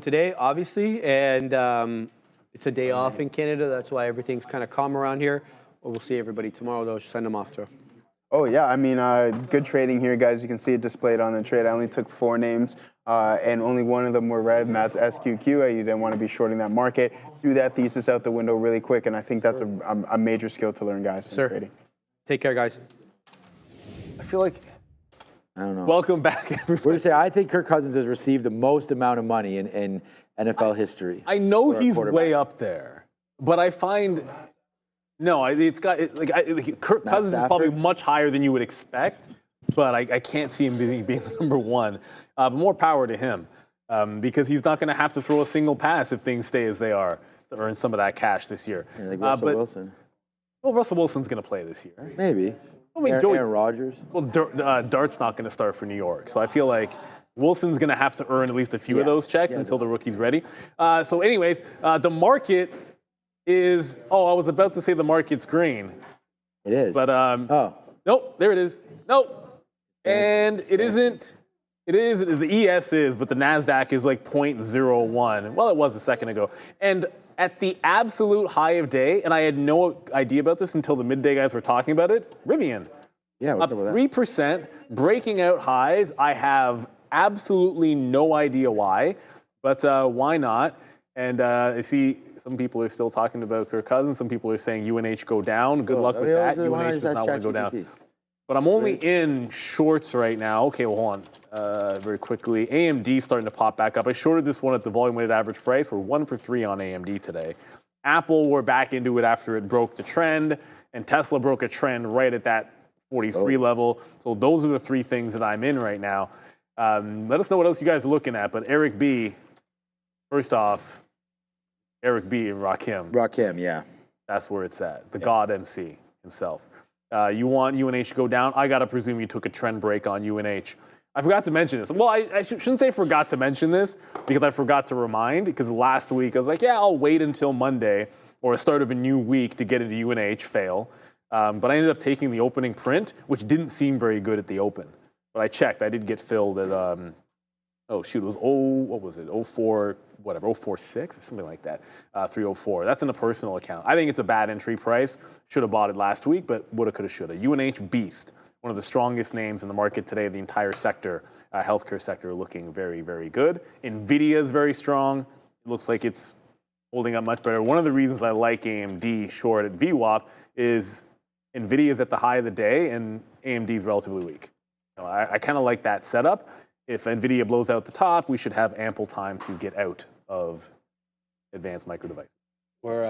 today, obviously, and it's a day off in Canada. That's why everything's kind of calm around here. But we'll see everybody tomorrow. They'll just send them off to. Oh, yeah. I mean, good trading here, guys. You can see it displayed on the trade. I only took 4 names, and only one of them were red, and that's SQQ. You didn't want to be shorting that market. Do that thesis out the window really quick, and I think that's a major skill to learn, guys, in trading. Take care, guys. I feel like, I don't know. Welcome back, everybody. What do you say? I think Kirk Cousins has received the most amount of money in NFL history. I know he's way up there, but I find it's got Kirk Cousins is probably much higher than you would expect, but I can't see him being the number one. But more power to him because he's not going to have to throw a single pass if things stay as they are to earn some of that cash this year. Yeah, like Russell Wilson. Well, Russell Wilson's going to play this year. Maybe. I mean, Aaron Rodgers. Well, Dart's not going to start for New York, so I feel like Wilson's going to have to earn at least a few of those checks until the rookie's ready. So anyways, the market is, I was about to say the market's green. It is. But, nope, there it is. Nope. And it isn't. It is, the ES is, but the Nasdaq is like 0.01. Well, it was a second ago. And at the absolute high of day, and I had no idea about this until the midday guys were talking about it, Rivian. Yeah, up 3%, breaking out highs. I have absolutely no idea why, but why not? And I see some people are still talking about Kirk Cousins. Some people are saying UNH go down. Good luck with that. UNH does not want to go down. But I'm only in shorts right now. Okay, well, hold on. Very quickly. AMD starting to pop back up. I shorted this one at the volume-weighted average price. We're 1 for 3 on AMD today. Apple, we're back into it after it broke the trend, and Tesla broke a trend right at that 43 level. So those are the 3 things that I'm in right now. Let us know what else you guys are looking at. But Eric B, first off, Eric B and Rakim. Rakim, yeah. That's where it's at. The God MC himself. You want UNH to go down? I got to presume you took a trend break on UNH. I forgot to mention this. Well, I shouldn't say forgot to mention this because I forgot to remind, because last week I was like, I'll wait until Monday or the start of a new week to get into UNH, fail. But I ended up taking the opening print, which didn't seem very good at the open. But I checked. I did get filled at, it was 04, whatever, 046 or something like that, 304. That's in a personal account. I think it's a bad entry price. Should have bought it last week, but woulda, coulda, shoulda. UNH Beast, one of the strongest names in the market today. The entire sector, healthcare sector, looking very, very good. NVIDIA is very strong. It looks like it's holding up much better. One of the reasons I like AMD short at VWAP is NVIDIA is at the high of the day and AMD is relatively weak. I kind of like that setup. If NVIDIA blows out the top, we should have ample time to get out of advanced micro devices. We're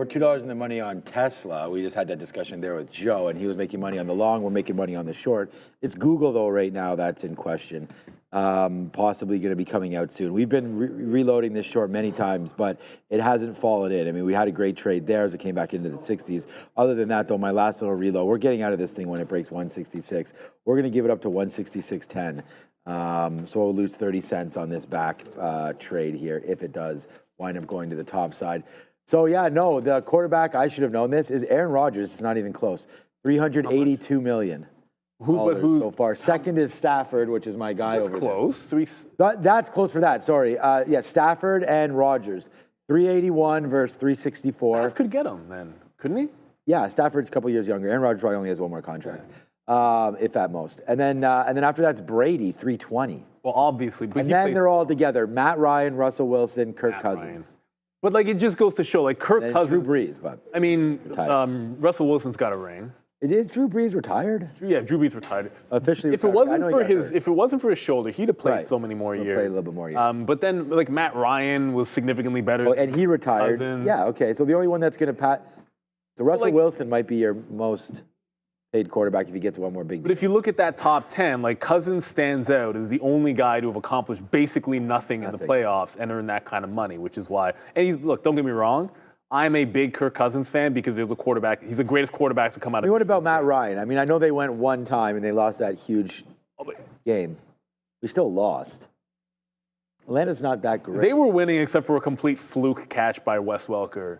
$2 in the money on Tesla. We just had that discussion there with Joe, and he was making money on the long. We're making money on the short. It's Google, though, right now that's in question. Possibly going to be coming out soon. We've been reloading this short many times, but it hasn't fallen in. I mean, we had a great trade there as it came back into the 60s. Other than that, though, my last little reload, we're getting out of this thing when it breaks 166. We're going to give it up to 166.10. So we'll lose 30 cents on this back trade here if it does wind up going to the top side. So, the quarterback, I should have known this, is Aaron Rodgers. It's not even close. $382 million so far. Second is Stafford, which is my guy over close. there. That's close for that, sorry. Stafford and Rodgers. 381 versus 364. Stafford could get him then, couldn't he? Yeah, Stafford's a couple years younger. Aaron Rodgers probably only has one more contract. If at most. And then after that's Brady, 320. Well, obviously. And then they're all together. Matt Ryan, Russell Wilson, Kirk Cousins. Ryan. But, it just goes to show, Kirk Cousins. Drew Brees, but. I mean, Russell Wilson's got a ring. Is Drew Brees retired? Yeah, Drew Brees retired. Officially retired. If it wasn't for his shoulder, he'd have played so many more years. Played a little bit more years. But then, Matt Ryan was significantly better. And he retired. Cousins. Yeah, okay. So the only one that's going to So Russell Wilson might be your most paid quarterback if he gets one more big game. But if you look at that top 10, Cousins stands out as the only guy to have accomplished basically nothing in the playoffs and earn that kind of money, which is why. And don't get me wrong, I'm a big Kirk Cousins fan because he's the quarterback. He's the greatest quarterback to come out of. What about Matt Ryan? I mean, I know they went one time and they lost that huge game. We still lost. Atlanta's not that great. They were winning except for a complete fluke catch by Wes Welker.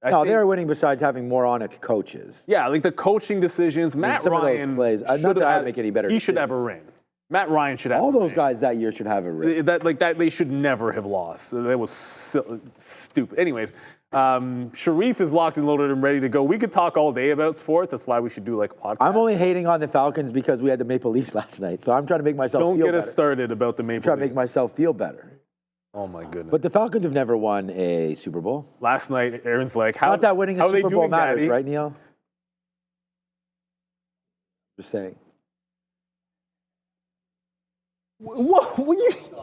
No, they were winning besides having moronic coaches. Yeah, the coaching decisions. Matt Ryan plays. Not that I make any better. He should have a ring. Matt Ryan should have All a those ring. guys that year should have a ring. That they should never have lost. That was stupid. Anyways, Sharif is locked and loaded and ready to go. We could talk all day about sports. That's why we should do like a podcast. I'm only hating on the Falcons because we had the Maple Leafs last night. So I'm trying to make myself Don't feel get better. us started about the Maple Trying to make Leafs. myself feel better. Oh my goodness. But the Falcons have never won a Super Bowl. Last night, Aaron's like, how Not that winning how a are they Super Bowl doing, matters, Daddy? right, Neil? Just saying. Whoa,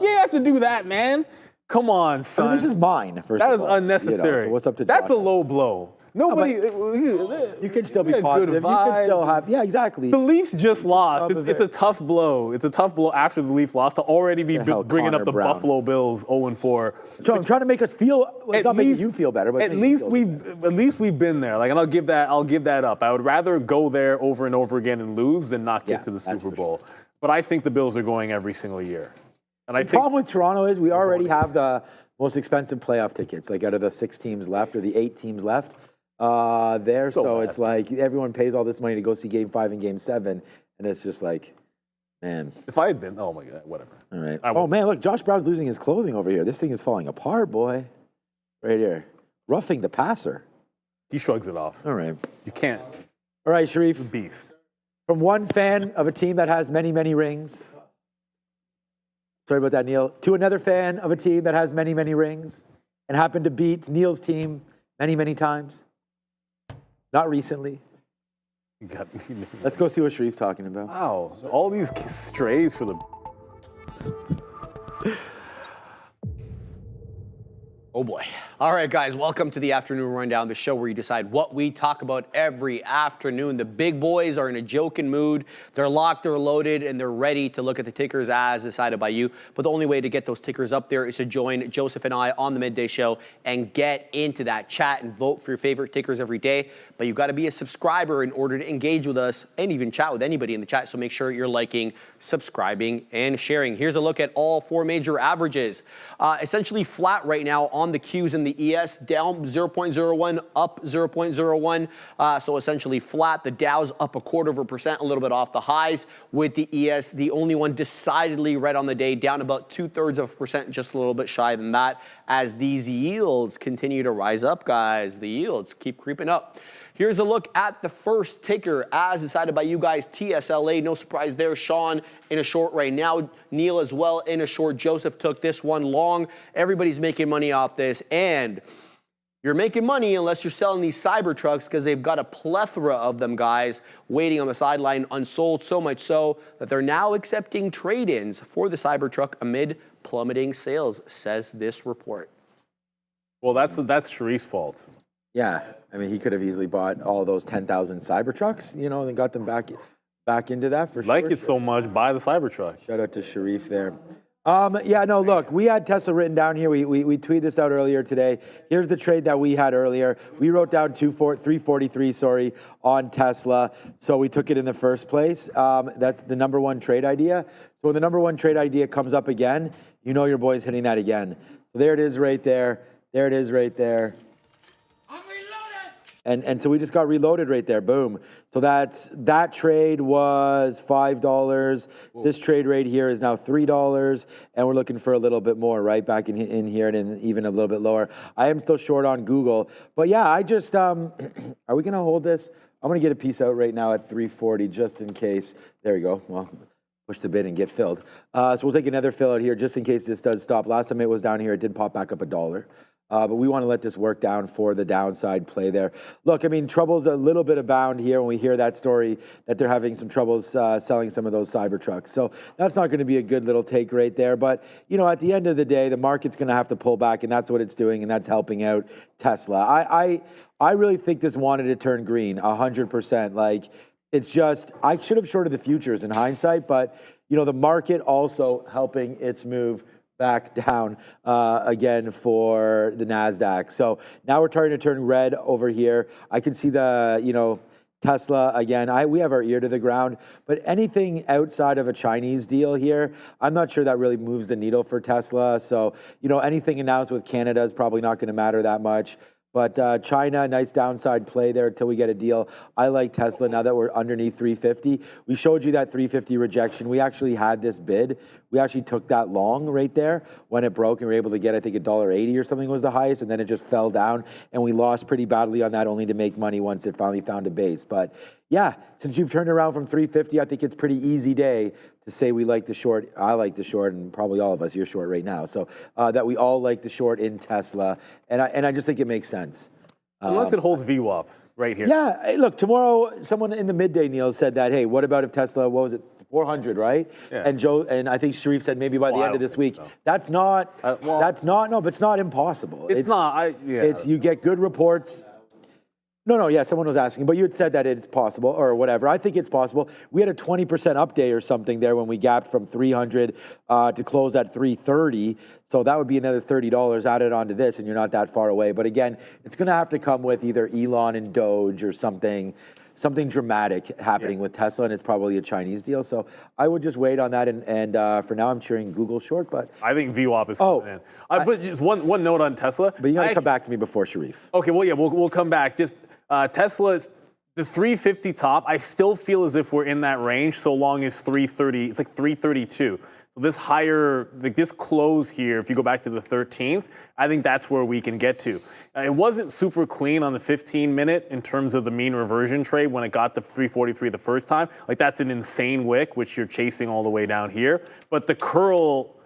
you have to do that, man. Come on, son. I mean, this is mine, first That of is all. unnecessary. So what's up to That's Josh? a low blow. Nobody. You can still be we got good positive. You can vibes. still have, yeah, exactly. The Leafs just lost. Top of It's a it. tough blow. It's a tough blow after the Leafs lost to already be The hell, bringing Connor up the Brown. Buffalo Bills 0-4. So I'm trying to make us feel, it's not making you feel better, but at least we've been there. Like, and I'll give that up. I would rather go there over and over again and lose than not get Yeah, to the that's Super for Bowl. But I think the Bills are going every single year. And I The think problem with Toronto is we already have the most expensive playoff tickets, like out of the 6 teams left or the 8 teams left there. So So bad. it's like everyone pays all this money to go see Game 5 and Game 7, and it's just like, man. if I had been, oh my God, whatever. All right. I Oh was- man, look, Josh Brown's losing his clothing over here. This thing is falling apart, boy. Right here, roughing the passer. He shrugs it off. All right. You can't. All right, Sharif. Beast. From one fan of a team that has many, many rings. Sorry about that, Neil. To another fan of a team that has many, many rings and happened to beat Neil's team many, many times. Not recently. You got, Let's go see what Sharif's talking about. wow, all these strays for the. Oh boy. All right, guys, welcome to the Afternoon Rundown, the show where you decide what we talk about every afternoon. The big boys are in a joking mood. They're locked, they're loaded, and they're ready to look at the tickers as decided by you. But the only way to get those tickers up there is to join Joseph and I on the midday show and get into that chat and vote for your favorite tickers every day. But you've got to be a subscriber in order to engage with us and even chat with anybody in the chat. So make sure you're liking, subscribing, and sharing. Here's a look at all 4 major averages. Essentially flat right now on the Qs and the ES, down 0.01, up 0.01. So essentially flat. The Dow's up 0.25%, a little bit off the highs. With the ES, the only one decidedly red on the day, down about 0.2%, just a little bit shy than that. As these yields continue to rise up, guys, the yields keep creeping up. Here's a look at the first ticker as decided by you guys, TSLA. No surprise there. Sean in a short right now. Neil as well in a short. Joseph took this one long. Everybody's making money off this. And you're making money unless you're selling these Cybertrucks because they've got a plethora of them, guys, waiting on the sideline unsold, so much so that they're now accepting trade-ins for the Cybertruck amid plummeting sales, says this report. Well, that's Sharif's fault. Yeah, I mean, he could have easily bought all those 10,000 Cybertrucks, you know, and got them back into that for sure. Like it so much, buy the Cybertruck. Shout out to Sharif there. Yeah, no, look, we had Tesla written down here. We tweeted this out earlier today. Here's the trade that we had earlier. We wrote down 343, on Tesla. So we took it in the first place. That's the number one trade idea. So when the number one trade idea comes up again, you know your boy's hitting that again. So there it is right there. There it is right there. And so we just got reloaded right there, boom. So that trade was $5. Whoa. This trade right here is now $3, and we're looking for a little bit more, right, back in here and even a little bit lower. I am still short on Google, but yeah, I just, are we gonna hold this? I'm gonna get a piece out right now at 340 just in case. There you go, well, push the bid and get filled. So we'll take another fill out here just in case this does stop. Last time it was down here, it did pop back up $1. But we want to let this work down for the downside play there. Look, I mean, trouble's a little bit abound here when we hear that story that they're having some troubles selling some of those Cybertrucks. So that's not going to be a good little take right there. But, you know, at the end of the day, the market's going to have to pull back, and that's what it's doing, and that's helping out Tesla. I really think this wanted to turn green, 100%. Like, it's just, I should have shorted the futures in hindsight, but, you know, the market also helping its move back down again for the Nasdaq. So now we're starting to turn red over here. I can see the, you know, Tesla again. We have our ear to the ground, but anything outside of a Chinese deal here, I'm not sure that really moves the needle for Tesla. So, you know, anything announced with Canada is probably not going to matter that much. But China, nice downside play there until we get a deal. I like Tesla now that we're underneath 350. We showed you that 350 rejection. We actually had this bid. We actually took that long right there when it broke and we were able to get, I think, $1.80 or something was the highest, and then it just fell down, and we lost pretty badly on that only to make money once it finally found a base. But yeah, since you've turned around from 350, I think it's a pretty easy day to say we like the short. I like the short, and probably all of us, you're short right now. So that we all like the short in Tesla, and I just think it makes sense. Unless it holds VWAP right here. Yeah, hey, look, tomorrow, someone in the midday, Neil, said that, hey, what about if Tesla, what was it, 400, right? Yeah. And Joe, and I think Sharif said maybe by the end of this week. So. That's not, no, but it's not impossible. It's not, It's, you get good reports. No, yeah, someone was asking, but you had said that it's possible or whatever. I think it's possible. We had a 20% up day or something there when we gapped from 300 to close at 330. So that would be another $30 added onto this, and you're not that far away. But again, it's going to have to come with either Elon and Doge or something dramatic happening with Tesla, and it's probably a Chinese deal. So I would just wait on that, and for now I'm cheering Google short, but I think VWAP is coming in. But just one note on Tesla. But you got to come back to me before Sharif. Okay, well, yeah, we'll come back. Just Tesla, the 350 top, I still feel as if we're in that range so long as 330, it's like 332. So this higher, like this close here, if you go back to the 13th, I think that's where we can get to. It wasn't super clean on the 15-minute in terms of the mean reversion trade when it got to 343 the first time. Like that's an insane wick, which you're chasing all the way down here. But the curl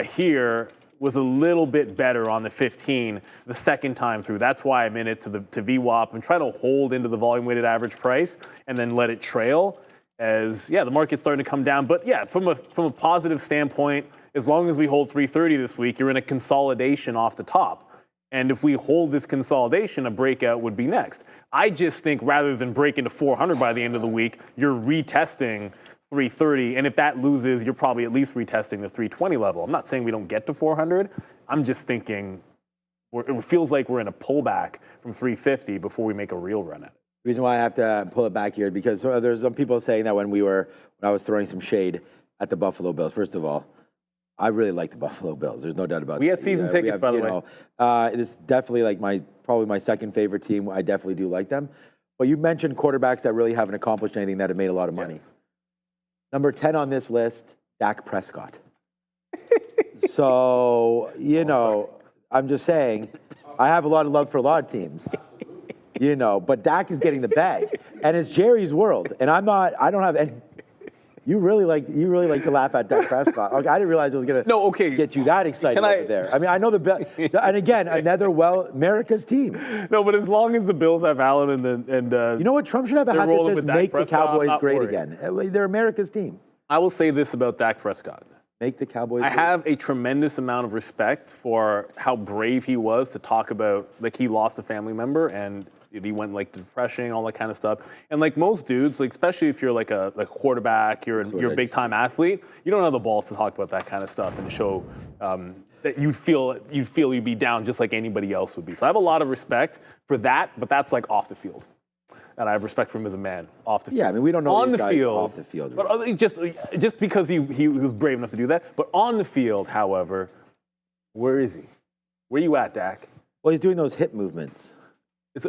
here was a little bit better on the 15 the second time through. That's why I'm in it to VWAP and try to hold into the volume weighted average price and then let it trail as, yeah, the market's starting to come down. But yeah, from a positive standpoint, as long as we hold 330 this week, you're in a consolidation off the top. And if we hold this consolidation, a breakout would be next. I just think rather than break into 400 by the end of the week, you're retesting 330, and if that loses, you're probably at least retesting the 320 level. I'm not saying we don't get to 400. I'm just thinking it feels like we're in a pullback from 350 before we make a real run at it. The reason why I have to pull it back here because there's some people saying that when I was throwing some shade at the Buffalo Bills. First of all, I really like the Buffalo Bills. There's no doubt about it. We had season tickets, by the way. It's definitely like probably my second favorite team. I definitely do like them. But you mentioned quarterbacks that really haven't accomplished anything that have made a lot of money. Yes. Number 10 on this list, Dak Prescott. So, I'm just saying, I have a lot of love for a lot of teams, but Dak is getting the bag. And it's Jerry's world. And I don't have any. You really like to laugh at Dak Prescott. Okay, I didn't realize it was going to get you that excited over there. I mean, I know and again, America's team. No, but as long as the Bills have Allen and you know what Trump should have a hat that says make the Cowboys great again. They're America's team. I will say this about Dak Prescott. Make the Cowboys I have a tremendous amount of respect for how brave he was to talk about, like, he lost a family member and he went like depression, all that kind of stuff. And like most dudes, like especially if you're like a quarterback, you're a big time athlete, you don't have the balls to talk about that kind of stuff and to show that you feel you'd be down just like anybody else would be. So I have a lot of respect for that, but that's like off the field. And I have respect for him as a man off the field. Yeah, I mean, we don't know on these the guys field, off the field. But just because he was brave enough to do that. But on the field, however, where is he? Where you at, Dak? Well, he's doing those hip movements. He's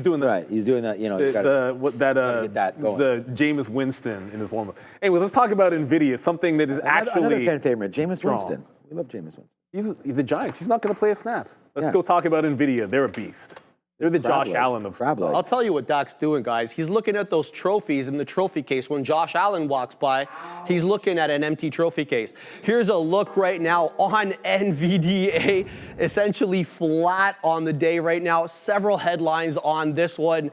doing that. Right, he's doing that. Get going. The Jameis Winston in his warm-up. Anyway, let's talk about NVIDIA, something that is actually another fan favorite, Jameis strong. Winston. We love Jameis Winston. He's the Giants. He's not going to play a snap. Let's go talk about NVIDIA. They're a beast. They're the Josh Allen of Crab. I'll tell you what Dak's doing, guys. He's looking at those trophies in the trophy case. When Josh Allen walks by, he's looking at an empty trophy case. Here's a look right now on NVDA, essentially flat on the day right now. Several headlines on this one.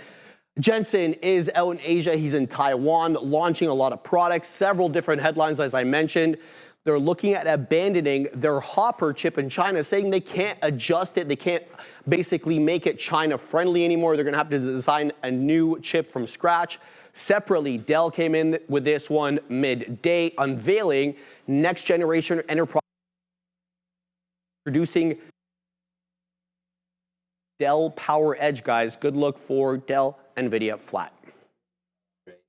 Jensen is out in Asia. He's in Taiwan, launching a lot of products. Several different headlines, as I mentioned. They're looking at abandoning their Hopper chip in China, saying they can't adjust it. They can't basically make it China friendly anymore. They're going to have to design a new chip from scratch. Separately, Dell came in with this one midday, unveiling next generation enterprise, producing Dell Power Edge, guys. Good look for Dell, NVIDIA flat.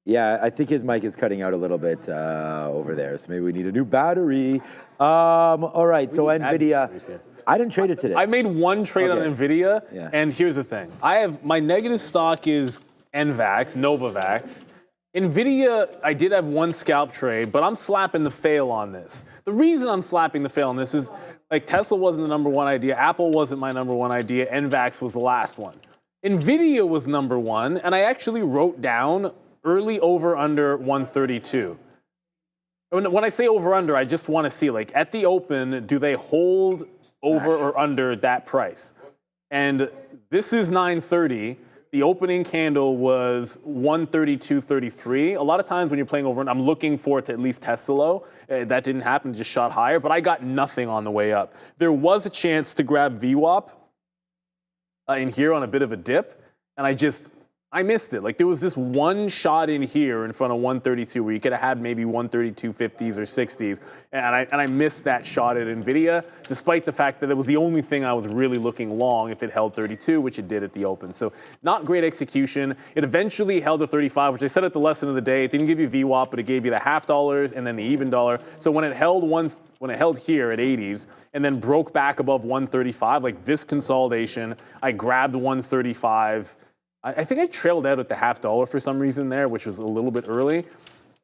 Yeah, I think his mic is cutting out a little bit over there, so maybe we need a new battery. All right, so NVIDIA. I didn't trade it today. I made one trade on NVIDIA, Yeah. and here's the thing. My negative stock is NVAX, Novavax. NVIDIA, I did have one scalp trade, but I'm slapping the fail on this. The reason I'm slapping the fail on this is, like, Tesla wasn't the number one idea, Apple wasn't my number one idea, NVAX was the last one. NVIDIA was number one, and I actually wrote down early over under 132. When I say over under, I just want to see, like, at the open, do they hold over or under that price? And this is 9:30. The opening candle was 132.33. A lot of times when you're playing over, I'm looking for it to at least test the low. That didn't happen, just shot higher, but I got nothing on the way up. There was a chance to grab VWAP in here on a bit of a dip, and I missed it. Like, there was this one shot in here in front of 132 where you could have had maybe 132.50s or 60s, and I missed that shot at NVIDIA, despite the fact that it was the only thing I was really looking long if it held 32, which it did at the open. So not great execution. It eventually held to 35, which I said at the lesson of the day. It didn't give you VWAP, but it gave you the $0.50 and then the even dollar. So when it held here at 80s and then broke back above 135, like this consolidation, I grabbed 135. I think I trailed out at the $0.50 for some reason there, which was a little bit early.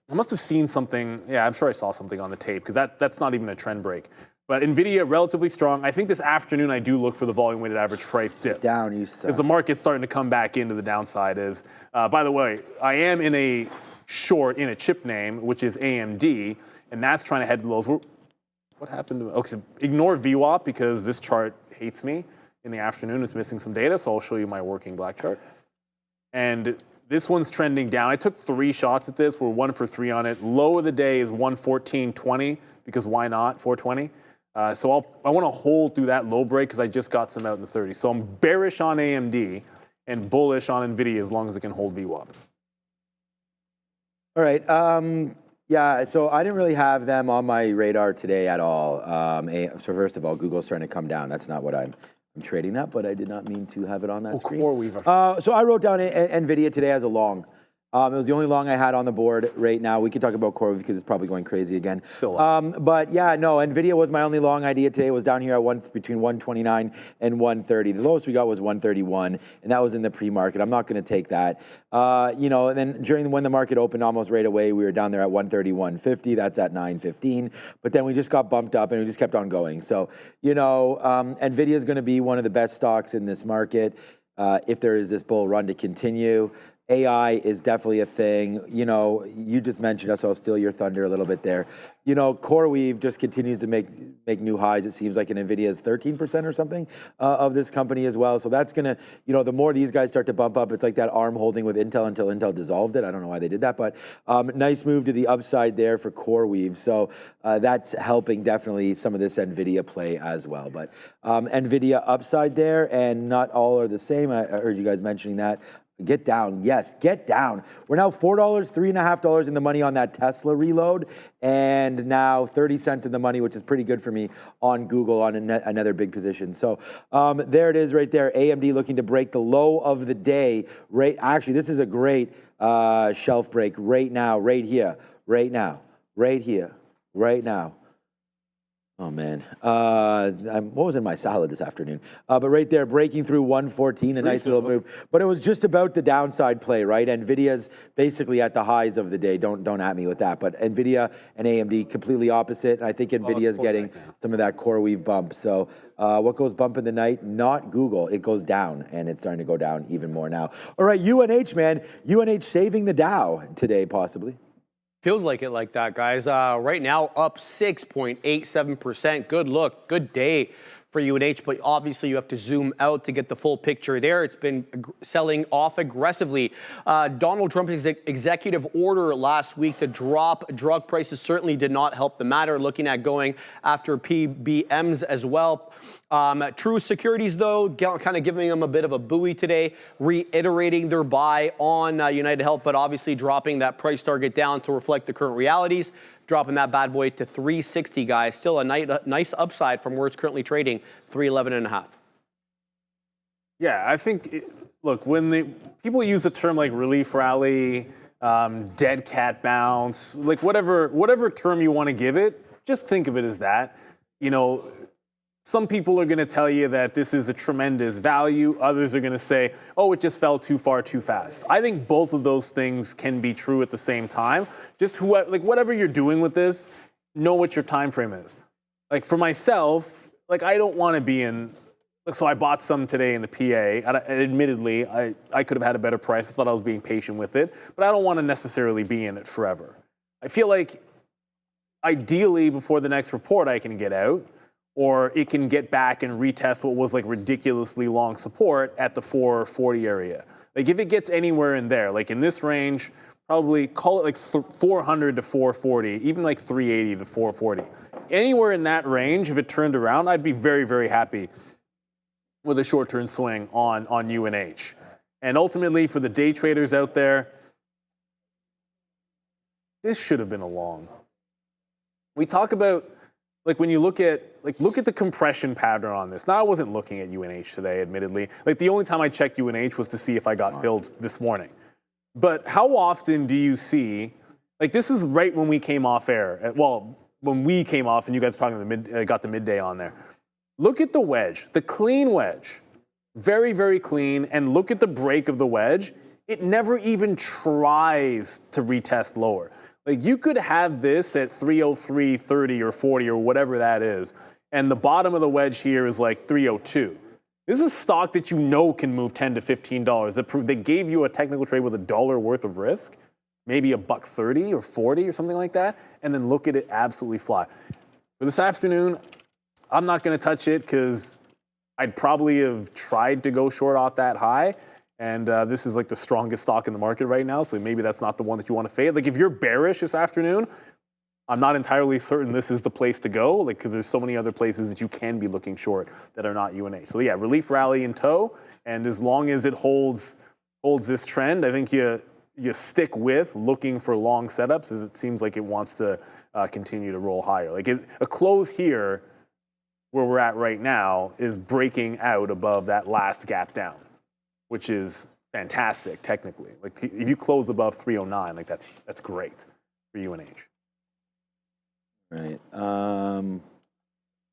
I must have seen something. Yeah, I'm sure I saw something on the tape because that's not even a trend break. But NVIDIA, relatively strong. I think this afternoon I do look for the volume weighted average price dip. Down, you suck. Because the market's starting to come back into the downside. By the way, I am in a short in a chip name, which is AMD, and that's trying to head to lows. What happened to it? Okay, so ignore VWAP because this chart hates me in the afternoon. It's missing some data, so I'll show you my working black chart. And this one's trending down. I took 3 shots at this. We're 1 for 3 on it. Low of the day is 114.20 because why not 420? So I want to hold through that low break because I just got some out in the 30s. So I'm bearish on AMD and bullish on NVIDIA as long as it can hold VWAP. All right. Yeah, so I didn't really have them on my radar today at all. So first of all, Google's trying to come down. That's not what I'm trading that, but I did not mean to have it on that screen. So I wrote down NVIDIA today as a long. It was the only long I had on the board right now. We could talk about CoreWeave because it's probably going crazy again. But yeah, no, NVIDIA was my only long idea today. It was down here at between 129 and 130. The lowest we got was 131, and that was in the pre-market. I'm not going to take that. And then when the market opened almost right away, we were down there at 131.50. That's at 9:15. But then we just got bumped up, and we just kept on going. So, NVIDIA is going to be one of the best stocks in this market if there is this bull run to continue. AI is definitely a thing. You just mentioned us, so I'll steal your thunder a little bit there. CoreWeave just continues to make new highs. It seems like NVIDIA is 13% or something of this company as well. So that's going to, the more these guys start to bump up, it's like that arm holding with Intel until Intel dissolved it. I don't know why they did that, but nice move to the upside there for CoreWeave. So that's helping definitely some of this NVIDIA play as well. But NVIDIA upside there, and not all are the same. I heard you guys mentioning that. Get down. Yes, get down. We're now $4, $3.50 in the money on that Tesla reload, and now 30 cents in the money, which is pretty good for me on Google on another big position. So there it is right there. AMD looking to break the low of the day. Actually, this is a great shelf break right now, right here, right now, right here, right now. Oh, man. What was in my salad this afternoon? But right there, breaking through 114, a nice little move. But it was just about the downside play, right? NVIDIA's basically at the highs of the day. Don't at me with that. But NVIDIA and AMD completely opposite. And I think NVIDIA's getting some of that CoreWeave bump. So what goes bump in the night? Not Google. It goes down, and it's starting to go down even more now. All right, UNH, man. UNH saving the Dow today, possibly. Feels like it like that, guys. Right now, up 6.87%. Good look, good day for UNH, but obviously you have to zoom out to get the full picture there. It's been selling off aggressively. Donald Trump's executive order last week to drop drug prices certainly did not help the matter, looking at going after PBMs as well. True Securities, though, kind of giving them a bit of a buoy today, reiterating their buy on UnitedHealth, but obviously dropping that price target down to reflect the current realities, dropping that bad boy to 360, guys. Still a nice upside from where it's currently trading, 311.5. Yeah, I think, look, when people use a term like relief rally, dead cat bounce, like whatever term you want to give it, just think of it as that. Some people are going to tell you that this is a tremendous value. Others are going to say, oh, it just fell too far too fast. I think both of those things can be true at the same time. Just whatever you're doing with this, know what your time frame is. Like for myself, like I don't want to be in. So I bought some today in the PA. And admittedly, I could have had a better price. I thought I was being patient with it, but I don't want to necessarily be in it forever. I feel like ideally before the next report I can get out, or it can get back and retest what was like ridiculously long support at the 440 area. Like if it gets anywhere in there, like in this range, probably call it like 400 to 440, even like 380 to 440. Anywhere in that range, if it turned around, I'd be very, very happy with a short-term swing on UNH. And ultimately, for the day traders out there, this should have been a long. We talk about, like when you look at the compression pattern on this. Now, I wasn't looking at UNH today, admittedly. Like the only time I checked UNH was to see if I got filled this morning. But how often do you see, like this is right when we came off air. Well, when we came off and you guys were talking got the midday on there. Look at the wedge, the clean wedge. Very, very clean. And look at the break of the wedge. It never even tries to retest lower. Like you could have this at 303.30 or 40 or whatever that is, and the bottom of the wedge here is like 302. This is a stock that you know can move $10 to $15. They gave you a technical trade with $1 worth of risk, maybe $1.30 or 40 or something like that, and then look at it absolutely fly. For this afternoon, I'm not going to touch it because I'd probably have tried to go short off that high. And this is like the strongest stock in the market right now, so maybe that's not the one that you want to fade. Like if you're bearish this afternoon, I'm not entirely certain this is the place to go, like because there's so many other places that you can be looking short that are not UNH. So yeah, relief rally in tow, and as long as it holds this trend, I think you stick with looking for long setups, as it seems like it wants to continue to roll higher. Like a close here, where we're at right now, is breaking out above that last gap down, which is fantastic technically. Like if you close above 309, like that's great for UNH. Right.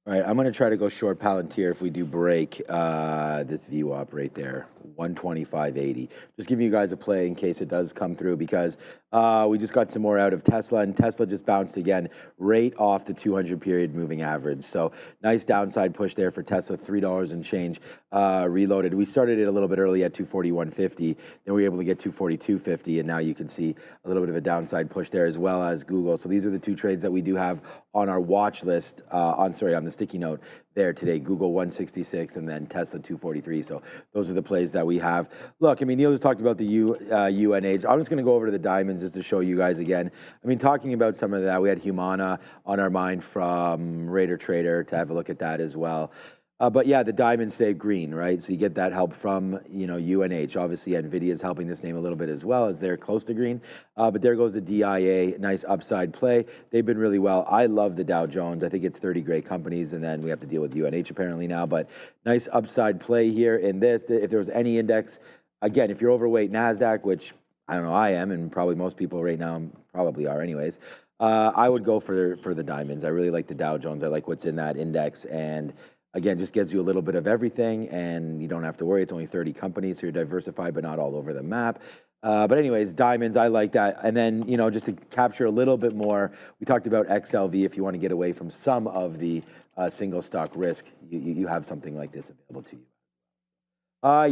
All right, I'm going to try to go short Palantir if we do break this VWAP right there, 125.80. Just giving you guys a play in case it does come through, because we just got some more out of Tesla, and Tesla just bounced again right off the 200-period moving average. So nice downside push there for Tesla, $3 and change reloaded. We started it a little bit early at 241.50. Then we were able to get 242.50, and now you can see a little bit of a downside push there, as well as Google. So these are the two trades that we do have on our watch list, on the sticky note there today. Google 166 and then Tesla 243. So those are the plays that we have. Look, I mean, Neil just talked about the UNH. I'm just going to go over to the diamonds just to show you guys again. I mean, talking about some of that, we had Humana on our mind from Raider Trader to have a look at that as well. But yeah, the diamonds stay green, right? So you get that help from, UNH. Obviously, NVIDIA is helping this name a little bit as well, as they're close to green. But there goes the DIA, nice upside play. They've been really well. I love the Dow Jones. I think it's 30 great companies, and then we have to deal with UNH apparently now. But nice upside play here in this. If there was any index, again, if you're overweight Nasdaq, which I don't know, I am, and probably most people right now probably are anyways, I would go for the diamonds. I really like the Dow Jones. I like what's in that index, and again, just gives you a little bit of everything, and you don't have to worry. It's only 30 companies, so you're diversified, but not all over the map. But anyways, diamonds, I like that. And then, just to capture a little bit more, we talked about XLV. If you want to get away from some of the single stock risk, you have something like this available to you.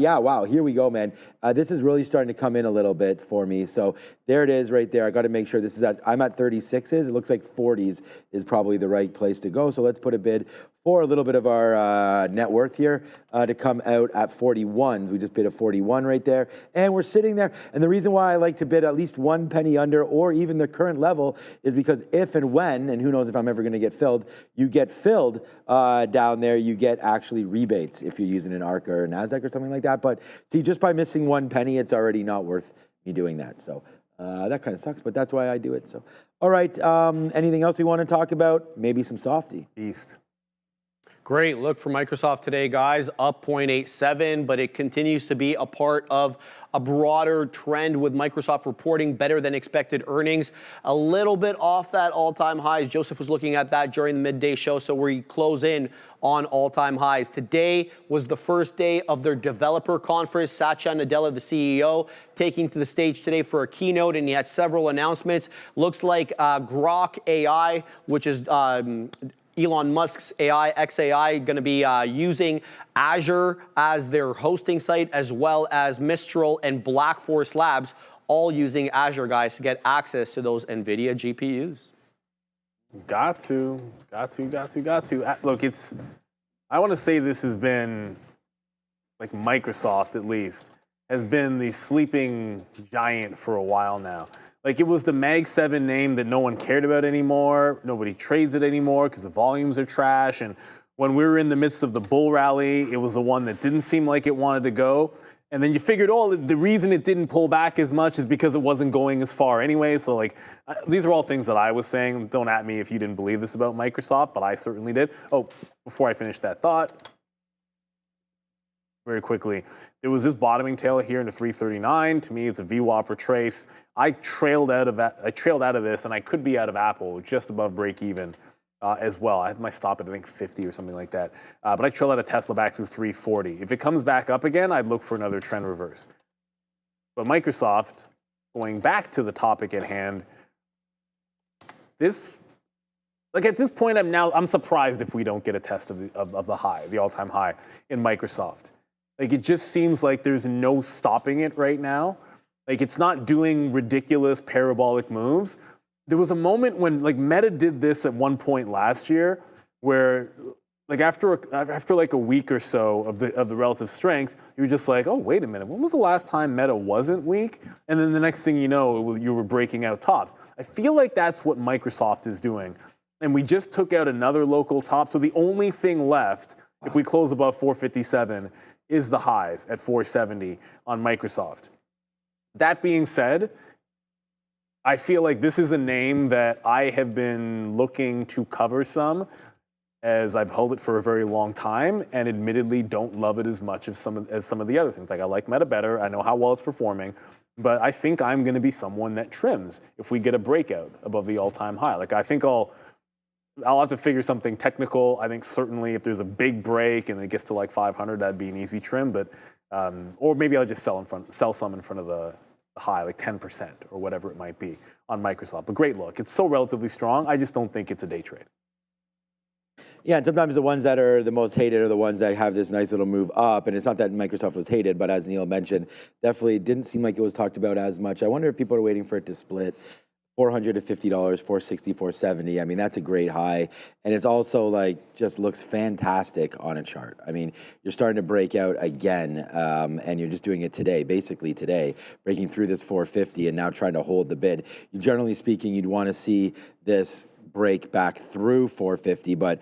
Yeah, wow, here we go, man. This is really starting to come in a little bit for me. So there it is right there. I got to make sure this is I'm at 36s. It looks like 40s is probably the right place to go. So let's put a bid for a little bit of our net worth here to come out at 41s. We just bid a 41 right there, and we're sitting there. And the reason why I like to bid at least 1 penny under or even the current level is because if and when, and who knows if I'm ever going to get filled, you get filled down there, you get actually rebates if you're using an ARC or a Nasdaq or something like that. But see, just by missing 1 penny, it's already not worth me doing that. So that kind of sucks, but that's why I do it. So, all right, anything else we want to talk about? Maybe some softy. East. Great look for Microsoft today, guys, up 0.87, but it continues to be a part of a broader trend with Microsoft reporting better than expected earnings. A little bit off that all-time highs. Joseph was looking at that during the midday show, so we close in on all-time highs. Today was the first day of their developer conference. Satya Nadella, the CEO, taking to the stage today for a keynote, and he had several announcements. Looks like Grok AI, which is Elon Musk's AI, XAI, going to be using Azure as their hosting site, as well as Mistral and Black Forest Labs, all using Azure, guys, to get access to those NVIDIA GPUs. Got to. Look, I want to say this has been, like Microsoft at least, has been the sleeping giant for a while now. Like, it was the Mag 7 name that no one cared about anymore. Nobody trades it anymore because the volumes are trash. And when we were in the midst of the bull rally, it was the one that didn't seem like it wanted to go. And then you figured, oh, the reason it didn't pull back as much is because it wasn't going as far anyway. So, like, these are all things that I was saying. Don't at me if you didn't believe this about Microsoft, but I certainly did. Oh, before I finish that thought, very quickly, there was this bottoming tail here into 339. To me, it's a VWAP retrace. I trailed out of this, and I could be out of Apple just above break even as well. I have my stop at I think 50 or something like that. But I trailed out of Tesla back through 340. If it comes back up again, I'd look for another trend reverse. But Microsoft, going back to the topic at hand, at this point, I'm surprised if we don't get a test of the high, the all-time high in Microsoft. Like, it just seems like there's no stopping it right now. Like, it's not doing ridiculous parabolic moves. There was a moment when, like, Meta did this at one point last year where, like, after like a week or so of the relative strength, you were just like, oh, wait a minute, when was the last time Meta wasn't weak? And then the next thing you know, you were breaking out tops. I feel like that's what Microsoft is doing. And we just took out another local top. So the only thing left, if we close above 457, is the highs at 470 on Microsoft. That being said, I feel like this is a name that I have been looking to cover some, as I've held it for a very long time, and admittedly don't love it as much as some of the other things. Like, I like Meta better. I know how well it's performing, but I think I'm going to be someone that trims if we get a breakout above the all-time high. Like, I think I'll have to figure something technical. I think certainly if there's a big break and it gets to like 500, that'd be an easy trim. But or maybe I'll just sell some in front of the high, like 10% or whatever it might be on Microsoft. But great look. It's so relatively strong. I just don't think it's a day trade. Yeah, and sometimes the ones that are the most hated are the ones that have this nice little move up. And it's not that Microsoft was hated, but as Neil mentioned, definitely didn't seem like it was talked about as much. I wonder if people are waiting for it to split. $400 to $50, 460, 470. I mean, that's a great high. And it's also like, just looks fantastic on a chart. I mean, you're starting to break out again, and you're just doing it today, basically today, breaking through this 450 and now trying to hold the bid. Generally speaking, you'd want to see this break back through 450, but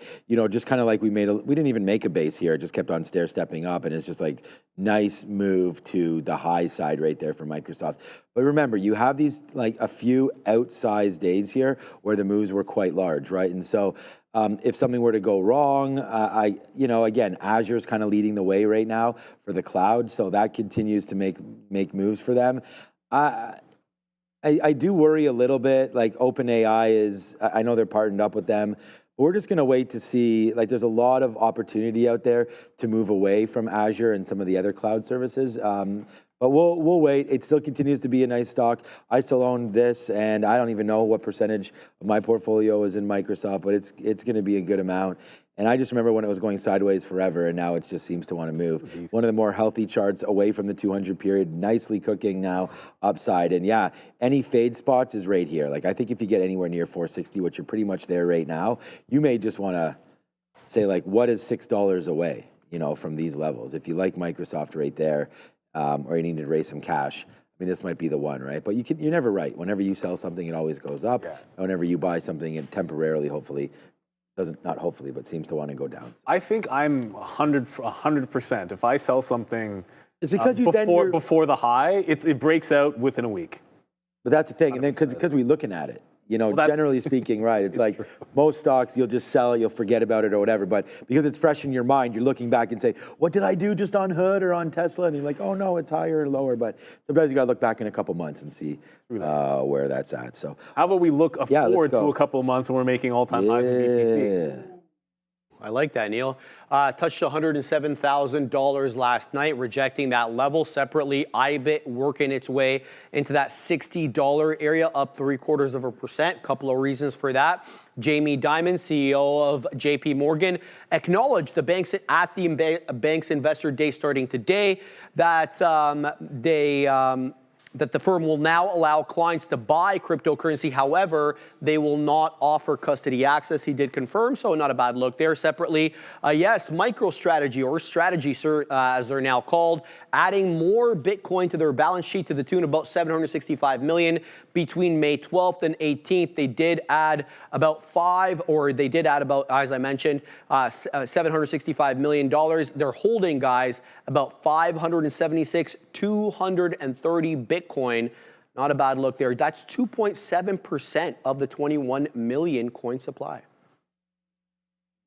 just kind of like we didn't even make a base here. It just kept on stepping up, and it's just like nice move to the high side right there for Microsoft. But remember, you have these like a few outsized days here where the moves were quite large, right? And so if something were to go wrong, again, Azure's kind of leading the way right now for the cloud, so that continues to make moves for them. I do worry a little bit, like OpenAI I know they're partnered up with them, but we're just going to wait to see, like there's a lot of opportunity out there to move away from Azure and some of the other cloud services. But we'll wait. It still continues to be a nice stock. I still own this, and I don't even know what percentage of my portfolio is in Microsoft, but it's going to be a good amount. And I just remember when it was going sideways forever, and now it just seems to want to move. One of the more healthy charts away from the 200 period, nicely cooking now upside. And yeah, any fade spots is right here. Like, I think if you get anywhere near 460, which you're pretty much there right now, you may just want to say, like, what is $6 away, from these levels? If you like Microsoft right there, or you need to raise some cash, I mean, this might be the one, right? But you're never right. Whenever you sell something, it always goes up. Yeah. Whenever you buy something, it temporarily, hopefully, not hopefully, but seems to want to go down. I think I'm 100%. If I sell something it's because before the high, it breaks out within a week. But that's the thing, and then because we're looking at it, You know, generally speaking, right? It's like most stocks, you'll just sell it, you'll forget about it or whatever. But because it's fresh in your mind, you're looking back and say, what did I do just on Hood or on Tesla? And you're like, oh no, it's higher or lower. But sometimes you got to look back in a couple months and see where that's at. So how about we look forward to a couple of months when we're making all-time highs in BTC? I like that, Neil. Touched $107,000 last night, rejecting that level separately. IBIT working its way into that $60 area, up 0.75%. Couple of reasons for that. Jamie Dimon, CEO of JP Morgan, acknowledged the banks at the bank's investor day starting today that that the firm will now allow clients to buy cryptocurrency. However, they will not offer custody access. He did confirm, so not a bad look there. Separately, yes, MicroStrategy, or Strategy, as they're now called, adding more Bitcoin to their balance sheet to the tune of about 765 million between May 12th and 18th. They did add about as I mentioned, $765 million. They're holding, guys, about 576, 230 Bitcoin. Not a bad look there. That's 2.7% of the 21 million coin supply.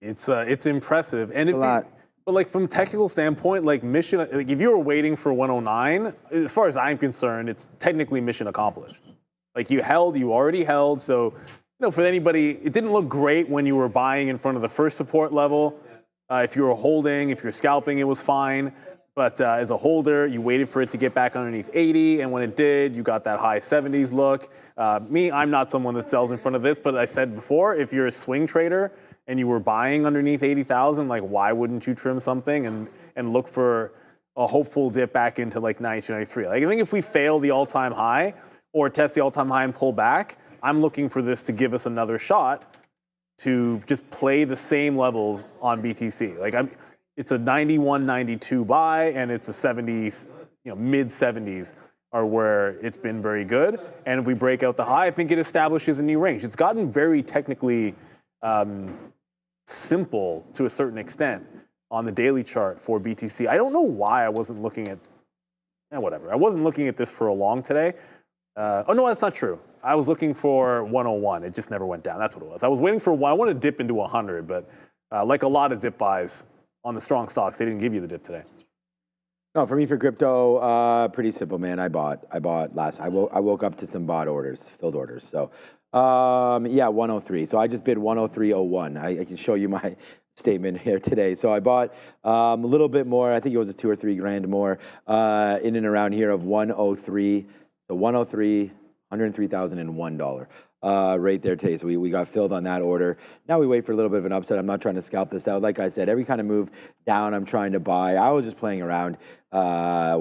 It's impressive, and but like from a technical standpoint, like if you were waiting for 109, as far as I'm concerned, it's technically mission accomplished. Like you already held. So, you know, for anybody, it didn't look great when you were buying in front of the first support level. If you were holding, if you're scalping, it was fine. But as a holder, you waited for it to get back underneath 80, and when it did, you got that high 70s look. I'm not someone that sells in front of this, but I said before, if you're a swing trader and you were buying underneath 80,000, like why wouldn't you trim something and look for a hopeful dip back into like 92, 93? Like I think if we fail the all-time high or test the all-time high and pull back, I'm looking for this to give us another shot to just play the same levels on BTC. Like it's a 91, 92 buy, and it's a 70s, mid 70s are where it's been very good. And if we break out the high, I think it establishes a new range. It's gotten very technically simple to a certain extent on the daily chart for BTC. I don't know why I wasn't looking at, whatever. I wasn't looking at this for a long today. Oh no, that's not true. I was looking for 101. It just never went down. That's what it was. I was waiting for one. I wanted to dip into 100, but like a lot of dip buys on the strong stocks, they didn't give you the dip today. No, for me, for crypto, pretty simple, man. I bought last. I woke up to some filled orders. So, 103. So I just bid 103.01. I can show you my statement here today. So I bought a little bit more. I think it was $2 or $3 grand more in and around here of 103. So 103, $103,001. Right there today. So we got filled on that order. Now we wait for a little bit of an upset. I'm not trying to scalp this out. Like I said, every kind of move down, I'm trying to buy. I was just playing around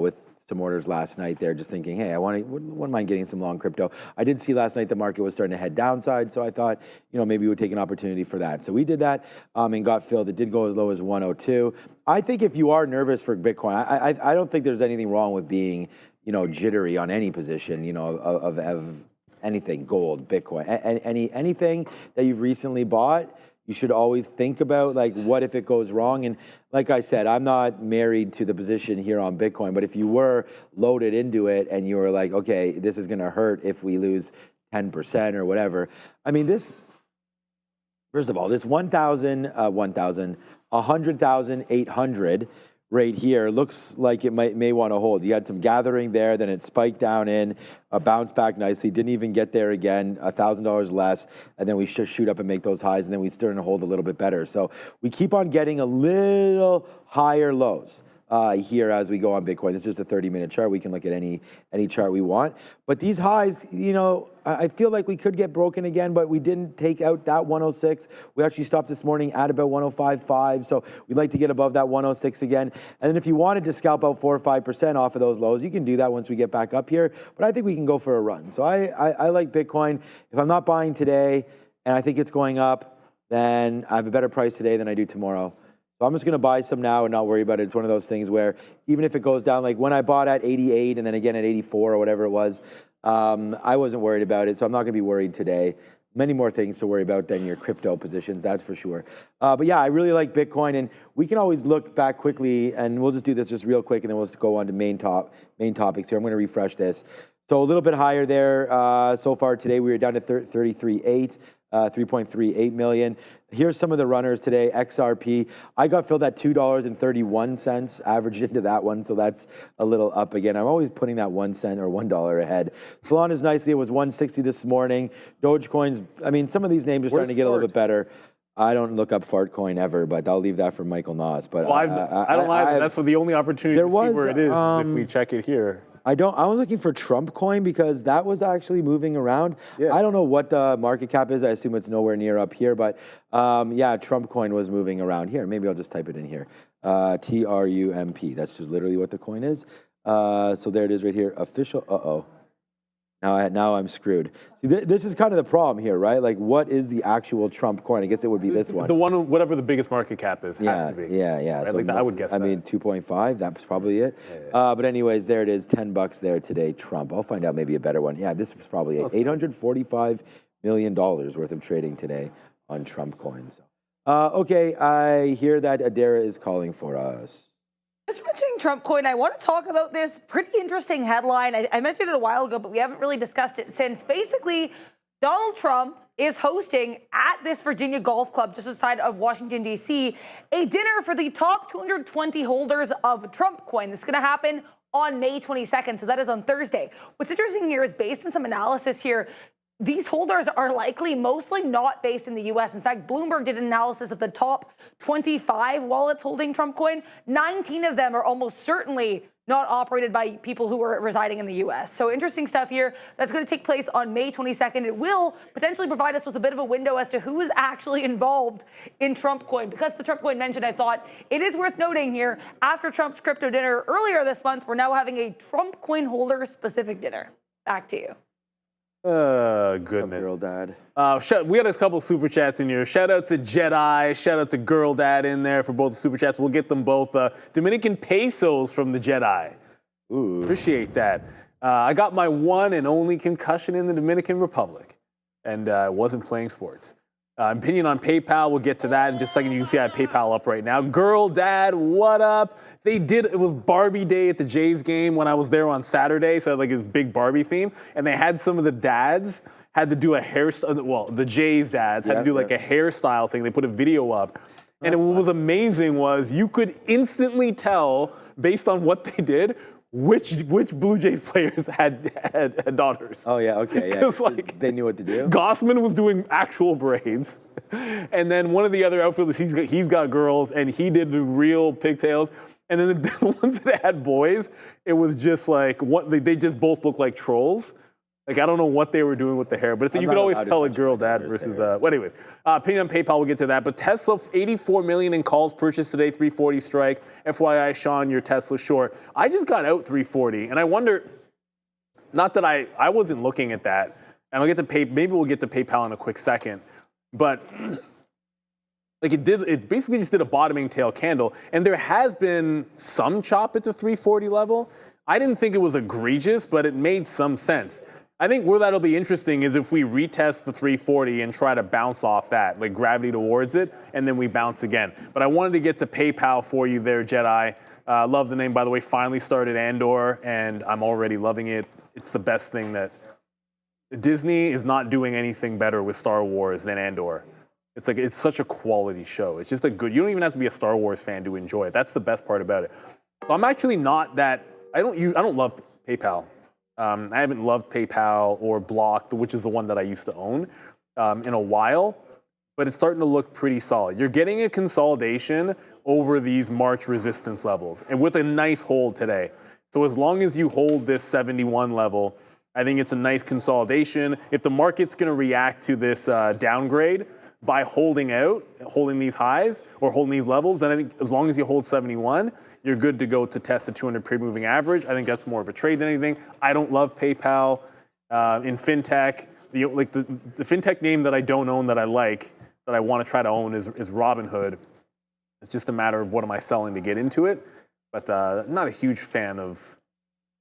with some orders last night there, just thinking, hey, wouldn't mind getting some long crypto. I did see last night the market was starting to head downside, so I thought, maybe we would take an opportunity for that. So we did that and got filled. It did go as low as 102. I think if you are nervous for Bitcoin, I don't think there's anything wrong with being, jittery on any position, of anything, gold, Bitcoin, anything that you've recently bought, you should always think about, like, what if it goes wrong? And like I said, I'm not married to the position here on Bitcoin, but if you were loaded into it and you were like, okay, this is going to hurt if we lose 10% or whatever. I mean, first of all, this 100,800 right here looks like it may want to hold. You had some gathering there, then it spiked down in, bounced back nicely, didn't even get there again, $1,000 less, and then we shoot up and make those highs, and then we start to hold a little bit better. So we keep on getting a little higher lows here as we go on Bitcoin. This is just a 30-minute chart. We can look at any chart we want. But these highs, I feel like we could get broken again, but we didn't take out that 106. We actually stopped this morning at about 105.5. So we'd like to get above that 106 again. And then if you wanted to scalp out 4 or 5% off of those lows, you can do that once we get back up here. But I think we can go for a run. So I like Bitcoin. If I'm not buying today and I think it's going up, then I have a better price today than I do tomorrow. So I'm just going to buy some now and not worry about it. It's one of those things where even if it goes down, like when I bought at 88 and then again at 84 or whatever it was, I wasn't worried about it. So I'm not going to be worried today. Many more things to worry about than your crypto positions, that's for sure. But yeah, I really like Bitcoin, and we can always look back quickly, and we'll just do this just real quick, and then we'll just go on to main topics here. I'm going to refresh this. So a little bit higher there so far today. We were down to 33.8, 3.38 million. Here's some of the runners today. XRP, I got filled at $2.31, averaged into that one, so that's a little up again. I'm always putting that 1 cent or $1 ahead. Solana is nicely, it was 160 this morning. Dogecoin's, I mean, some of these names are starting to get a little bit better. I don't look up Fartcoin ever, but I'll leave that for Michael Nas. But well, I don't either. That's the only opportunity to see where it is if we check it here. I was looking for Trump coin because that was actually moving around. Yeah. I don't know what the market cap is. I assume it's nowhere near up here, but yeah, Trump coin was moving around here. Maybe I'll just type it in here. TRUMP. That's just literally what the coin is. So there it is right here. Official. Now I'm screwed. See, this is kind of the problem here, right? Like, what is the actual Trump coin? I guess it would be this one. The one, whatever the biggest market cap is, has to be. Yeah. Right? So like I would guess. I mean, 2.5. That's probably it. Yeah. But anyways, there it is. $10 there today. Trump. I'll find out maybe a better one. Yeah, this was probably it. $845 million worth of trading today on Trump coins. Okay, I hear that Adara is calling for us. Just mentioning Trump coin, I want to talk about this pretty interesting headline. I mentioned it a while ago, but we haven't really discussed it since. Basically, Donald Trump is hosting at this Virginia Golf Club just outside of Washington, D.C., a dinner for the top 220 holders of Trump coin. This is going to happen on May 22nd, so that is on Thursday. What's interesting here is based on some analysis here, these holders are likely mostly not based in the U.S. In fact, Bloomberg did an analysis of the top 25 wallets holding Trump coin. 19 of them are almost certainly not operated by people who are residing in the U.S. So interesting stuff here. That's going to take place on May 22nd. It will potentially provide us with a bit of a window as to who is actually involved in Trump coin. Because the Trump coin mentioned, I thought it is worth noting here, after Trump's crypto dinner earlier this month, we're now having a Trump coin holder specific dinner. Back to you. Goodness. Girl Dad. We had a couple super chats in here. Shout out to Jedi. Shout out to Girl Dad in there for both the super chats. We'll get them both. Dominican pesos from the Jedi. Ooh. Appreciate that. I got my one and only concussion in the Dominican Republic, and I wasn't playing sports. Opinion on PayPal, we'll get to that in just a second. You can see I have PayPal up right now. Girl Dad, what up? It was Barbie Day at the Jays game when I was there on Saturday, so like this big Barbie theme, and they had some of the dads had to do a hairstyle, well, the Jays dads had to do like a hairstyle thing. They put a video up. And what was amazing was you could instantly tell, based on what they did, which Blue Jays players had daughters. Oh, yeah, okay, yeah. Like, they knew what to do. Gossman was doing actual braids. And then one of the other outfielders, he's got girls, and he did the real pigtails. And then the ones that had boys, it was just like, they just both looked like trolls. Like, I don't know what they were doing with the hair, but you could always tell a girl dad versus well, anyways, opinion on PayPal, we'll get to that. But Tesla, 84 million in calls purchased today, 340 strike. FYI, Sean, your Tesla short. I just got out 340, and I wonder, not that I wasn't looking at that, and I'll get to maybe we'll get to PayPal in a quick second, but like it basically just did a bottoming tail candle, and there has been some chop at the 340 level. I didn't think it was egregious, but it made some sense. I think where that'll be interesting is if we retest the 340 and try to bounce off that, like gravity towards it, and then we bounce again. But I wanted to get to PayPal for you there, Jedi. Love the name, by the way. Finally started Andor, and I'm already loving it. It's the best thing that Disney is not doing anything better with Star Wars than Andor. It's such a quality show. It's just you don't even have to be a Star Wars fan to enjoy it. That's the best part about it. So I'm actually not that, I don't love PayPal. I haven't loved PayPal or Block, which is the one that I used to own, in a while, but it's starting to look pretty solid. You're getting a consolidation over these March resistance levels, and with a nice hold today. So as long as you hold this 71 level, I think it's a nice consolidation. If the market's going to react to this downgrade by holding these highs or holding these levels, then I think as long as you hold 71, you're good to go to test the 200 pre-moving average. I think that's more of a trade than anything. I don't love PayPal. In fintech, the fintech name that I don't own that I like, that I want to try to own is Robinhood. It's just a matter of what am I selling to get into it. But I'm not a huge fan of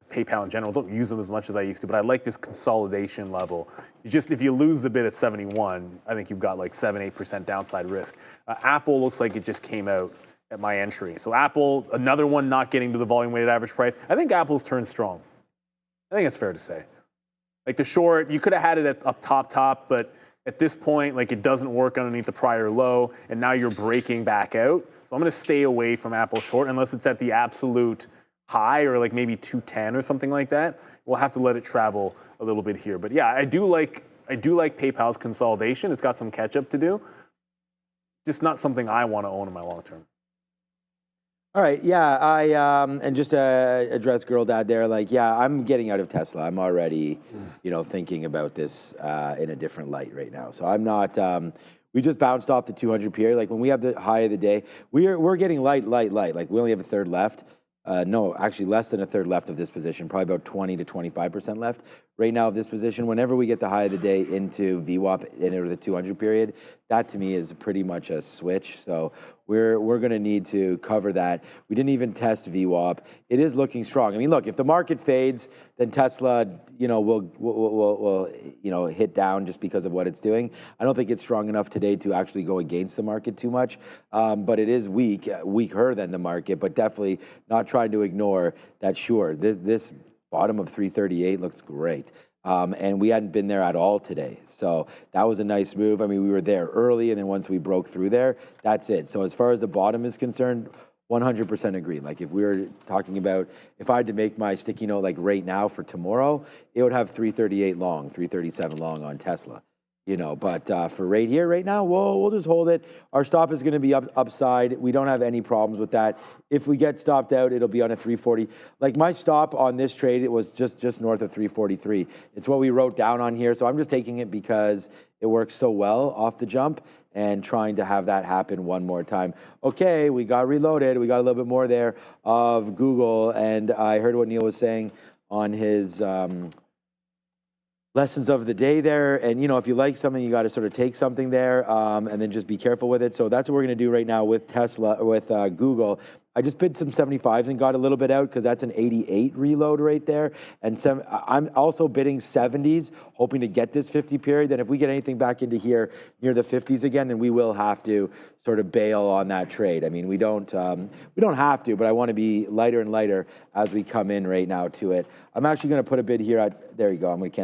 PayPal in general. Don't use them as much as I used to, but I like this consolidation level. If you lose the bid at 71, I think you've got like 7-8% downside risk. Apple looks like it just came out at my entry. So Apple, another one not getting to the volume weighted average price. I think Apple's turned strong. I think it's fair to say. Like the short, you could have had it at up top, but at this point, like it doesn't work underneath the prior low, and now you're breaking back out. So I'm going to stay away from Apple short unless it's at the absolute high or like maybe 210 or something like that. We'll have to let it travel a little bit here. But yeah, I do like PayPal's consolidation. It's got some catch up to do. Just not something I want to own in my long term. All right, yeah, and just to address Girl Dad there, like, yeah, I'm getting out of Tesla. I'm already, thinking about this in a different light right now. So I'm not. We just bounced off the 200 period. Like when we have the high of the day, we're getting light. Like we only have a third left. No, actually less than a third left of this position, probably about 20 to 25% left right now of this position. Whenever we get the high of the day into VWAP into the 200 period, that to me is pretty much a switch. So we're going to need to cover that. We didn't even test VWAP. It is looking strong. I mean, look, if the market fades, then Tesla, will hit down just because of what it's doing. I don't think it's strong enough today to actually go against the market too much, but it is weaker than the market, but definitely not trying to ignore that. Sure, this bottom of 338 looks great. And we hadn't been there at all today. So that was a nice move. I mean, we were there early, and then once we broke through there, that's it. So as far as the bottom is concerned, 100% agree. Like if we were talking about, if I had to make my sticky note like right now for tomorrow, it would have 338 long, 337 long on Tesla. But for right here, right now, we'll just hold it. Our stop is going to be upside. We don't have any problems with that. If we get stopped out, it'll be on a 340. Like my stop on this trade, it was just north of 343. It's what we wrote down on here. So I'm just taking it because it works so well off the jump and trying to have that happen one more time. Okay, we got reloaded. We got a little bit more there of Google. And I heard what Neil was saying on his lessons of the day there. And, if you like something, you got to sort of take something there and then just be careful with it. So that's what we're going to do right now with Tesla, with Google. I just bid some 75s and got a little bit out because that's an 88 reload right there. And I'm also bidding 70s, hoping to get this 50 period. Then if we get anything back into here near the 50s again, then we will have to sort of bail on that trade. I mean, we don't have to, but I want to be lighter and lighter as we come in right now to it. I'm actually going to put a bid here at, there you go. I'm going to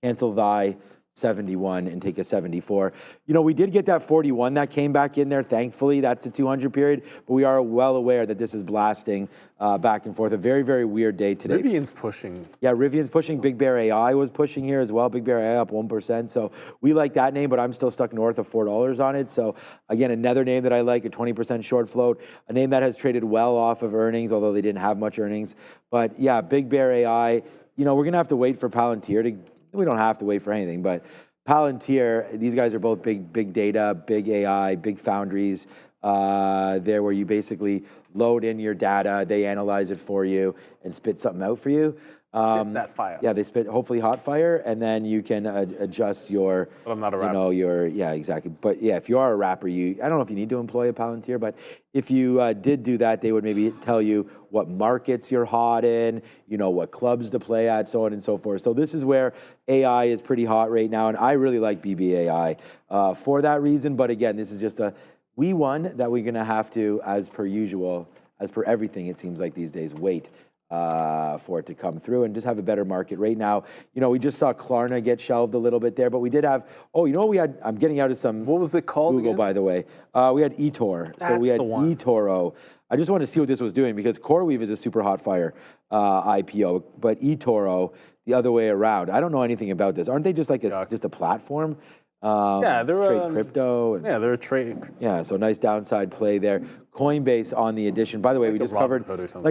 cancel thy 71 and take a 74. We did get that 41 that came back in there. Thankfully, that's the 200 period, but we are well aware that this is blasting back and forth. A very, very weird day today. Rivian's pushing. Yeah, Rivian's pushing. Big Bear AI was pushing here as well. Big Bear AI up 1%. So we like that name, but I'm still stuck north of $4 on it. So again, another name that I like, a 20% short float, a name that has traded well off of earnings, although they didn't have much earnings. But yeah, Big Bear AI, we're going to have to wait for Palantir to, we don't have to wait for anything, but Palantir, these guys are both big data, big AI, big foundries. There where you basically load in your data, they analyze it for you and spit something out for you. That fire. Yeah, they spit hopefully hot fire, and then you can adjust your. But I'm not a rapper. Yeah, exactly. But yeah, if you are a rapper, I don't know if you need to employ a Palantir, but if you did do that, they would maybe tell you what markets you're hot in, what clubs to play at, so on and so forth. So this is where AI is pretty hot right now, and I really like BBAI for that reason. But again, this is just a wee one that we're gonna have to, as per usual, as per everything, it seems like these days, wait for it to come through and just have a better market right now. We just saw Klarna get shelved a little bit there, but we did have, what we had, I'm getting out of some. What was it called Google, again? By the way. We had eToro. That's so we had the one. eToro. I just wanted to see what this was doing because CoreWeave is a super hot fire IPO, but eToro, the other way around. I don't know anything about this. Aren't they just like just a platform? Yeah, they're trade crypto. Yeah, they're a trade. Yeah, so nice downside play there. Coinbase on the addition. By the way, we just covered.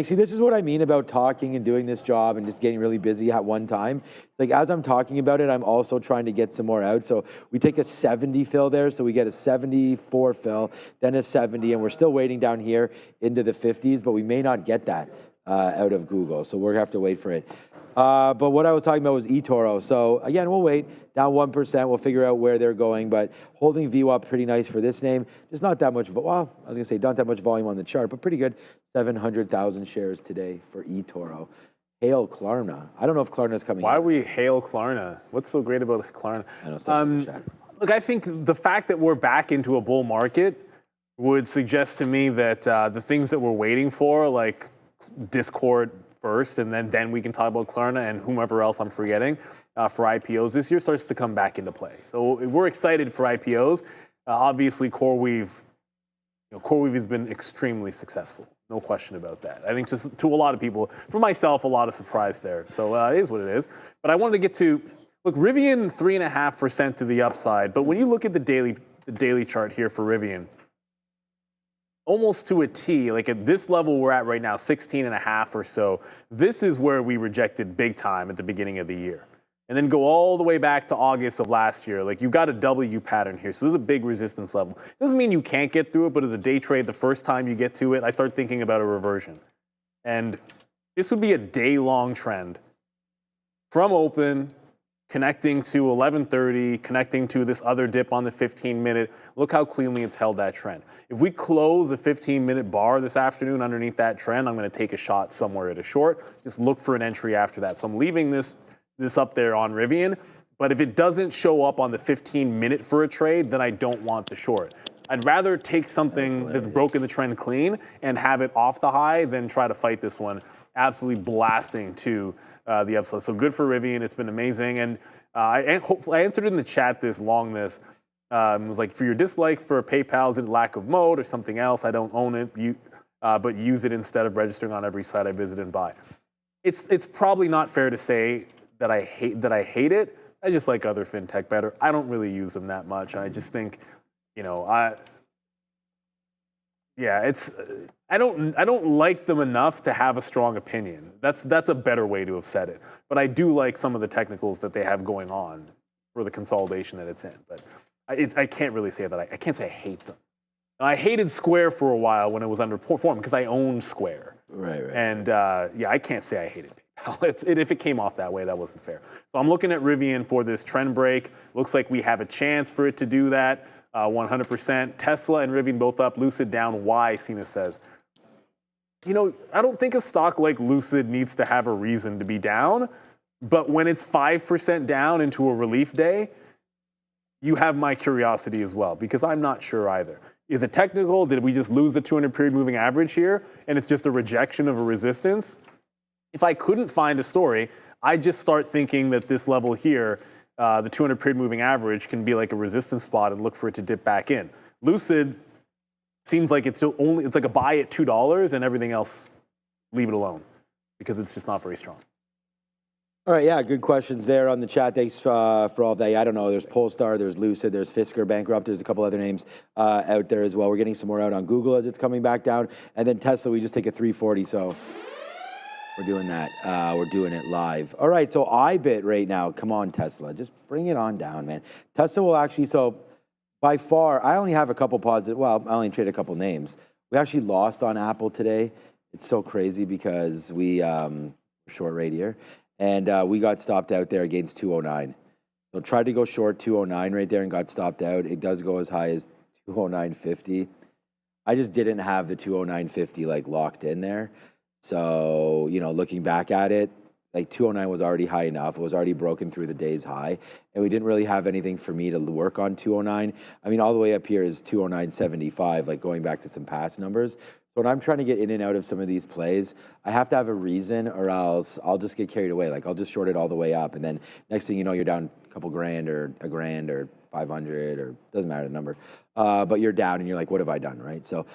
See, this is what I mean about talking and doing this job and just getting really busy at one time. It's like as I'm talking about it, I'm also trying to get some more out. So we take a 70 fill there, so we get a 74 fill, then a 70, and we're still waiting down here into the 50s, but we may not get that out of Google, so we're gonna have to wait for it. But what I was talking about was eToro. So again, we'll wait. Down 1%. We'll figure out where they're going. But holding VWAP pretty nice for this name. Just not that much. Well, I was going to say not that much volume on the chart, but pretty good. 700,000 shares today for eToro. Hail Klarna. I don't know if Klarna's coming. Why we hail Klarna? What's so great about Klarna? I know. Look, I think the fact that we're back into a bull market would suggest to me that the things that we're waiting for, like Discord first, and then we can talk about Klarna and whomever else I'm forgetting for IPOs this year starts to come back into play. So we're excited for IPOs. Obviously, CoreWeave has been extremely successful. No question about that. I think just to a lot of people, for myself, a lot of surprise there. So it is what it is. But I wanted to get to, look, Rivian 3.5% to the upside. But when you look at the daily chart here for Rivian, almost to a T, like at this level we're at right now, 16.5 or so, this is where we rejected big time at the beginning of the year. And then go all the way back to August of last year. Like, you've got a W pattern here, so there's a big resistance level. Doesn't mean you can't get through it, but as a day trade, the first time you get to it, I start thinking about a reversion. And this would be a day-long trend from open, connecting to 1130, connecting to this other dip on the 15-minute. Look how cleanly it's held that trend. If we close a 15-minute bar this afternoon underneath that trend, I'm going to take a shot somewhere at a short. Just look for an entry after that. So I'm leaving this up there on Rivian, but if it doesn't show up on the 15-minute for a trade, then I don't want the short. I'd rather take something that's broken the trend clean and have it off the high than try to fight this one absolutely blasting to the upside. So good for Rivian. It's been amazing. And I answered in the chat it was like, for your dislike for PayPal, is it lack of mode or something else? I don't own it, but use it instead of registering on every site I visit and buy. It's probably not fair to say that I hate it. I just like other fintech better. I don't really use them that much. I just think, I don't like them enough to have a strong opinion. That's a better way to have said it. But I do like some of the technicals that they have going on for the consolidation that it's in. But I can't really say that I can't say I hate them. I hated Square for a while when it was underperforming because I owned Square. Right. And I can't say I hated PayPal. If it came off that way, that wasn't fair. So I'm looking at Rivian for this trend break. Looks like we have a chance for it to do that. 100%. Tesla and Rivian both up. Lucid down. Why? Cena says. I don't think a stock like Lucid needs to have a reason to be down. But when it's 5% down into a relief day, you have my curiosity as well, because I'm not sure either. Is it technical? Did we just lose the 200 period moving average here? And it's just a rejection of a resistance? If I couldn't find a story, I just start thinking that this level here, the 200 period moving average, can be like a resistance spot and look for it to dip back in. Lucid seems like it's like a buy at $2 and everything else, leave it alone, because it's just not very strong. All right, yeah, good questions there on the chat. Thanks for all that. I don't know, there's Polestar, there's Lucid, there's Fisker, Bankrupt, there's a couple other names out there as well. We're getting some more out on Google as it's coming back down. And then Tesla, we just take a 340, so we're doing that. We're doing it live. All right, so iBit right now. Come on, Tesla. Just bring it on down, man. Tesla will actually, so by far, I only have a couple positive, I only trade a couple names. We actually lost on Apple today. It's so crazy because we, short right here, and we got stopped out there against 209. So tried to go short 209 right there and got stopped out. It does go as high as 209.50. I just didn't have the 209.50 like locked in there. So, looking back at it, like 209 was already high enough. It was already broken through the day's high. And we didn't really have anything for me to work on 209. I mean, all the way up here is 209.75, like going back to some past numbers. So when I'm trying to get in and out of some of these plays, I have to have a reason or else I'll just get carried away. Like, I'll just short it all the way up. And then next thing you know, you're down a couple grand or a grand or 500 or doesn't matter the number. But you're down and you're like, what have I done, right? So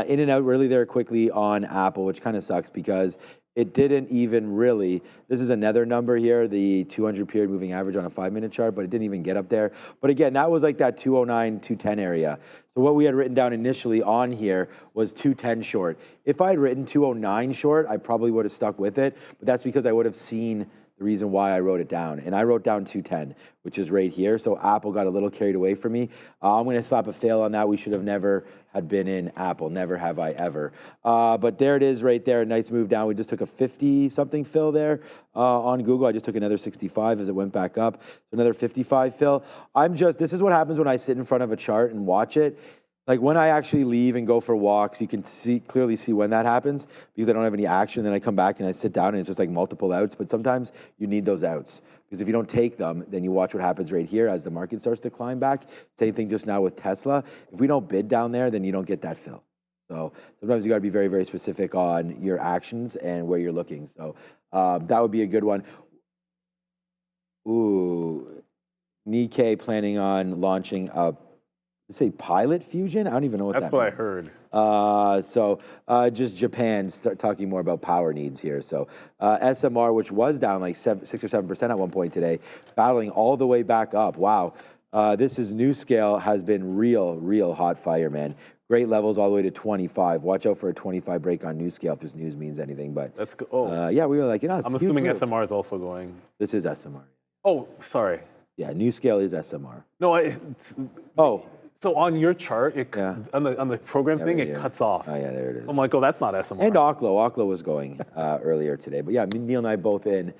in and out really there quickly on Apple, which kind of sucks because it didn't even really, this is another number here, the 200 period moving average on a 5-minute chart, but it didn't even get up there. But again, that was like that 209, 210 area. So what we had written down initially on here was 210 short. If I had written 209 short, I probably would have stuck with it, but that's because I would have seen the reason why I wrote it down. And I wrote down 210, which is right here. So Apple got a little carried away from me. I'm going to slap a fail on that. We should have never had been in Apple. Never have I ever. But there it is right there. A nice move down. We just took a 50-something fill there on Google. I just took another 65 as it went back up. So another 55 fill. This is what happens when I sit in front of a chart and watch it. Like when I actually leave and go for walks, you can clearly see when that happens because I don't have any action. Then I come back and I sit down and it's just like multiple outs. But sometimes you need those outs because if you don't take them, then you watch what happens right here as the market starts to climb back. Same thing just now with Tesla. If we don't bid down there, then you don't get that fill. So sometimes you got to be very, very specific on your actions and where you're looking. So that would be a good one. Ooh, Nikkei planning on launching a, let's say, pilot fusion? I don't even know what That's that means. what I heard. So just Japan, start talking more about power needs here. So SMR, which was down like 6 or 7% at one point today, battling all the way back up. Wow. This is new scale, has been real hot fire, man. Great levels all the way to 25. Watch out for a 25 break on new scale if this news means anything. But That's good. Oh, yeah, we were like, it's I'm a huge assuming move. SMR is also going. This is SMR. Oh, sorry. Yeah, new scale is SMR. No, Oh, so on your chart, on the program thing, right it here. cuts off. Oh, yeah, there it is. I'm like, oh, that's not SMR. And Oklo was going earlier today. But yeah, Neil and I both in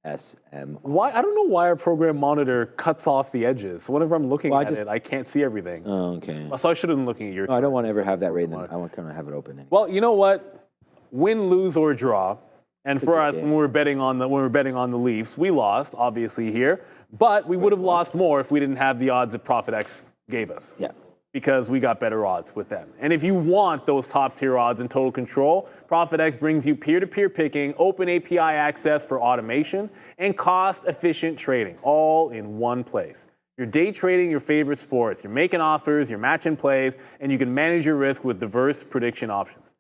SM. Why? I don't know why our program monitor cuts off the edges. So whenever I'm looking Well, at it, I can't see everything. Oh, okay. So I should have been looking at your No, I chart. don't want to ever have that right in the, I want to kind of have it open. Anyway. Well, you know what? Win, lose, or draw. And for us, when we were betting on the Leafs, we lost, obviously, here. But we would have lost more if we didn't have the odds that ProfitX gave us. Yeah. Because we got better odds with them. And if you want those top tier odds and total control, ProfitX brings you peer-to-peer picking, open API access for automation, and cost-efficient trading, all in one place. You're day trading your favorite sports, you're making offers, you're matching plays, and you can manage your risk with diverse prediction options.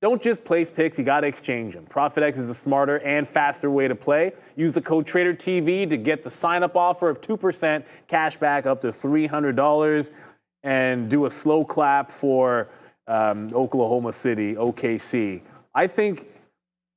Don't just place picks, you gotta exchange them. ProfitX is a smarter and faster way to play. Use the code TraderTV to get the sign-up offer of 2% cash back up to $300. And do a slow clap for Oklahoma City, OKC. I think,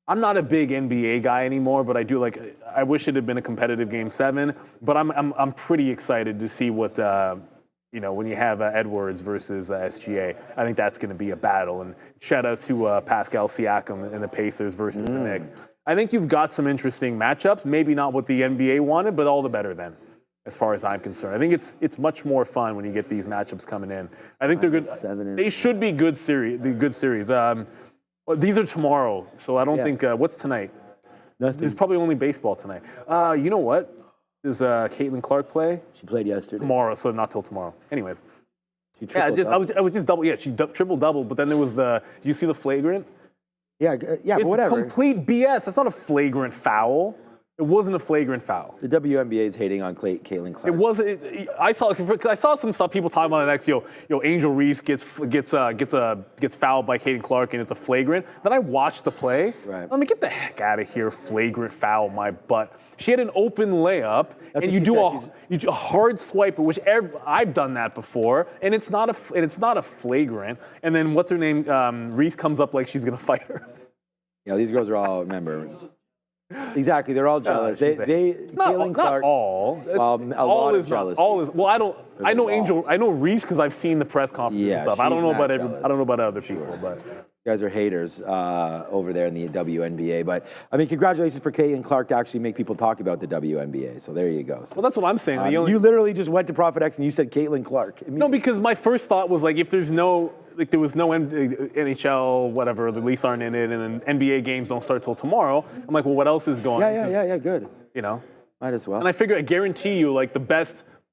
I'm not a big NBA guy anymore, but I wish it had been a competitive Game 7, but I'm pretty excited to see what, when you have Edwards versus SGA. I think that's gonna be a battle. And shout out to Pascal Siakam and the Pacers versus the Knicks. I think you've got some interesting matchups, maybe not what the NBA wanted, but all the better then, as far as I'm concerned. I think it's much more fun when you get these matchups coming in. I think they're good. They should be good series. These are tomorrow, so I don't think. What's tonight? Nothing. There's probably only baseball tonight. You know what? Does Caitlin Clark play? She played yesterday. Tomorrow, so not till tomorrow. Anyways. I would just double. Yeah, she triple double. But then there was you see the flagrant? Yeah, but It's whatever. complete BS. That's not a flagrant foul. It wasn't a flagrant foul. The WNBA is hating on Caitlin Clark. It wasn't. I saw some stuff people talking about it next. Angel Reese gets fouled by Caitlin Clark and it's a flagrant. Then I watched the play. Right. Let me get the heck out of here. Flagrant foul, my butt. She had an open layup, and you do a hard swipe, which I've done that before, and it's not a flagrant. And then what's her name? Reese comes up like she's gonna fight her. Yeah, these girls are all, remember. Exactly, they're all jealous. Caitlin Clark. Not all. Well, a lot of jealousy. Well, I know Reese because I've seen the press conference and stuff. I don't know about other people, but You guys are haters over there in the WNBA. But, I mean, congratulations for Caitlin Clark to actually make people talk about the WNBA. So there you go. So, well, that's what I'm saying. you literally just went to ProfitX and you said Caitlin Clark. I mean, No, because my first thought was if there was no NHL, whatever, the Leafs aren't in it, and then NBA games don't start till tomorrow. I'm like, well, what else is going on? Yeah, good. Might as well. And I guarantee you,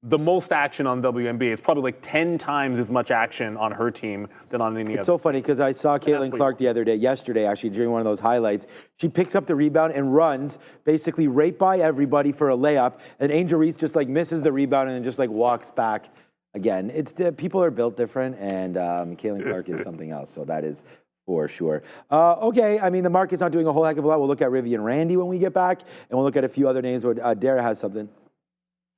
the most action on WNBA is probably 10 times as much action on her team than on any other. It's so funny because I saw Caitlin Clark yesterday, actually, during one of those highlights. She picks up the rebound and runs basically right by everybody for a layup, and Angel Reese just misses the rebound and then just walks back. Again, people are built different, and Caitlin Clark is something else, so that is for sure. Okay, I mean, the market's not doing a whole heck of a lot. We'll look at Rivian Randy when we get back, and we'll look at a few other names. Dara has something.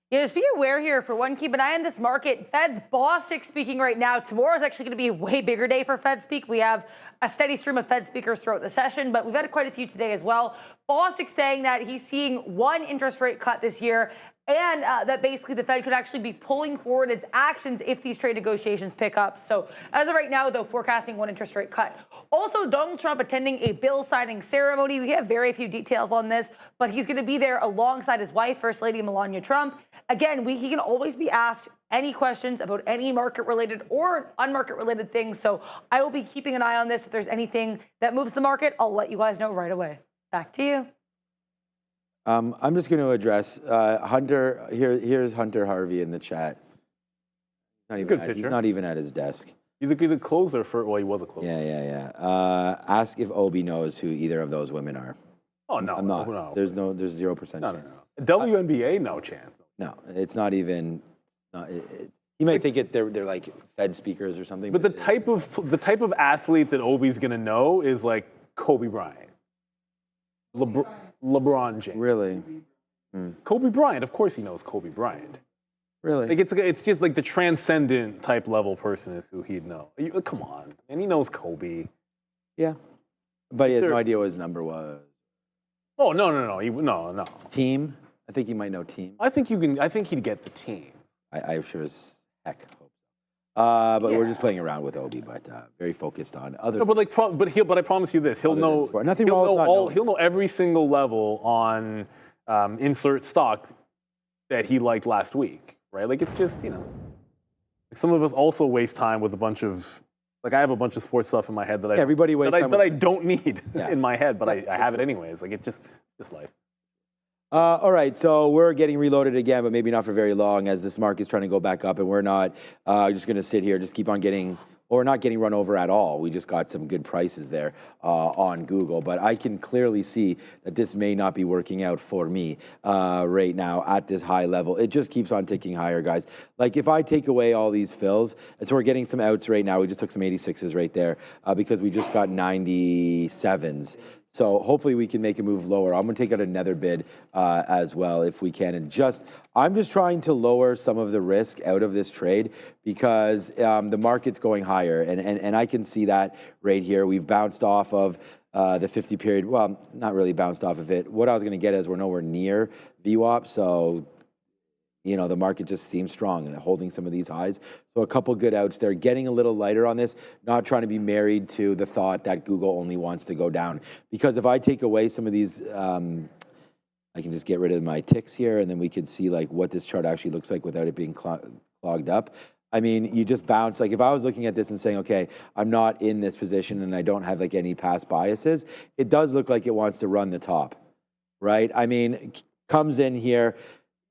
Yeah, just be aware here. For one, keep an eye on this market. Fed's Bostic speaking right now. Tomorrow is actually going to be a way bigger day for Fed speak. We have a steady stream of Fed speakers throughout the session, but we've had quite a few today as well. Bostic saying that he's seeing one interest rate cut this year, and that basically the Fed could actually be pulling forward its actions if these trade negotiations pick up. So as of right now, though, forecasting one interest rate cut. Also, Donald Trump attending a bill signing ceremony. We have very few details on this, but he's going to be there alongside his wife, First Lady Melania Trump. Again, he can always be asked any questions about any market-related or unmarket-related things. So I will be keeping an eye on this. If there's anything that moves the market, I'll let you guys know right away. Back to you. I'm just going to address Hunter. Here's Hunter Harvey in the chat. He's not even at his desk. He's a closer for, well, he was a closer. Yeah. Ask if Obi knows who either of those women are. Oh, no. I'm not. No. There's 0% No. chance. WNBA, no chance. No, it's not even. You might think they're like Fed speakers or something. But the type of athlete that Obi's gonna know is like Kobe Bryant, LeBron James. Really? Kobe Bryant, of course he knows Kobe Bryant. Really? Like it's just like the transcendent type level person is who he'd know. Come on, and he knows Kobe. Yeah. But he has no idea what his number was. Oh no. Team? I think he might know team. I think he'd get the team. I sure as heck hope so. But we're just playing around with Obi, but very focused on other. No, but I promise you this: he'll know. Nothing wrong with not knowing. He'll know every single level on insert stock that he liked last week, right? Like it's just some of us also waste time with a bunch of. Like I have a bunch of sports stuff in my head that everybody wastes time that I don't need in my head, but I have it anyways. Like it's just life. All right, so we're getting reloaded again, but maybe not for very long as this market's trying to go back up, and we're not just going to sit here, just keep on getting, or not getting run over at all. We just got some good prices there on Google, but I can clearly see that this may not be working out for me right now at this high level. It just keeps on ticking higher, guys. Like if I take away all these fills, and so we're getting some outs right now. We just took some 86s right there because we just got 97s. So hopefully we can make a move lower. I'm going to take out another bid as well if we can. And I'm just trying to lower some of the risk out of this trade because the market's going higher. And I can see that right here. We've bounced off of the 50 period. Well, not really bounced off of it. What I was going to get is we're nowhere near VWAP. So the market just seems strong and holding some of these highs. So a couple good outs there. Getting a little lighter on this, not trying to be married to the thought that Google only wants to go down. Because if I take away some of these, I can just get rid of my ticks here, and then we can see like what this chart actually looks like without it being clogged up. I mean, you just bounce. Like if I was looking at this and saying, okay, I'm not in this position and I don't have like any past biases, it does look like it wants to run the top, right? I mean, comes in here.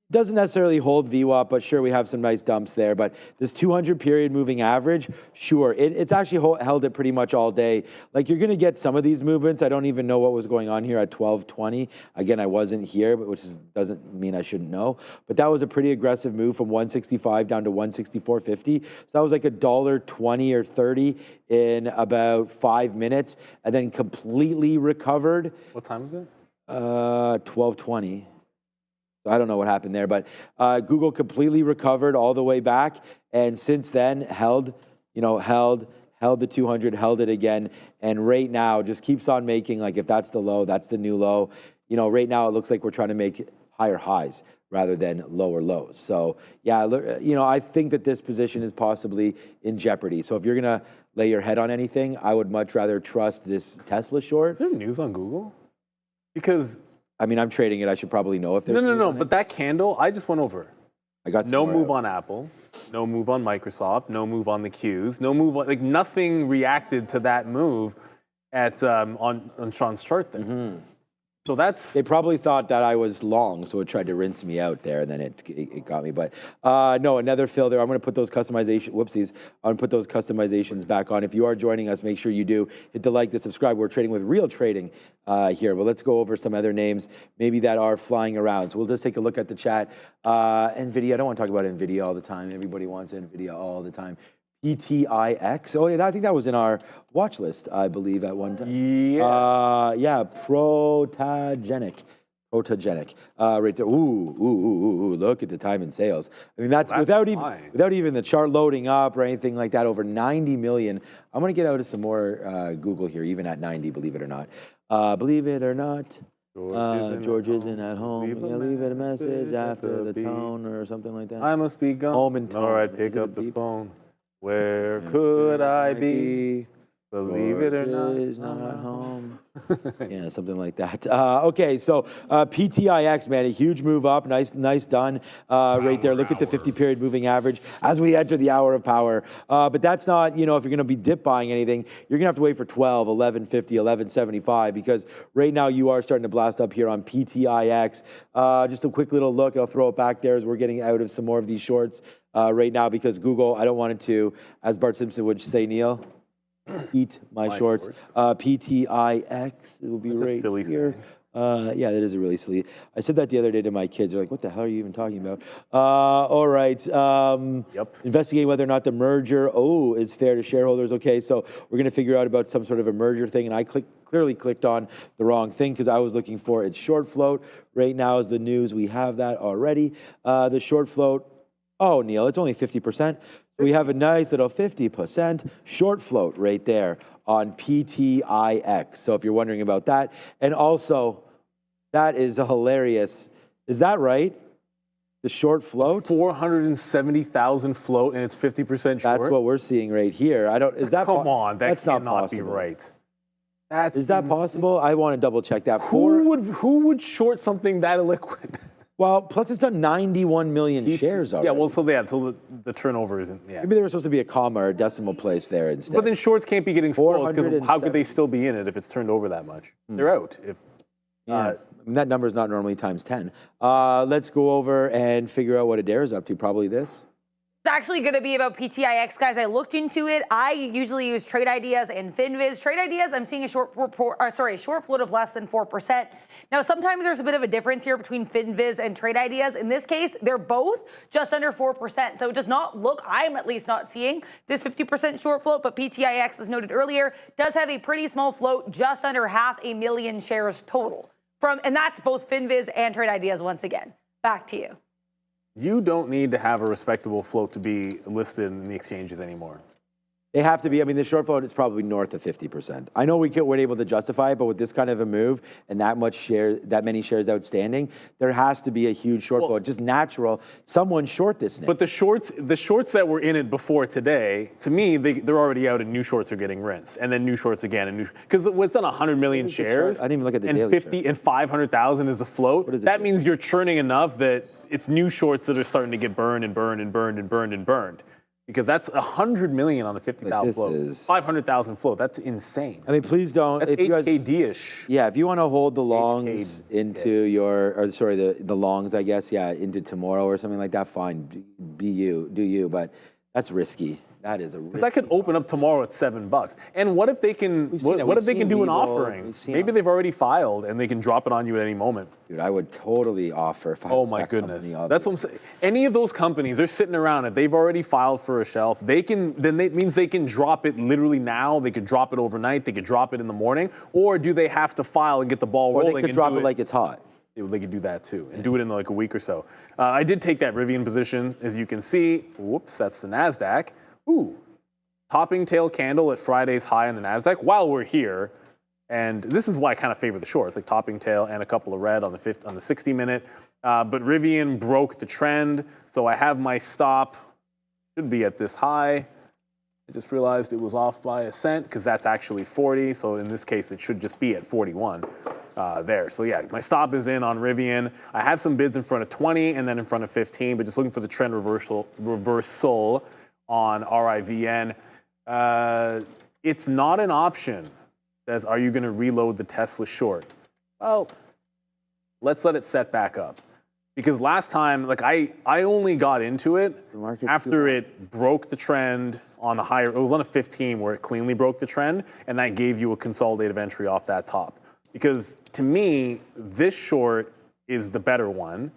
Doesn't necessarily hold VWAP, but sure, we have some nice dumps there. But this 200 period moving average, sure, it's actually held it pretty much all day. Like you're going to get some of these movements. I don't even know what was going on here at 12:20. Again, I wasn't here, but doesn't mean I shouldn't know. But that was a pretty aggressive move from 165 down to 164.50. So that was like $1.20 or 30 in about 5 minutes, and then completely recovered. What time is it? 12:20. I don't know what happened there, but Google completely recovered all the way back, and since then held the 200, held it again, and right now just keeps on making, like if that's the low, that's the new low. Right now it looks like we're trying to make higher highs rather than lower lows. So yeah, I think that this position is possibly in jeopardy. So if you're gonna lay your head on anything, I would much rather trust this Tesla short. Is there news on Google? Because I mean, I'm trading it. I should probably know if there's no. But that candle, I just went over. I got no move on Apple, no move on Microsoft, no move on the Qs, no move on, like nothing reacted to that move at on Sean's chart there. Mm-hmm. So they probably thought that I was long, so it tried to rinse me out there, and then it got me. But no, another fill there. I'm going to put those whoopsies. I'm going to put those customizations back on. If you are joining us, make sure you do hit the like, the subscribe. We're trading with real trading here. But let's go over some other names maybe that are flying around. So we'll just take a look at the chat. NVIDIA. I don't want to talk about NVIDIA all the time. Everybody wants NVIDIA all the time. PTIX. Oh, yeah, I think that was in our watch list, I believe, at one time. Yeah. Protagenic. Right there. Ooh, look at the time in sales. I mean, that's without even the chart loading up or anything like that, over 90 million. I'm going to get out of some more Google here, even at 90, believe it or not. George isn't at home. Leave it a message after the tone or something like that. I must be gone. Home and tone. All right, pick up the phone. Where could I be? Believe it or not. Is not home. Yeah, something like that. Okay, so PTIX, man, a huge move up. Nice done right there. Look at the 50-period moving average as we enter the hour of power. But that's not, you know, if you're going to be dip buying anything, you're going to have to wait for 12, 1150, 1175 because right now you are starting to blast up here on PTIX. Just a quick little look. I'll throw it back there as we're getting out of some more of these shorts right now because Google, I don't want it to, as Bart Simpson would say, Neil, eat my shorts. PTIX, it will be That's right silly here. Yeah, that is a really silly. I said that the other day to my kids. They're like, what the hell are you even talking about? All right. Investigating whether or not the merger, is fair to shareholders. Okay, so we're going to figure out about some sort of a merger thing. And I clearly clicked on the wrong thing because I was looking for its short float. Right now is the news. We have that already. The short float, Neil, it's only 50%. We have a nice little 50% short float right there on PTIX. So if you're wondering about that, and also that is a hilarious. Is that right? The short float? 470,000 float and it's 50% short. That's what we're seeing right here. I don't. Is that? Come on, that that's cannot not be possible. right. Is that possible? I want to double check that. Who would short something that illiquid? Well, plus it's done 91 million shares already. Yeah, well, so the turnover isn't. Yeah. Maybe there was supposed to be a comma or a decimal place there instead. But then shorts can't be getting spoiled because how could 470. they still be in it if it's turned over that much? They're out. I mean, that number is not normally times 10. Let's go over and figure out what Adair is up to. Probably this. It's actually going to be about PTIX, guys. I looked into it. I usually use Trade Ideas and FinViz. Trade Ideas, I'm seeing a short float of less than 4%. Now, sometimes there's a bit of a difference here between FinViz and Trade Ideas. In this case, they're both just under 4%. So it does not look, I'm at least not seeing this 50% short float, but PTIX, as noted earlier, does have a pretty small float, just under 500,000 shares total. And that's both FinViz and Trade Ideas once again. Back to you. You don't need to have a respectable float to be listed in the exchanges anymore. They have to be. I mean, the short float is probably north of 50%. I know we're able to justify it, but with this kind of a move and that many shares outstanding, there has to be a huge short float. Just natural. Someone short this now. But the shorts that were in it before today, to me, they're already out, and new shorts are getting rinsed, and then new shorts again, and because it's done 100 million shares. I didn't even look at the and daily 50 chart. and 500,000 is a float. What does it that do? means you're churning enough that it's new shorts that are starting to get burned and burned and burned and burned and burned. Because that's 100 million on a 50,000 float. 500,000 float. That's insane. I mean, please don't. That's if you guys, HKD-ish. Yeah, if you want to hold the longs into the longs, I guess, into tomorrow or something like that, fine. Do you? But that's risky. That is a risky. Because that could open up tomorrow at $7. And what if they can? What if they can do an offering? Maybe they've already filed and they can drop it on you at any moment. Dude, I would totally offer. If I Oh was my that goodness, company, that's what I'm saying. Any of those companies, they're sitting around. If they've already filed for a shelf, they can. Then it means they can drop it literally now. They could drop it overnight. They could drop it in the morning. Or do they have to file and get the ball rolling? Or they could drop it like it's hot. They could do that too and do it in like a week or so. I did take that Rivian position, as you can see. Whoops, that's the Nasdaq. Ooh. Topping tail candle at Friday's high on the Nasdaq while we're here. And this is why I kind of favor the shorts, like topping tail and a couple of red on the 60 minute. But Rivian broke the trend. So I have my stop, should be at this high. I just realized it was off by a cent because that's actually 40. So in this case, it should just be at 41 there. So yeah, my stop is in on Rivian. I have some bids in front of 20 and then in front of 15, but just looking for the trend reversal on RIVN. It's not an option. Says, are you going to reload the Tesla short? Well, let's let it set back up. Because last time, like I only got into it after it broke the trend on the higher. It was on a 15 where it cleanly broke the trend, and that gave you a consolidative entry off that top. Because to me, this short is the better one.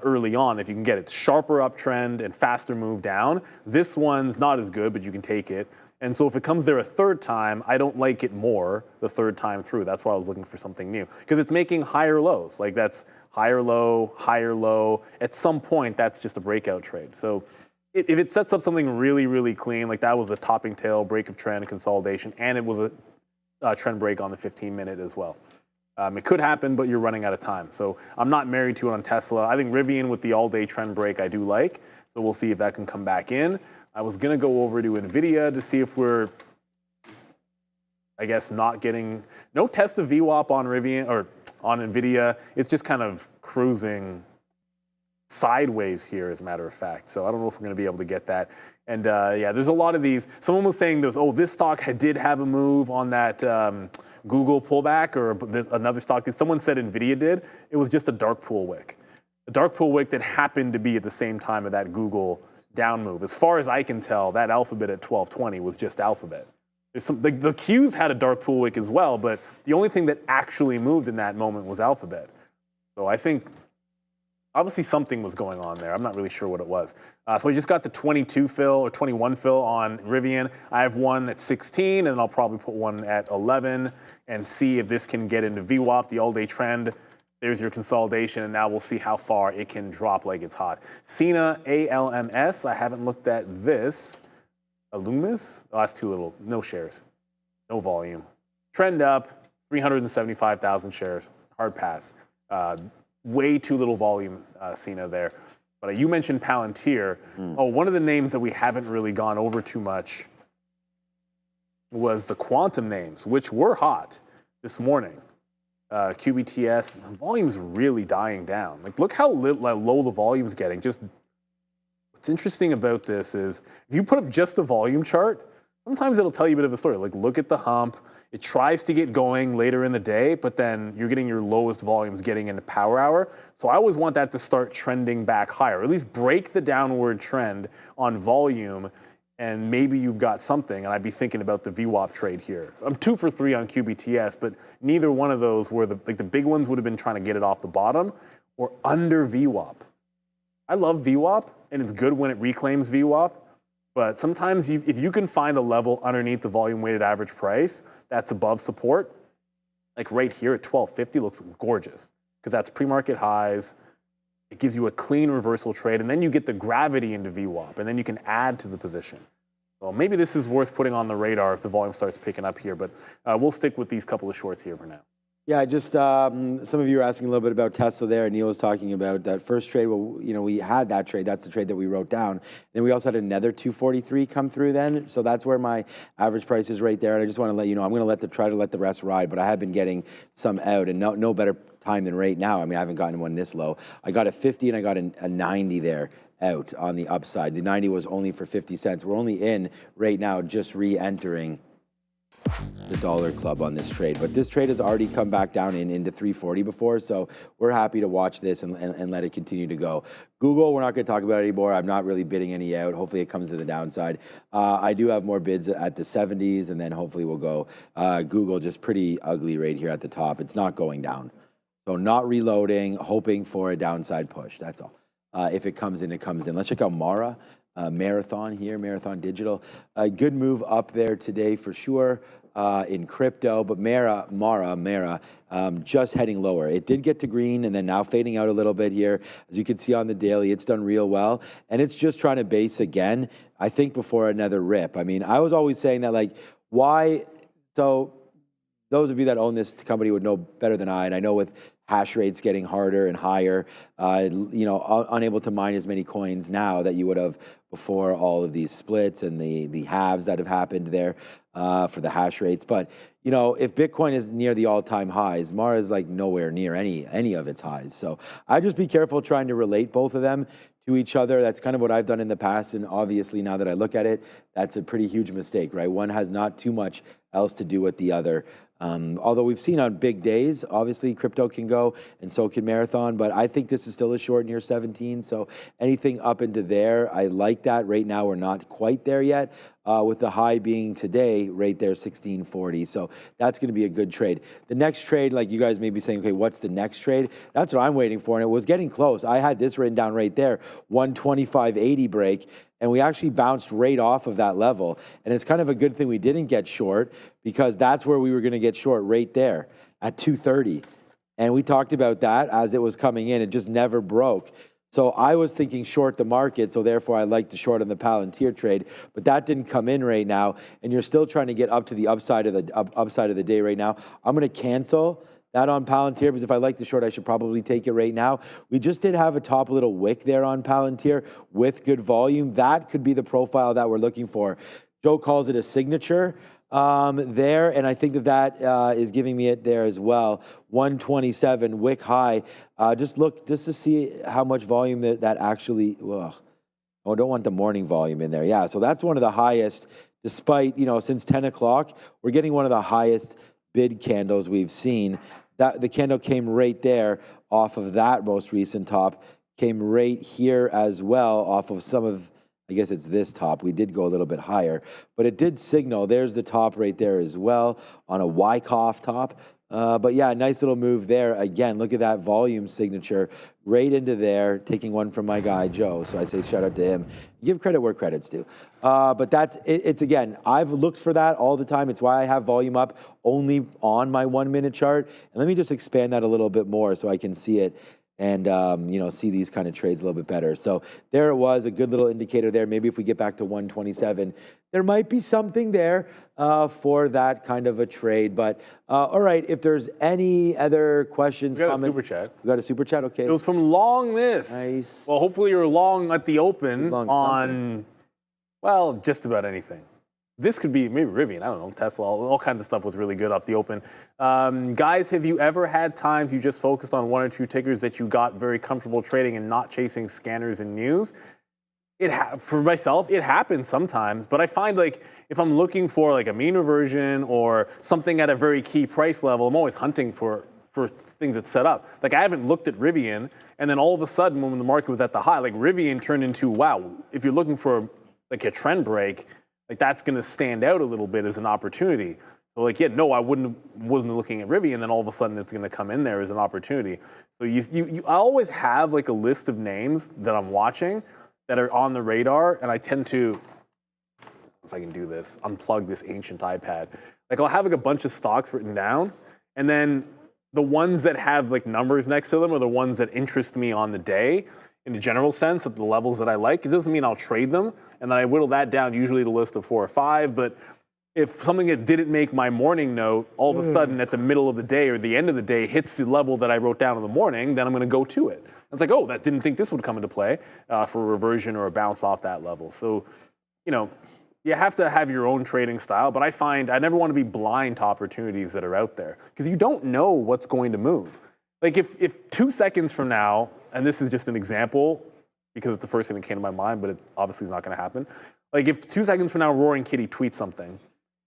Early on, if you can get it. Sharper uptrend and faster move down. This one's not as good, but you can take it. And so if it comes there a third time, I don't like it more the third time through. That's why I was looking for something new. Because it's making higher lows. Like that's higher low, higher low. At some point, that's just a breakout trade. So if it sets up something really, really clean, like that was a topping tail, break of trend, consolidation, and it was a trend break on the 15-minute as well. It could happen, but you're running out of time. So I'm not married to it on Tesla. I think Rivian with the all-day trend break I do like. So we'll see if that can come back in. I was going to go over to NVIDIA to see if we're I guess, not getting, no test of VWAP on Rivian or on NVIDIA. It's just kind of cruising sideways here, as a matter of fact. So I don't know if we're going to be able to get that. And yeah, there's a lot of these. Someone was saying, this stock did have a move on that Google pullback, or another stock did. Someone said NVIDIA did. It was just a dark pool wick. A dark pool wick that happened to be at the same time of that Google down move. As far as I can tell, that Alphabet at 1220 was just Alphabet. The Qs had a dark pool wick as well, but the only thing that actually moved in that moment was Alphabet. So I think obviously something was going on there. I'm not really sure what it was. So we just got the 22 fill or 21 fill on Rivian. I have one at 16, and I'll probably put one at 11 and see if this can get into VWAP, the all-day trend. There's your consolidation, and now we'll see how far it can drop like it's hot. Cena ALMS, I haven't looked at this. Alumis, the last two little, no shares, no volume. Trend up, 375,000 shares, hard pass. Way too little volume, Cena there. But you mentioned Palantir. Oh, one of the names that we haven't really gone over too much was the quantum names, which were hot this morning. QBTS, the volume's really dying down. Like, look how low the volume's getting. Just what's interesting about this is if you put up just a volume chart, sometimes it'll tell you a bit of a story. Like, look at the hump. It tries to get going later in the day, but then you're getting your lowest volumes getting into power hour. So I always want that to start trending back higher, or at least break the downward trend on volume, and maybe you've got something. And I'd be thinking about the VWAP trade here. I'm 2 for 3 on QBTS, but neither one of those were the big ones would have been trying to get it off the bottom or under VWAP. I love VWAP, and it's good when it reclaims VWAP. But sometimes if you can find a level underneath the volume weighted average price that's above support, like right here at 1250 looks gorgeous because that's pre-market highs. It gives you a clean reversal trade, and then you get the gravity into VWAP, and then you can add to the position. So maybe this is worth putting on the radar if the volume starts picking up here, but we'll stick with these couple of shorts here for now. Yeah, just some of you were asking a little bit about Tesla there. Neil was talking about that first trade. Well, you know, we had that trade. That's the trade that we wrote down. Then we also had another 243 come through then. So that's where my average price is right there. And I just want to let you know, I'm going to try to let the rest ride, but I have been getting some out, and no better time than right now. I mean, I haven't gotten one this low. I got a 50 and I got a 90 there out on the upside. The 90 was only for 50 cents. We're only in right now, just re-entering the dollar club on this trade, but this trade has already come back down into 340 before, so we're happy to watch this and let it continue to go. Google, we're not going to talk about it anymore. I'm not really bidding any out. Hopefully it comes to the downside. I do have more bids at the 70s, and then hopefully we'll go. Google just pretty ugly right here at the top. It's not going down, so not reloading, hoping for a downside push. That's all. If it comes in, it comes in. Let's check out Mara. Marathon here, Marathon Digital. A good move up there today for sure in crypto, but Mara, just heading lower. It did get to green and then now fading out a little bit here. As you can see on the daily, it's done real well. And it's just trying to base again, I think, before another rip. I mean, I was always saying that, like, why? So those of you that own this company would know better than I, and I know with hash rates getting harder and higher, you know, unable to mine as many coins now that you would have before all of these splits and the halves that have happened there for the hash rates. But, you know, if Bitcoin is near the all-time highs, Mara is like nowhere near any of its highs. So I just be careful trying to relate both of them to each other. That's kind of what I've done in the past. And obviously now that I look at it, that's a pretty huge mistake, right? One has not too much else to do with the other. Although we've seen on big days, obviously crypto can go and so can Marathon, but I think this is still a short near 17. So anything up into there, I like that. Right now, we're not quite there yet. With the high being today, right there, 1640. So that's going to be a good trade. The next trade, like you guys may be saying, okay, what's the next trade? That's what I'm waiting for, and it was getting close. I had this written down right there, 125.80 break, and we actually bounced right off of that level. And it's kind of a good thing we didn't get short, because that's where we were going to get short right there at 230. And we talked about that as it was coming in. It just never broke. So I was thinking short the market, so therefore I like to short on the Palantir trade, but that didn't come in right now, and you're still trying to get up to the upside of the day right now. I'm going to cancel that on Palantir, because if I like the short, I should probably take it right now. We just did have a top little wick there on Palantir with good volume. That could be the profile that we're looking for. Joe calls it a signature. there, and I think that is giving me it there as well. 127 wick high. Just look just to see how much volume that actually. Ugh. Oh, I don't want the morning volume in there. Yeah, so that's one of the highest, despite, since 10 o'clock, we're getting one of the highest bid candles we've seen. That the candle came right there off of that most recent top, came right here as well off of some of, I guess it's this top. We did go a little bit higher, but it did signal. There's the top right there as well on a Wyckoff top. But yeah, nice little move there. Again, look at that volume signature right into there, taking one from my guy, Joe. So I say shout out to him. Give credit where credit's due. But it's again, I've looked for that all the time. It's why I have volume up only on my 1 minute chart. And let me just expand that a little bit more so I can see it and see these kind of trades a little bit better. So there it was, a good little indicator there. Maybe if we get back to 127, there might be something there for that kind of a trade. But all right, if there's any other questions, we got comments. A super chat. We got a super chat, okay. It was from Long This. Nice. Well, hopefully you're long at the open on, well, just about anything. This could be maybe Rivian, I don't know, Tesla, all kinds of stuff was really good off the open. Guys, have you ever had times you just focused on one or two tickers that you got very comfortable trading and not chasing scanners and news? For myself, it happens sometimes, but I find like if I'm looking for like a mean reversion or something at a very key price level, I'm always hunting for things that set up. Like I haven't looked at Rivian, and then all of a sudden when the market was at the high, like Rivian turned into, wow, if you're looking for like a trend break, like that's going to stand out a little bit as an opportunity. So like, yeah, no, I wasn't looking at Rivian, and then all of a sudden it's going to come in there as an opportunity. So I always have like a list of names that I'm watching that are on the radar, and I tend to, if I can do this, unplug this ancient iPad. Like I'll have like a bunch of stocks written down, and then the ones that have like numbers next to them are the ones that interest me on the day in a general sense at the levels that I like. It doesn't mean I'll trade them, and then I whittle that down usually to a list of 4 or 5, but if something that didn't make my morning note all of a sudden at the middle of the day or the end of the day hits the level that I wrote down in the morning, then I'm going to go to it. It's like, oh, that didn't think this would come into play for a reversion or a bounce off that level. So, you have to have your own trading style, but I find I never want to be blind to opportunities that are out there because you don't know what's going to move. Like if 2 seconds from now, and this is just an example because it's the first thing that came to my mind, but it obviously is not going to happen. Like if 2 seconds from now, Roaring Kitty tweets something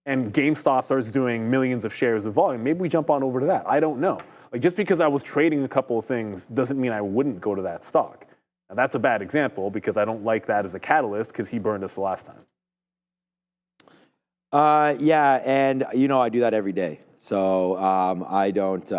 and GameStop starts doing millions of shares of volume, maybe we jump on over to that. I don't know. Like just because I was trading a couple of things doesn't mean I wouldn't go to that stock. Now that's a bad example because I don't like that as a catalyst because he burned us the last time. Yeah, and I do that every day. So I don't.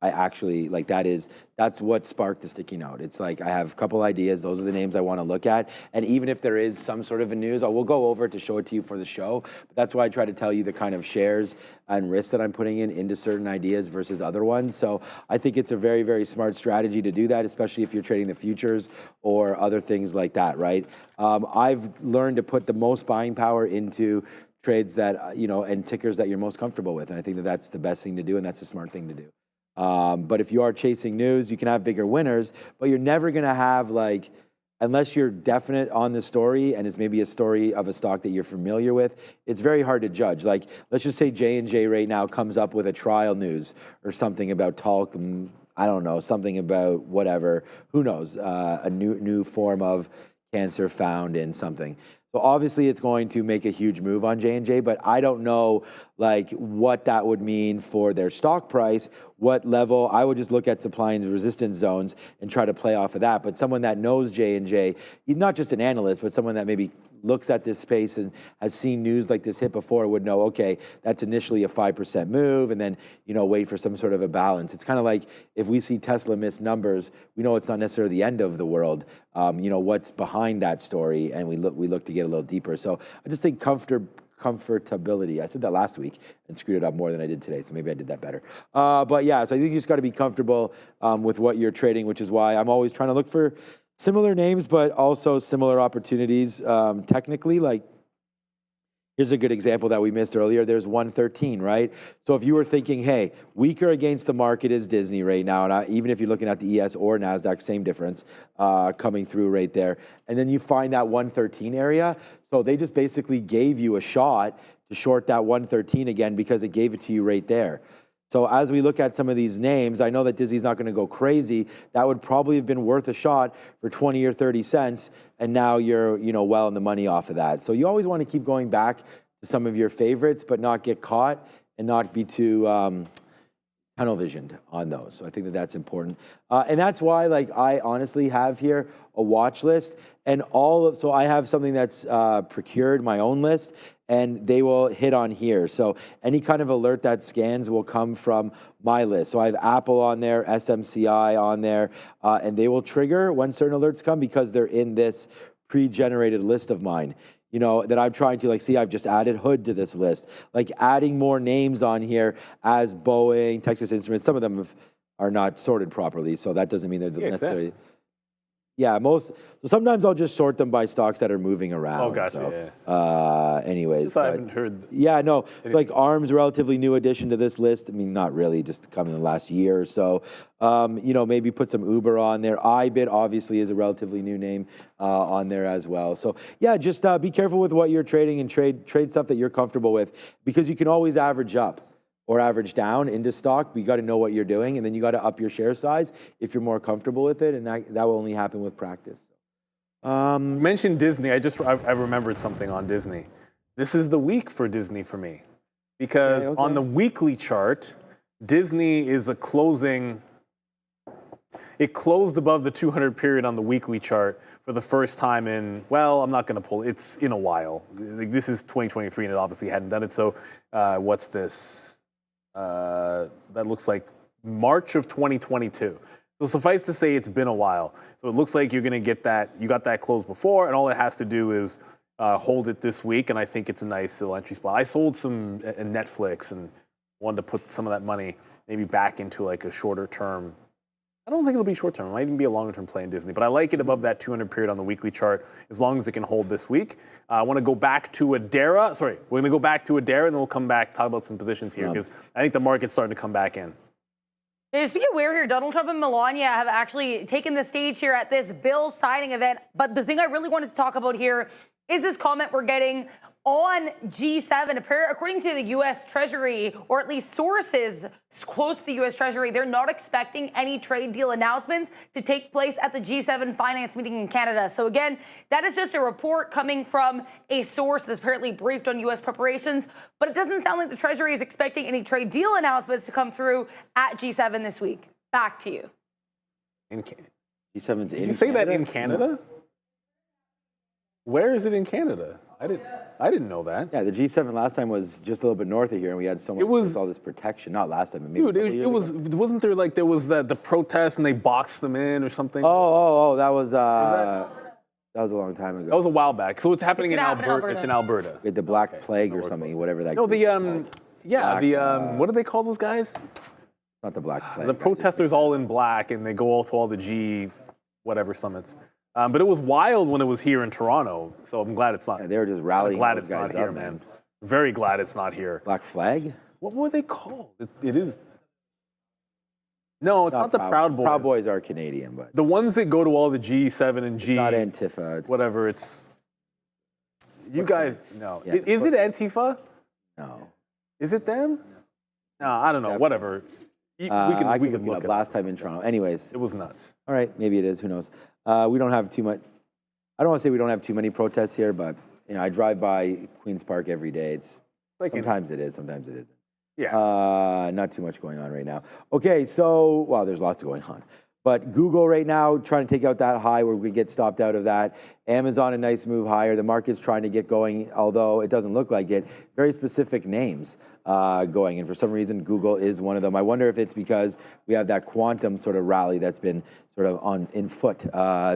I actually like that's what sparked the sticky note. It's like I have a couple ideas. Those are the names I want to look at. And even if there is some sort of a news, we'll go over it to show it to you for the show. But that's why I try to tell you the kind of shares and risks that I'm putting into certain ideas versus other ones. So I think it's a very, very smart strategy to do that, especially if you're trading the futures or other things like that, right? I've learned to put the most buying power into trades that, and tickers that you're most comfortable with. And I think that that's the best thing to do, and that's the smart thing to do. But if you are chasing news, you can have bigger winners, but you're never going to have unless you're definite on the story and it's maybe a story of a stock that you're familiar with, it's very hard to judge. Like, let's just say J&J right now comes up with a trial news or something about talc, I don't know, something about whatever, who knows, a new form of cancer found in something. So obviously it's going to make a huge move on J&J, but I don't know what that would mean for their stock price, what level. I would just look at supply and resistance zones and try to play off of that. But someone that knows J&J, not just an analyst, but someone that maybe looks at this space and has seen news like this hit before would know, okay, that's initially a 5% move and then, wait for some sort of a balance. It's kind of like if we see Tesla miss numbers, we know it's not necessarily the end of the world. What's behind that story, and we look to get a little deeper. So I just think comfortability. I said that last week and screwed it up more than I did today, so maybe I did that better. But yeah, so I think you just got to be comfortable with what you're trading, which is why I'm always trying to look for similar names, but also similar opportunities technically. Here's a good example that we missed earlier. There's 113, right? So if you were thinking, hey, weaker against the market is Disney right now, and even if you're looking at the ES or Nasdaq, same difference coming through right there. And then you find that 113 area. So they just basically gave you a shot to short that 113 again because it gave it to you right there. So as we look at some of these names, I know that Disney's not going to go crazy. That would probably have been worth a shot for 20 or 30 cents, and now you're, well in the money off of that. So you always want to keep going back to some of your favorites, but not get caught and not be too tunnel visioned on those. So I think that that's important. And that's why, I honestly have here a watch list, and so I have something that's procured, my own list, and they will hit on here. So any kind of alert that scans will come from my list. So I have Apple on there, SMCI on there, and they will trigger when certain alerts come because they're in this pre-generated list of mine. That I'm trying to see, I've just added Hood to this list, adding more names on here as Boeing, Texas Instruments. Some of them are not sorted properly, so that doesn't mean they're necessarily. Exactly. Yeah, so sometimes I'll just sort them by stocks that are moving around. Oh, gotcha. So, anyways, I haven't heard. Yeah, no. So ARM's a relatively new addition to this list. I mean, not really, just come in the last year or so. Maybe put some Uber on there. iBit obviously is a relatively new name on there as well. So yeah, just be careful with what you're trading and trade stuff that you're comfortable with, because you can always average up or average down into stock. But you got to know what you're doing, and then you got to up your share size if you're more comfortable with it, and that will only happen with practice. Mentioned Disney. I remembered something on Disney. This is the week for Disney for me, because on the weekly chart, Disney is closing. It closed above the 200 period on the weekly chart for the first time in, I'm not going to pull it. It's in a while. This is 2023, and it obviously hadn't done it. So what's this? That looks like March of 2022. So suffice to say, it's been a while. So it looks like you're going to get that. You got that close before, and all it has to do is hold it this week, and I think it's a nice little entry spot. I sold some in Netflix and wanted to put some of that money maybe back into a shorter term. I don't think it'll be short term. It might even be a longer term play in Disney, but I like it above that 200 period on the weekly chart as long as it can hold this week. I want to go back to Adara. Sorry, we're going to go back to Adara, and then we'll come back, talk about some positions here, because I think the market's starting to come back in. Just be aware here, Donald Trump and Melania have actually taken the stage here at this bill signing event. But the thing I really wanted to talk about here is this comment we're getting on G7. According to the U.S. Treasury, or at least sources close to the U.S. Treasury, they're not expecting any trade deal announcements to take place at the G7 finance meeting in Canada. So again, that is just a report coming from a source that's apparently briefed on U.S. preparations, but it doesn't sound like the Treasury is expecting any trade deal announcements to come through at G7 this week. Back to you. G7's in. You say that in Canada? Where is it in Canada? I didn't know that. Yeah, the G7 last time was just a little bit north of here, and we had all this protection. Not last time, but maybe wasn't there there was the protest and they boxed them in or something? That was that was a long time ago. That was a while back. So it's happening in Alberta. It's in Alberta. With the Black Plague or something, whatever that. No, what do they call those guys? Not the Black Plague. The protesters all in black, and they go all to all the G whatever summits. But it was wild when it was here in Toronto, so I'm glad it's not. Yeah, they were just rallying. I'm glad it's not here, man. Very glad it's not here. Black Flag? What were they called? It is. No, it's not the Proud Boys. Proud Boys are Canadian, but the ones that go to all the G7 and G. It's not Antifa. Whatever. It's. You guys, no. Yeah, is it Antifa? No. Is it them? No, I don't know. Definitely. Whatever. We can look up last time in Toronto. Anyways, it was nuts. All right, maybe it is. Who knows? We don't have too much. I don't want to say we don't have too many protests here, but I drive by Queen's Park every day. It's sometimes it is, sometimes it isn't. Yeah. Not too much going on right now. Okay, so there's lots going on. But Google right now trying to take out that high where we get stopped out of that. Amazon a nice move higher. The market's trying to get going, although it doesn't look like it. Very specific names going, and for some reason Google is one of them. I wonder if it's because we have that quantum sort of rally that's been sort of in foot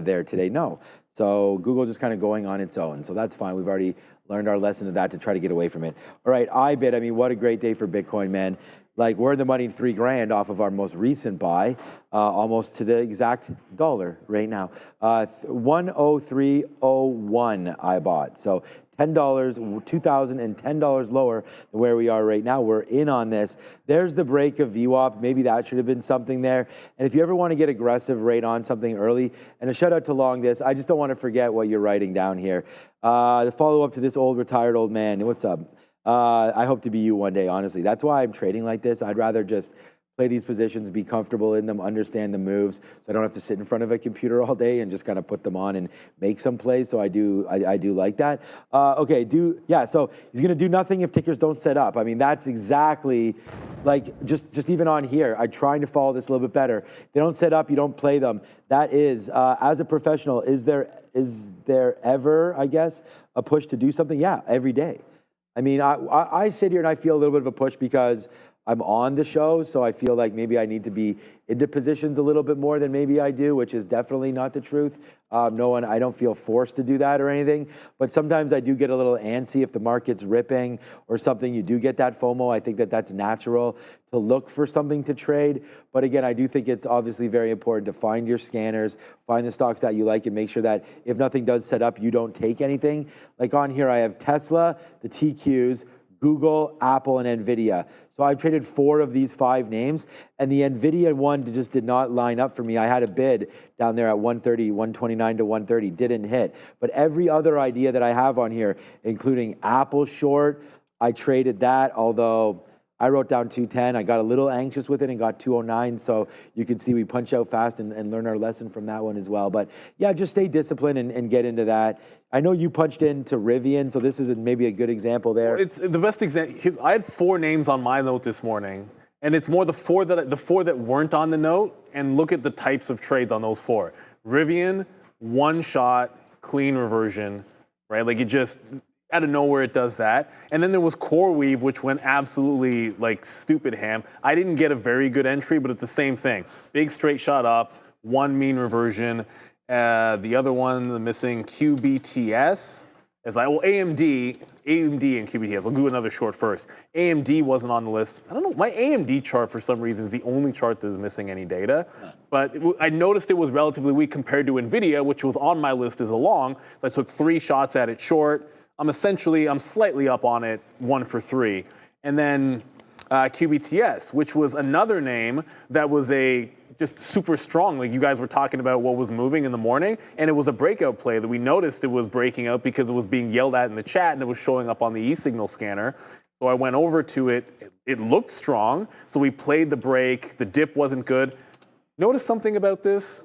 there today. No. So Google just kind of going on its own. So that's fine. We've already learned our lesson of that to try to get away from it. All right, iBit. I mean, what a great day for Bitcoin, man. We're in the money $3,000 off of our most recent buy, almost to the exact dollar right now. 103.01 I bought. So $10, $2,010 lower than where we are right now. We're in on this. There's the break of VWAP. Maybe that should have been something there. And if you ever want to get aggressive right on something early, and a shout out to Long This, I just don't want to forget what you're writing down here. The follow up to this retired old man. What's up? I hope to be you one day, honestly. That's why I'm trading like this. I'd rather just play these positions, be comfortable in them, understand the moves, so I don't have to sit in front of a computer all day and just kind of put them on and make some plays. So I do like that. Okay, so he's gonna do nothing if tickers don't set up. I mean, that's exactly like just even on here. I'm trying to follow this a little bit better. They don't set up, you don't play them. That is, as a professional, is there ever, I guess, a push to do something? Yeah, every day. I mean, I sit here and I feel a little bit of a push because I'm on the show, so I feel like maybe I need to be into positions a little bit more than maybe I do, which is definitely not the truth. I don't feel forced to do that or anything, but sometimes I do get a little antsy if the market's ripping or something. You do get that FOMO. I think that that's natural to look for something to trade. But again, I do think it's obviously very important to find your scanners, find the stocks that you like, and make sure that if nothing does set up, you don't take anything. Like on here, I have Tesla, the TQs, Google, Apple, and NVIDIA. So I've traded 4 of these 5 names, and the NVIDIA one just did not line up for me. I had a bid down there at 130, 129 to 130, didn't hit. But every other idea that I have on here, including Apple short, I traded that, although I wrote down 210. I got a little anxious with it and got 209. So you can see we punch out fast and learn our lesson from that one as well. But yeah, just stay disciplined and get into that. I know you punched into Rivian, so this is maybe a good example there. It's the best example. I had 4 names on my note this morning, and it's more the four that weren't on the note. And look at the types of trades on those 4. Rivian, one shot, clean reversion, right? Like it just out of nowhere it does that. And then there was CoreWeave, which went absolutely like stupid ham. I didn't get a very good entry, but it's the same thing. Big straight shot up, one mean reversion. The other one, the missing QBTS, is like, well, AMD and QBTS. I'll do another short first. AMD wasn't on the list. I don't know, my AMD chart for some reason is the only chart that is missing any data. But I noticed it was relatively weak compared to NVIDIA, which was on my list as a long. So I took 3 shots at it short. I'm slightly up on it, 1 for 3. And then QBTS, which was another name that was just super strong. Like you guys were talking about what was moving in the morning, and it was a breakout play that we noticed it was breaking out because it was being yelled at in the chat and it was showing up on the e-signal scanner. So I went over to it. It looked strong, so we played the break. The dip wasn't good. Notice something about this?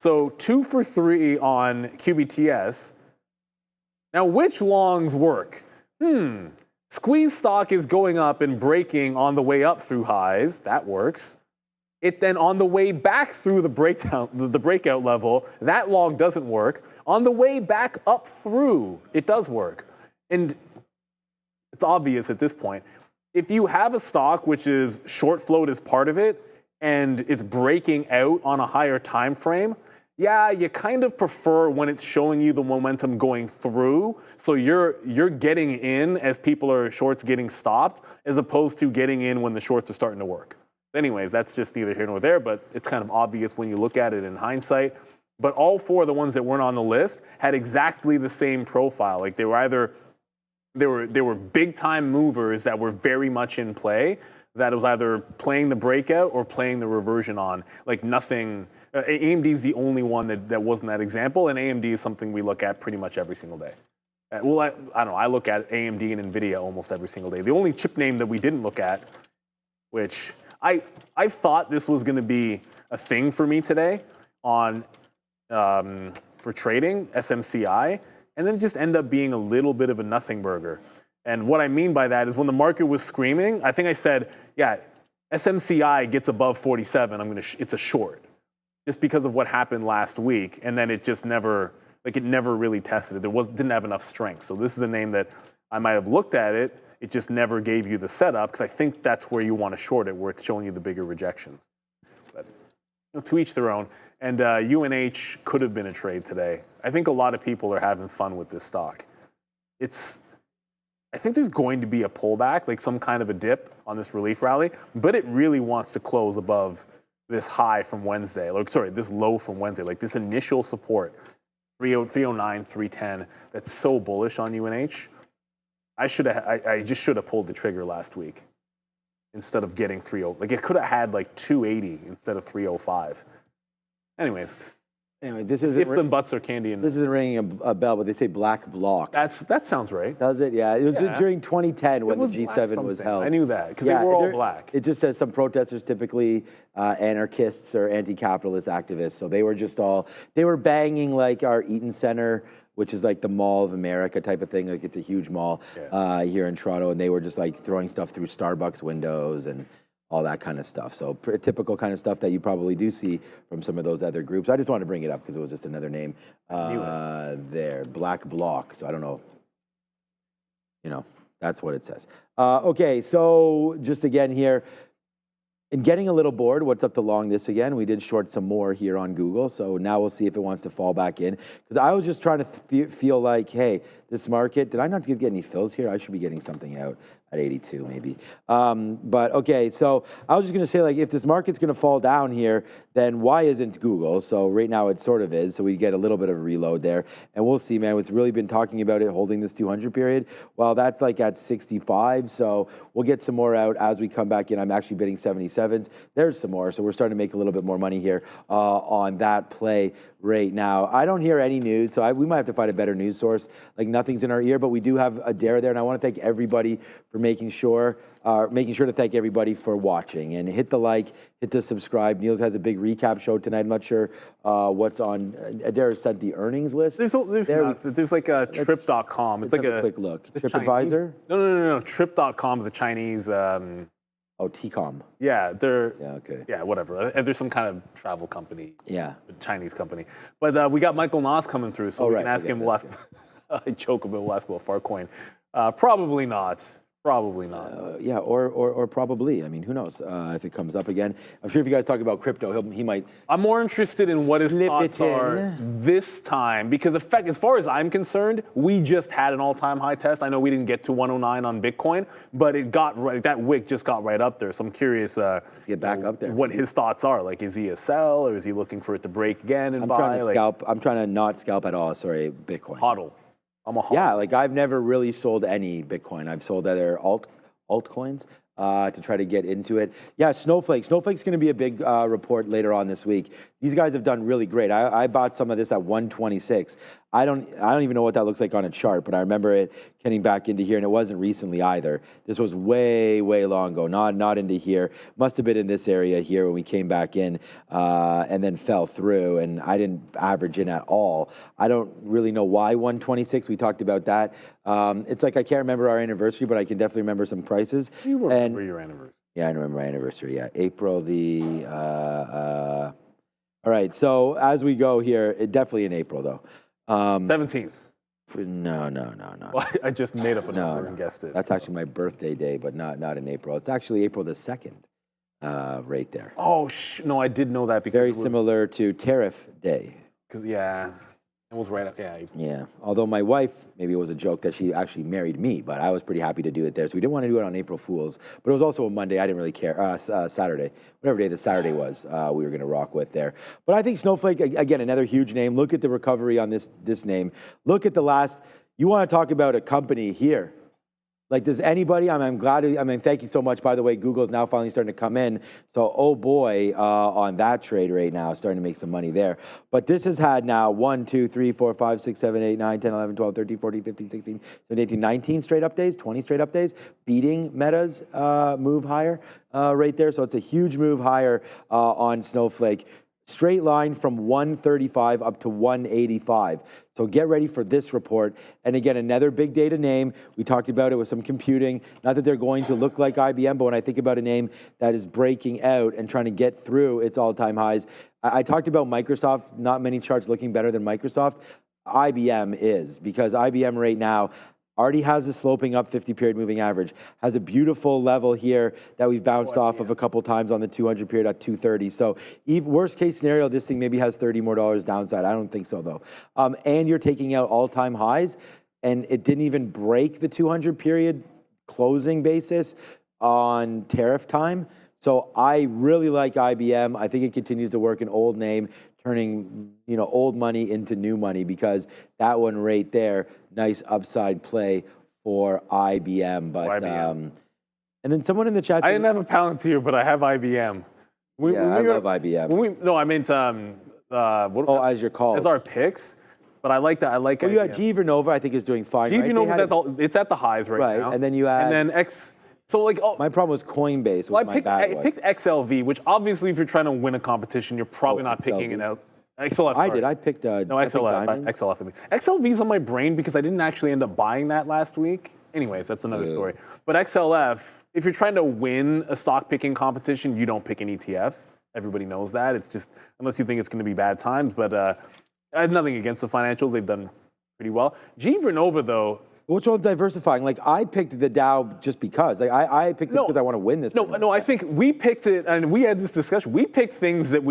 So 2 for 3 on QBTS. Now, which longs work? Squeeze stock is going up and breaking on the way up through highs. That works. It then on the way back through the breakout level, that long doesn't work. On the way back up through, it does work. And it's obvious at this point. If you have a stock which is short float as part of it, and it's breaking out on a higher time frame, yeah, you kind of prefer when it's showing you the momentum going through, so you're getting in as shorts getting stopped, as opposed to getting in when the shorts are starting to work. Anyways, that's just neither here nor there, but it's kind of obvious when you look at it in hindsight. But all 4 of the ones that weren't on the list had exactly the same profile. Like they were big time movers that were very much in play, that was either playing the breakout or playing the reversion on. Like nothing. AMD is the only one that wasn't that example, and AMD is something we look at pretty much every single day. I don't know, I look at AMD and NVIDIA almost every single day. The only chip name that we didn't look at, which I thought this was going to be a thing for me today on for trading, SMCI, and then just end up being a little bit of a nothing burger. And what I mean by that is when the market was screaming, I think I said, yeah, SMCI gets above 47, it's a short. Just because of what happened last week, and then it just never really tested it. Didn't have enough strength. So this is a name that I might have looked at it. It just never gave you the setup, because I think that's where you want to short it, where it's showing you the bigger rejections. But to each their own. And UNH could have been a trade today. I think a lot of people are having fun with this stock. I think there's going to be a pullback, like some kind of a dip on this relief rally, but it really wants to close above this high from Wednesday, this low from Wednesday, like this initial support, 309, 310, that's so bullish on UNH. I just should have pulled the trigger last week instead of getting 30. Like it could have had like 280 instead of 305. Anyways, Anyway, this isn't. Ifs and buts are candy. This isn't ringing a bell, but they say black bloc. That sounds right. Does it? Yeah. It was Yeah. during 2010 when the was black G7 was something. held. I knew that, 'cause they were all black. It just says some protesters, typically anarchists or anti-capitalist activists. So they were they were banging like our Eaton Center, which is like the Mall of America type of thing. Like it's a huge mall here in Toronto. And they were just like throwing stuff through Starbucks windows and all that kind of stuff. So typical kind of stuff that you probably do see from some of those other groups. I just wanted to bring it up because it was just another name there. Black Bloc. So I don't know. You know, that's what it says. Okay, so just again here, in getting a little bored, what's up to long this again? We did short some more here on Google, so now we'll see if it wants to fall back in. Because I was just trying to feel like, hey, this market, did I not get any fills here? I should be getting something out at 82 maybe. But okay, so I was just gonna say, like, if this market's gonna fall down here, then why isn't Google? So right now it sort of is, so we get a little bit of a reload there. And we'll see, man, it's really been talking about it holding this 200 period. Well, that's like at 65, so we'll get some more out as we come back in. I'm actually bidding 77s. There's some more, so we're starting to make a little bit more money here on that play right now. I don't hear any news, so we might have to find a better news source. Like nothing's in our ear, but we do have a dare there, and I want to thank everybody for making sure to thank everybody for watching. And hit the like, hit the subscribe. Niels has a big recap show tonight. I'm not sure what's on. Adair sent the earnings list. There's like a trip.com. It's Let's like have a quick look. the TripAdvisor? No. Trip.com is a Chinese. Oh, TCOM. Yeah, they're. Yeah, okay. Yeah, whatever. There's some kind of travel company. Yeah. A Chinese company. But we got Michael Nas coming through, so we right, can ask him. okay, I joke about we'll ask about Farcoin. Probably not. Probably not. Yeah, or probably. I mean, who knows if it comes up again. I'm sure if you guys talk about crypto, he might. I'm more interested in what his slip thoughts it in. are this time, because as far as I'm concerned, we just had an all-time high test. I know we didn't get to 109 on Bitcoin, but it got right. That wick just got right up there. So I'm curious. Let's get back up there. What his thoughts are. Like, is he a sell, or is he looking for it to break again and buy? Trying to scalp. I'm trying to not scalp at all. Sorry, Bitcoin. Hodl. I'm a hodl. Yeah, like I've never really sold any Bitcoin. I've sold other altcoins to try to get into it. Yeah, Snowflake. Snowflake's going to be a big report later on this week. These guys have done really great. I bought some of this at 126. I don't even know what that looks like on a chart, but I remember it getting back into here, and it wasn't recently either. This was way long ago. Not into here. Must have been in this area here when we came back in, and then fell through. And I didn't average in at all. I don't really know why 126. We talked about that. It's like I can't remember our anniversary, but I can definitely remember some prices. You remember your anniversary? Yeah, I remember my anniversary. Yeah, April the. All right, so as we go here, definitely in April though. 17th. No. Well, I just made up a number and guessed it. That's actually my birthday day, but not in April. It's actually April the 2nd, right there. Oh, no, I did know that because Very similar to Tariff Day. Yeah, it was right up. Yeah. Yeah, although my wife, maybe it was a joke that she actually married me, but I was pretty happy to do it there. So we didn't want to do it on April Fool's, but it was also a Monday. I didn't really care. Saturday, whatever day the Saturday was, we were going to rock with there. But I think Snowflake, again, another huge name. Look at the recovery on this name. Look at the last. You want to talk about a company here? Like, does anybody? I'm glad. Thank you so much. By the way, Google's now finally starting to come in. So, oh boy, on that trade right now, starting to make some money there. But this has had now 1, 2, 3, 4, 5, 6, 7, 8, 9, 10, 11, 12, 13, 14, 15, 16, 17, 18, 19 straight up days, 20 straight up days, beating Meta's move higher right there. So it's a huge move higher on Snowflake. Straight line from 135 up to 185. So get ready for this report. And again, another big data name. We talked about it with some computing. Not that they're going to look like IBM, but when I think about a name that is breaking out and trying to get through its all-time highs, I talked about Microsoft, not many charts looking better than Microsoft. IBM is, because IBM right now already has a sloping up 50-period moving average, has a beautiful level here that we've bounced off of a couple times on the 200 period at 230. So worst case scenario, this thing maybe has $30 more downside. I don't think so though. And you're taking out all-time highs, and it didn't even break the 200 period closing basis on tariff time. So I really like IBM. I think it continues to work, an old name, turning old money into new money, because that one right there, nice upside play for IBM. But IBM. And then someone in the chat said, I didn't have a Palantir, but I have IBM. I love IBM. I meant as your calls. as our picks. But I like that. I like. Well, you had G Vernova, I think, is doing fine. G right? Vernova's it's at the highs right now. And then you had. And then X. So like, my problem was Coinbase. well, I picked XLV, which obviously, if you're trying to win a competition, you're probably not picking it out. XLF. I did. I picked. No, XLF. XLF. XLV's on my brain because I didn't actually end up buying that last week. Anyways, that's another story. But XLF, if you're trying to win a stock picking competition, you don't pick an ETF. Everybody knows that. It's just unless you think it's going to be bad times. But I have nothing against the financials. They've done pretty well. G Vernova, though. What's wrong with diversifying? Like, I picked the Dow just because. Like, I picked it because I want to win this. No, I think we picked it, and we had this discussion. We picked things that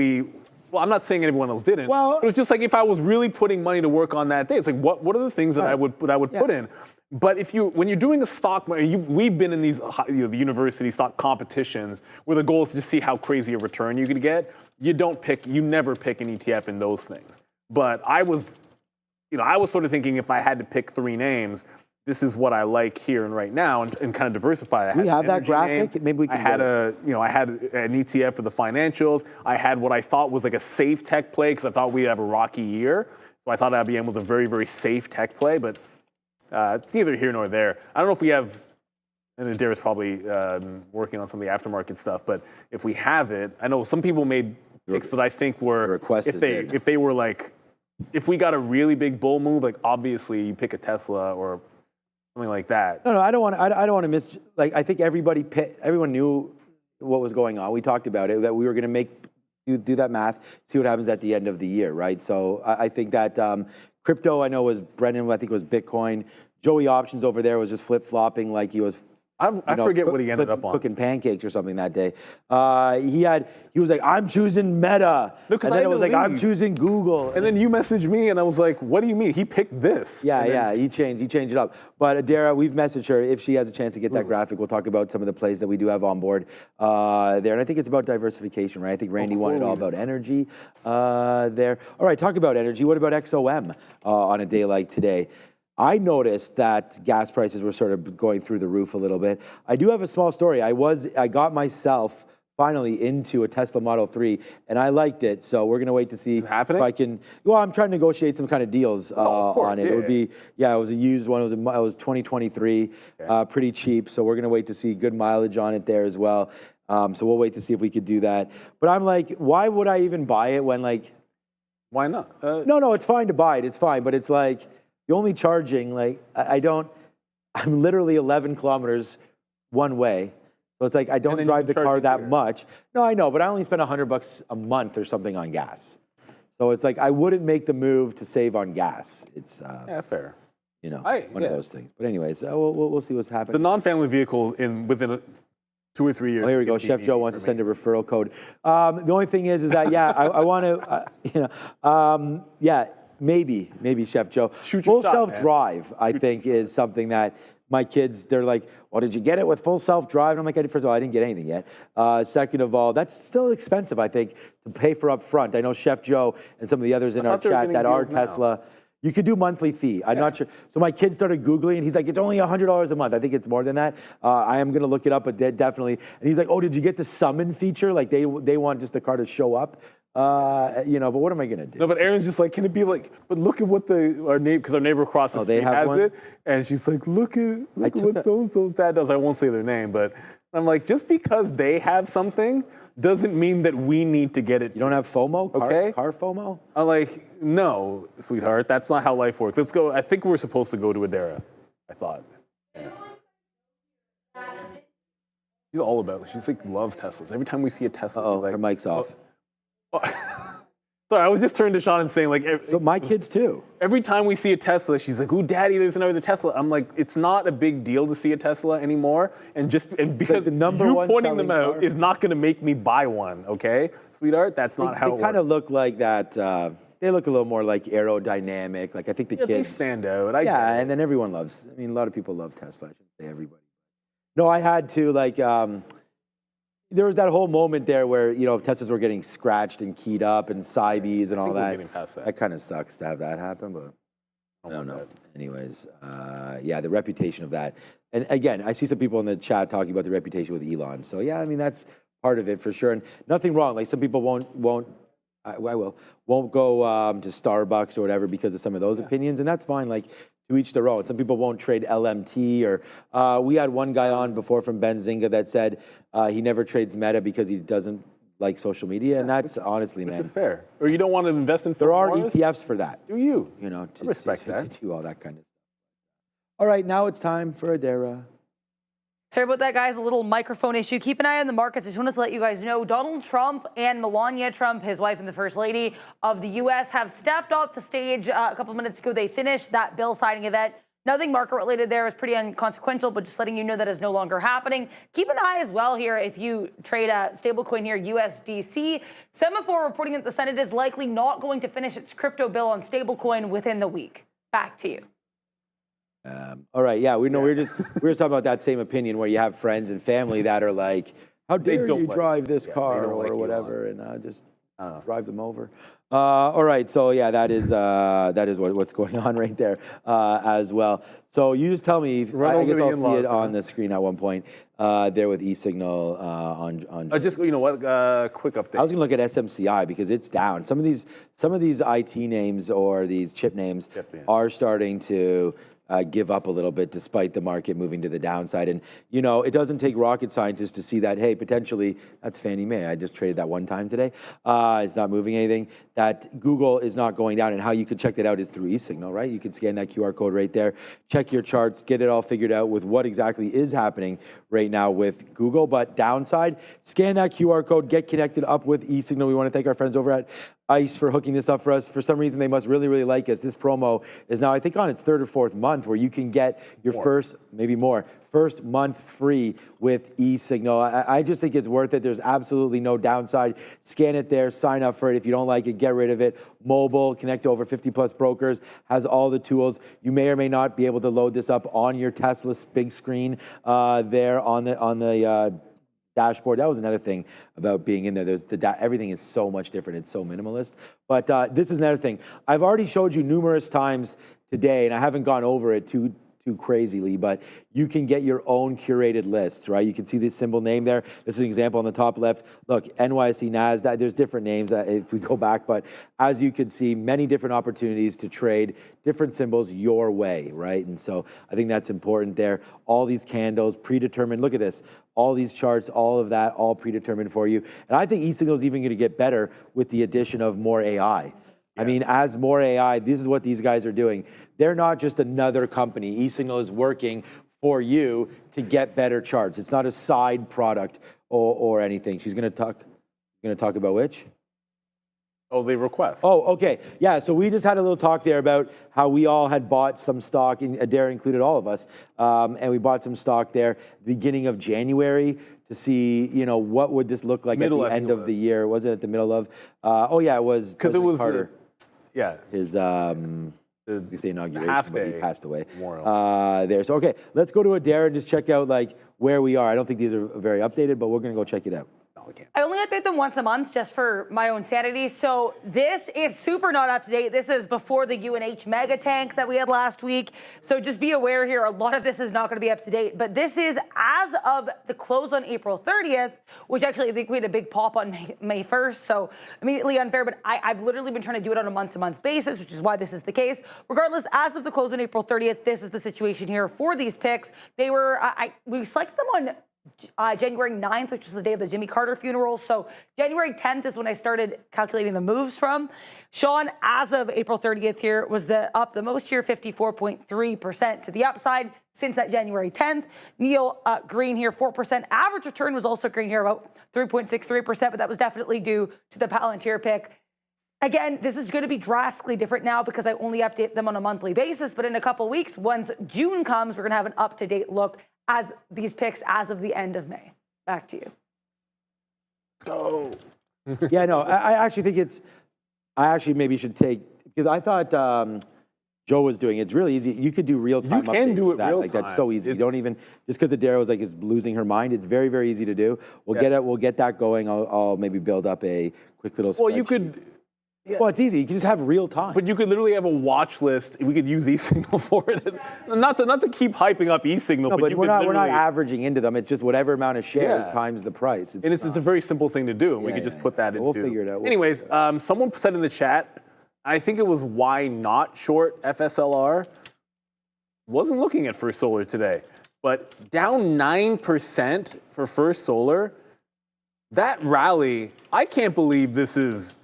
well, I'm not saying everyone else didn't. Well, it was just like if I was really putting money to work on that day, it's like what are the things that I would put in? But when you're doing a stock, we've been in these the university stock competitions where the goal is to just see how crazy a return you could get. You never pick an ETF in those things. But I was sort of thinking if I had to pick 3 names, this is what I like here and right now, and kind of diversify. We have that graphic. Maybe we can. I had an ETF for the financials. I had what I thought was like a safe tech play because I thought we'd have a rocky year. So I thought IBM was a very, very safe tech play, but it's neither here nor there. I don't know if we have, and Adara's probably working on some of the aftermarket stuff, but if we have it, I know some people made picks that I think were, if they were like, if we got a really big bull move, like obviously you pick a Tesla or something like that. No, I don't want to miss. Like, I think everyone knew what was going on. We talked about it, that we were going to do that math, see what happens at the end of the year, right? So I think that crypto, I know was Brendan, I think it was Bitcoin. Joey Options over there was just flip-flopping like he was. I forget what he ended up on. Cooking pancakes or something that day. He was like, I'm choosing Meta. And then it was like, I'm choosing Google. And then you messaged me and I was like, what do you mean? He picked this. Yeah, he changed it up. But Adara, we've messaged her. If she has a chance to get that graphic, we'll talk about some of the plays that we do have on board there. And I think it's about diversification, right? I think Randy wanted all about energy there. All right, talk about energy. What about XOM on a day like today? I noticed that gas prices were sort of going through the roof a little bit. I do have a small story. I got myself finally into a Tesla Model 3, and I liked it. So we're gonna wait to see if I can. Well, I'm trying to negotiate some kind of deals on it. It would be, it was a used one. It was 2023, pretty cheap. So we're gonna wait to see good mileage on it there as well. So we'll wait to see if we could do that. But I'm like, why would I even buy it when like? Why not? No, it's fine to buy it. It's fine, but it's like. You're only charging, like, I'm literally 11 kilometers one way. So it's like, I don't drive the car that much. No, I know, but I only spend $100 a month or something on gas. So it's like, I wouldn't make the move to save on gas. It's, fair. One of those things. But anyways, we'll see what's happening. The non-family vehicle within 2 or 3 years. Oh, here we go. Chef Joe wants to send a referral code. The only thing is that, I want to, maybe Chef Joe. Full self-drive, I think, is something that my kids, they're like, well, did you get it with full self-drive? And I'm like, first of all, I didn't get anything yet. Second of all, that's still expensive, I think, to pay for up front. I know Chef Joe and some of the others in our chat that are Tesla. You could do monthly fee. I'm not sure. So my kid started Googling, and he's like, it's only $100 a month. I think it's more than that. I am going to look it up, but definitely. And he's like, oh, did you get the summon feature? Like they want just the car to show up. But what am I going to do? No, but Erin's just like, can it be like, but look at what our neighbor across the street has it. And she's like, look at what so-and-so's dad does. I won't say their name, but I'm like, just because they have something doesn't mean that we need to get it. You don't have FOMO? Okay. Car FOMO? I'm like, no, sweetheart, that's not how life works. Let's go. I think we're supposed to go to Adara, I thought. Yeah. She's all about it. She's like, loves Teslas. Every time we see a Tesla, her mic's off. Sorry, I was just turning to Sean and saying, like... So my kids, too. Every time we see a Tesla, she's like, ooh, Daddy, there's another Tesla. I'm like, it's not a big deal to see a Tesla anymore. And because the you pointing them out is not going to make me buy one, okay? Sweetheart, that's not how it works. They kind of look like that... they look a little more like aerodynamic. Like, I think the kids... they stand out. And then everyone loves... I mean, a lot of people love Tesla. I shouldn't say everybody. No, I had to, like... there was that whole moment there where, Teslas were getting scratched and keyed up and Cybes and all that. That kind of sucks to have that happen, but I don't know. Anyways, the reputation of that. And again, I see some people in the chat talking about the reputation with Elon. So yeah, I mean, that's part of it for sure. And nothing wrong. Like some people won't I will, won't go to Starbucks or whatever because of some of those opinions, and that's fine. Like, to each their own. Some people won't trade LMT, or we had one guy on before from Benzinga that said he never trades Meta because he doesn't like social media, and that's honestly, man, Which is fair. Or you don't want to invest in. there are Forest? ETFs for that. Do you? You know, I respect to that. do all that kind of stuff. All right, now it's time for Adara. Sorry about that, guys. A little microphone issue. Keep an eye on the markets. I just wanted to let you guys know Donald Trump and Melania Trump, his wife and the First Lady of the U.S., have stepped off the stage a couple minutes ago. They finished that bill signing event. Nothing market related there. It was pretty inconsequential, but just letting you know that is no longer happening. Keep an eye as well here if you trade a stablecoin here, USDC. Semaphore reporting that the Senate is likely not going to finish its crypto bill on stablecoin within the week. Back to you. All right, yeah, we know we were just talking about that same opinion where you have friends and family that are like, how dare you drive this car or whatever, and just drive them over. All right, so yeah, that is what's going on right there as well. So you just tell me. I guess I'll see it on the screen at one point there with eSignal on. Just you know what? Quick update. I was going to look at SMCI because it's down. Some of these IT names or these chip names are starting to give up a little bit despite the market moving to the downside. And, you know, it doesn't take rocket scientists to see that, hey, potentially that's Fannie Mae. I just traded that one time today. It's not moving anything. That Google is not going down. And how you can check that out is through eSignal, right? You can scan that QR code right there, check your charts, get it all figured out with what exactly is happening right now with Google. But downside, scan that QR code, get connected up with eSignal. We want to thank our friends over at ICE for hooking this up for us. For some reason, they must really, really like us. This promo is now, I think, on its third or fourth month where you can get your first month free with eSignal. I just think it's worth it. There's absolutely no downside. Scan it there, sign up for it. If you don't like it, get rid of it. Mobile, connect to over 50 plus brokers, has all the tools. You may or may not be able to load this up on your Tesla's big screen there on the dashboard. That was another thing about being in there. Everything is so much different. It's so minimalist. But this is another thing. I've already showed you numerous times today, and I haven't gone over it too crazily, but you can get your own curated lists, right? You can see the symbol name there. This is an example on the top left. Look, NYSE, NASDAQ, there's different names if we go back, but as you can see, many different opportunities to trade different symbols your way, right? And so I think that's important there. All these candles, predetermined, look at this. All these charts, all of that, all predetermined for you. And I think eSignal is even going to get better with the addition of more AI. I mean, as more AI, this is what these guys are doing. They're not just another company. eSignal is working for you to get better charts. It's not a side product or anything. She's going to talk about which? Oh, the request. Oh, okay. Yeah, so we just had a little talk there about how we all had bought some stock, and Adair included all of us, and we bought some stock there beginning of January to see, you know, what would this look like at the end of the year. Was it at the middle of? Oh, yeah, it was. Because it was Carter. His you say inauguration, but he passed away there. So okay, let's go to Adair and just check out like where we are. I don't think these are very updated, but we're gonna go check it out. I only update them once a month just for my own sanity. So this is super not up to date. This is before the UNH mega tank that we had last week. So just be aware here, a lot of this is not going to be up to date. But this is as of the close on April 30th, which actually I think we had a big pop on May 1st. So immediately unfair, but I've literally been trying to do it on a month-to-month basis, which is why this is the case. Regardless, as of the close on April 30th, this is the situation here for these picks. They were, we selected them on January 9th, which is the day of the Jimmy Carter funeral. So January 10th is when I started calculating the moves from. Sean, as of April 30th here, was up the most here, 54.3% to the upside since that January 10th. Neil, green here, 4%. Average return was also green here, about 3.63%, but that was definitely due to the Palantir pick. Again, this is going to be drastically different now because I only update them on a monthly basis, but in a couple weeks, once June comes, we're going to have an up-to-date look as these picks as of the end of May. Back to you. Go. Yeah, no, I actually think I actually maybe should take, because I thought Joe was doing it. It's really easy. You could do real-time updates. You can do it real-time. Like, that's so easy. You don't even, just because Adair was like, is losing her mind, it's very, very easy to do. We'll get that going. I'll maybe build up a quick little spreadsheet. Well, you could, Well, it's easy. You can just have real time. But you could literally have a watch list. We could use eSignal for it. not to keep hyping up eSignal, no, but you we're could not literally, averaging into them. It's just whatever amount of shares Yeah. times the price. It's a very simple thing to do, and we could just put that into. We'll figure it out. Anyways, someone said in the chat, I think it was why not short FSLR. Wasn't looking at First Solar today, but down 9% for First Solar. That rally, I can't believe this is.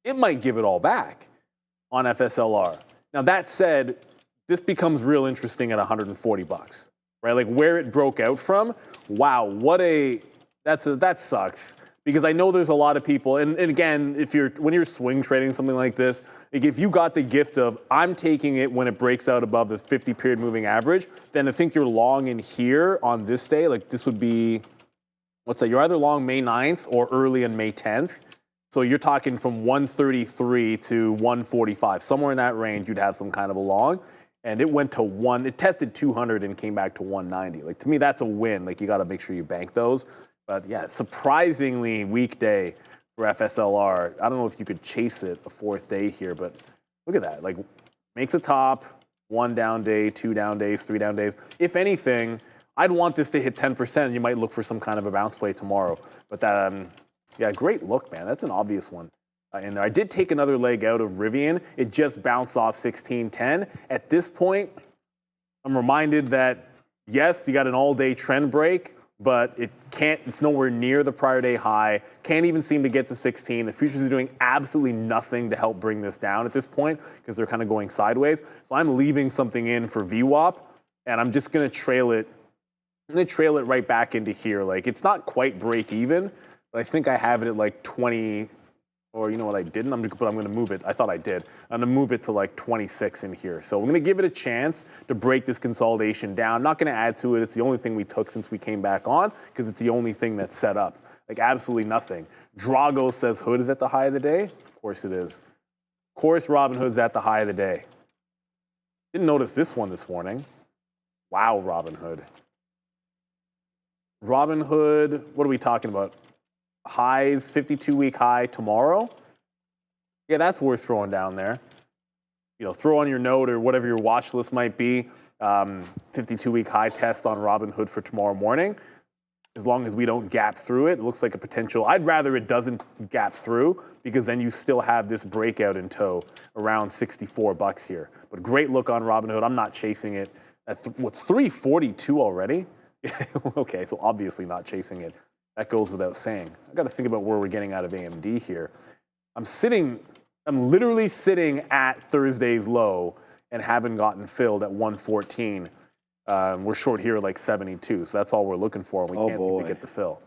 It might give it all back on FSLR. Now that said, this becomes real interesting at 140 bucks, right? Like where it broke out from. Wow, that sucks. Because I know there's a lot of people, and again, when you're swing trading something like this, like if you got the gift of I'm taking it when it breaks out above this 50 period moving average, then I think you're long in here on this day. Like this would be, let's say you're either long May 9th or early in May 10th. So you're talking from 133 to 145, somewhere in that range, you'd have some kind of a long. And it went to it tested 200 and came back to 190. Like to me, that's a win. Like you got to make sure you bank those. But yeah, surprisingly weak day for FSLR. I don't know if you could chase it a fourth day here, but look at that. Like makes a top, 1 down day, 2 down days, 3 down days. If anything, I'd want this to hit 10%. You might look for some kind of a bounce play tomorrow. But that, yeah, great look, man. That's an obvious one in there. I did take another leg out of Rivian. It just bounced off 1610. At this point, I'm reminded that, yes, you got an all-day trend break, but it's nowhere near the prior day high. Can't even seem to get to 16. The futures are doing absolutely nothing to help bring this down at this point because they're kind of going sideways. So I'm leaving something in for VWAP, and I'm just going to trail it. I'm going to trail it right back into here. Like, it's not quite break even, but I think I have it at like 20, or you know what I didn't? I'm going to move it. I thought I did. I'm going to move it to like 26 in here. So I'm going to give it a chance to break this consolidation down. Not going to add to it. It's the only thing we took since we came back on because it's the only thing that's set up. Like absolutely nothing. Drago says Hood is at the high of the day. Of course it is. Of course Robinhood's at the high of the day. Didn't notice this one this morning. Wow, Robinhood. Robinhood, what are we talking about? Highs, 52-week high tomorrow. Yeah, that's worth throwing down there. You know, throw on your note or whatever your watch list might be. 52-week high test on Robinhood for tomorrow morning. As long as we don't gap through it, it looks like a potential. I'd rather it doesn't gap through because then you still have this breakout in tow around 64 bucks here. But great look on Robinhood. I'm not chasing it. What's 342 already? Okay, so obviously not chasing it. That goes without saying. I got to think about where we're getting out of AMD here. I'm literally sitting at Thursday's low and haven't gotten filled at 114. We're short here like 72, so that's all we're looking for. And we can't seem to get the fill.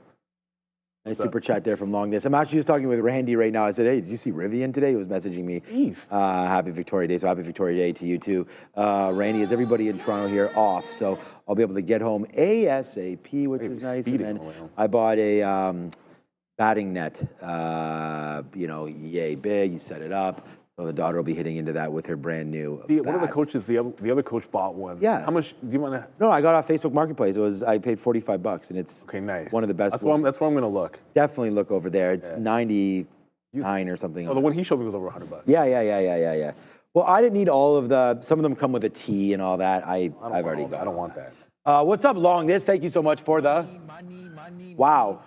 Nice super chat there from Long This. I'm actually just talking with Randy right now. I said, hey, did you see Rivian today? He was messaging me. Happy Victoria Day. So happy Victoria Day to you too. Randy, is everybody in Toronto here off? So I'll be able to get home ASAP, which is nice. And then I bought a batting net. Yay big. You set it up. So the daughter will be hitting into that with her brand new. One of the coaches, the other coach bought one. Yeah. How much do you want to? No, I got off Facebook Marketplace. I paid $45, and it's okay. Nice. One of the best. That's where I'm going to look. Definitely look over there. It's 99 or something. Oh, the one he showed me was over $100. Yeah. Well, I didn't need all of the. Some of them come with a T and all that. I've already got. I don't want that. What's up, Long This? Thank you so much for the. Wow,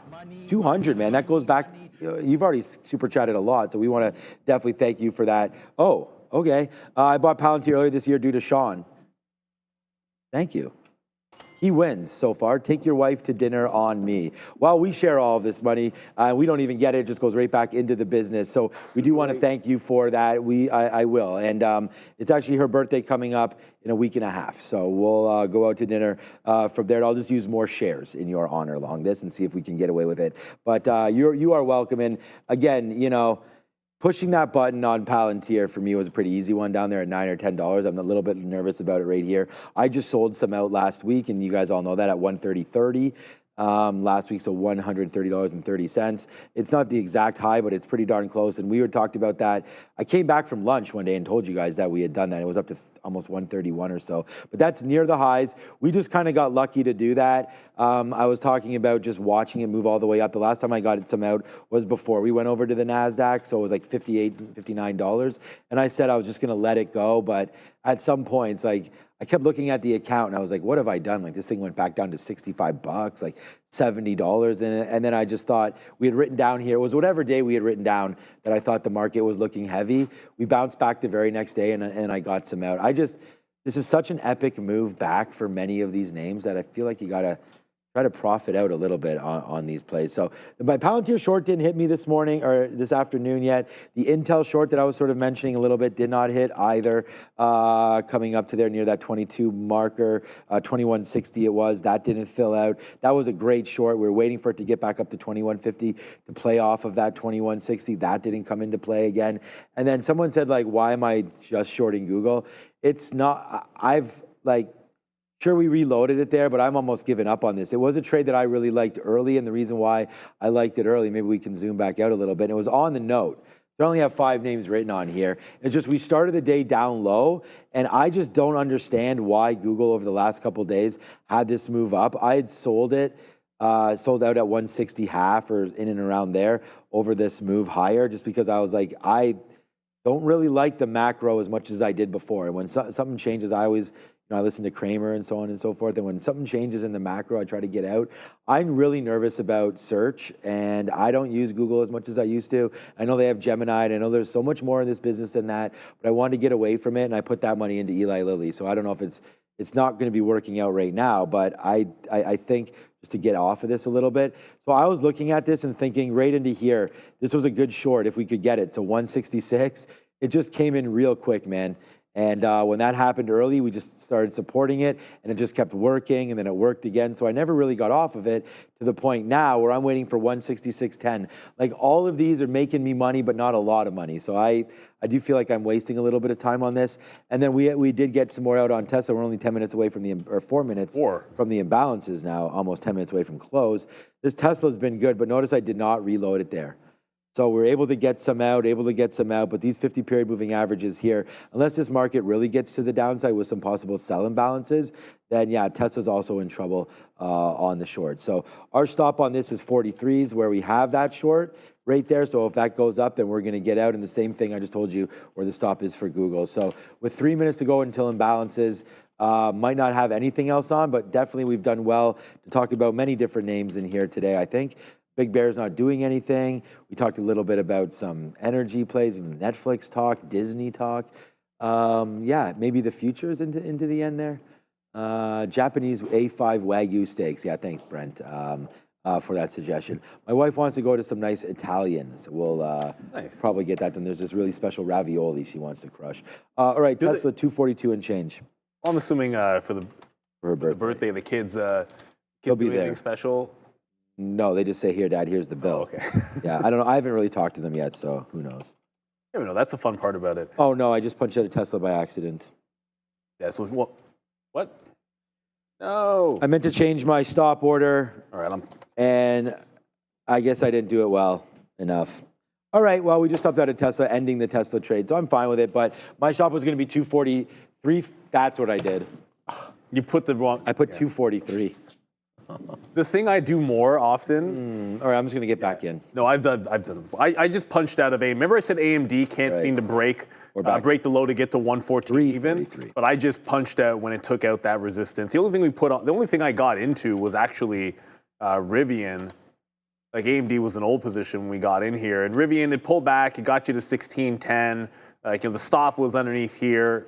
200, man. That goes back. You've already super chatted a lot, so we want to definitely thank you for that. Oh, okay. I bought Palantir earlier this year due to Sean. Thank you. He wins so far. Take your wife to dinner on me. Well, we share all of this money. We don't even get it. It just goes right back into the business. So we do want to thank you for that. I will. And it's actually her birthday coming up in a week and a half. So we'll go out to dinner from there. I'll just use more shares in your honor along this and see if we can get away with it. But you are welcome. And again, pushing that button on Palantir for me was a pretty easy one down there at $9 or $10. I'm a little bit nervous about it right here. I just sold some out last week, and you guys all know that at 130.30. last week, so $130.30. It's not the exact high, but it's pretty darn close. And we had talked about that. I came back from lunch one day and told you guys that we had done that. It was up to almost 131 or so, but that's near the highs. We just kind of got lucky to do that. I was talking about just watching it move all the way up. The last time I got some out was before we went over to the Nasdaq, so it was like $58, $59. And I said I was just going to let it go, but at some points, like, I kept looking at the account and I was like, what have I done? Like, this thing went back down to 65 bucks, like $70. And then I just thought, we had written down here, it was whatever day we had written down that I thought the market was looking heavy. We bounced back the very next day and I got some out. This is such an epic move back for many of these names that I feel like you got to try to profit out a little bit on these plays. So my Palantir short didn't hit me this morning or this afternoon yet. The Intel short that I was sort of mentioning a little bit did not hit either. Coming up to there near that 22 marker, 2160 it was. That didn't fill out. That was a great short. We were waiting for it to get back up to 2150 to play off of that 2160. That didn't come into play again. And then someone said, like, why am I just shorting Google? It's not, sure, we reloaded it there, but I'm almost given up on this. It was a trade that I really liked early, and the reason why I liked it early, maybe we can zoom back out a little bit, it was on the note. I only have 5 names written on here. It's just we started the day down low, and I just don't understand why Google over the last couple of days had this move up. I had sold it, sold out at 160 half or in and around there over this move higher, just because I was like, I don't really like the macro as much as I did before. And when something changes, I always, I listen to Kramer and so on and so forth. And when something changes in the macro, I try to get out. I'm really nervous about search, and I don't use Google as much as I used to. I know they have Gemini, and I know there's so much more in this business than that, but I wanted to get away from it, and I put that money into Eli Lilly. So I don't know if it's not going to be working out right now, but I think just to get off of this a little bit. So I was looking at this and thinking right into here, this was a good short if we could get it. So 166, it just came in real quick, man. And when that happened early, we just started supporting it, and it just kept working, and then it worked again. So I never really got off of it to the point now where I'm waiting for 166.10. Like, all of these are making me money, but not a lot of money. So I do feel like I'm wasting a little bit of time on this. And then we did get some more out on Tesla. We're only 10 minutes away from or 4 minutes from the imbalances now, almost 10 minutes away from close. This Tesla's been good, but notice I did not reload it there. So we're able to get some out, but these 50-period moving averages here, unless this market really gets to the downside with some possible sell imbalances, then yeah, Tesla's also in trouble on the short. So our stop on this is 43s, where we have that short right there. So if that goes up, then we're going to get out. And the same thing I just told you where the stop is for Google. So with 3 minutes to go until imbalances, might not have anything else on, but definitely we've done well to talk about many different names in here today, I think. Big Bear's not doing anything. We talked a little bit about some energy plays, even Netflix talk, Disney talk. Yeah, maybe the futures into the end there. Japanese A5 Wagyu steaks. Yeah, thanks, Brent, for that suggestion. My wife wants to go to some nice Italian, so we'll probably get that done. There's this really special ravioli she wants to crush. All right, Tesla 242 and change. I'm assuming for her birthday, the kids they'll be there. Special. No, they just say, here, Dad, here's the bill. Oh, okay. Yeah, I don't know. I haven't really talked to them yet, so who knows? Yeah, no, that's the fun part about it. Oh, no, I just punched out a Tesla by accident. Yeah, so what? No. I meant to change my stop order. All right, and I guess I didn't do it well enough. All right, well, we just stopped out at Tesla, ending the Tesla trade, so I'm fine with it, but my stop was going to be 243. That's what I did. You put the wrong... I put 243. The thing I do more often... all right, I'm just going to get back in. No, I've done I just punched out of AMD. Remember I said AMD can't seem to break the low to get to 114 even? But I just punched out when it took out that resistance. The only thing I got into was actually Rivian. Like, AMD was an old position when we got in here. And Rivian, it pulled back. It got you to 1610. The stop was underneath here,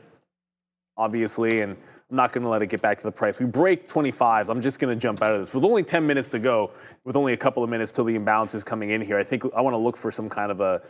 obviously, and I'm not going to let it get back to the price. We break 25s. I'm just going to jump out of this. With only 10 minutes to go, with only a couple of minutes till the imbalance is coming in here, I think I want to look for some kind of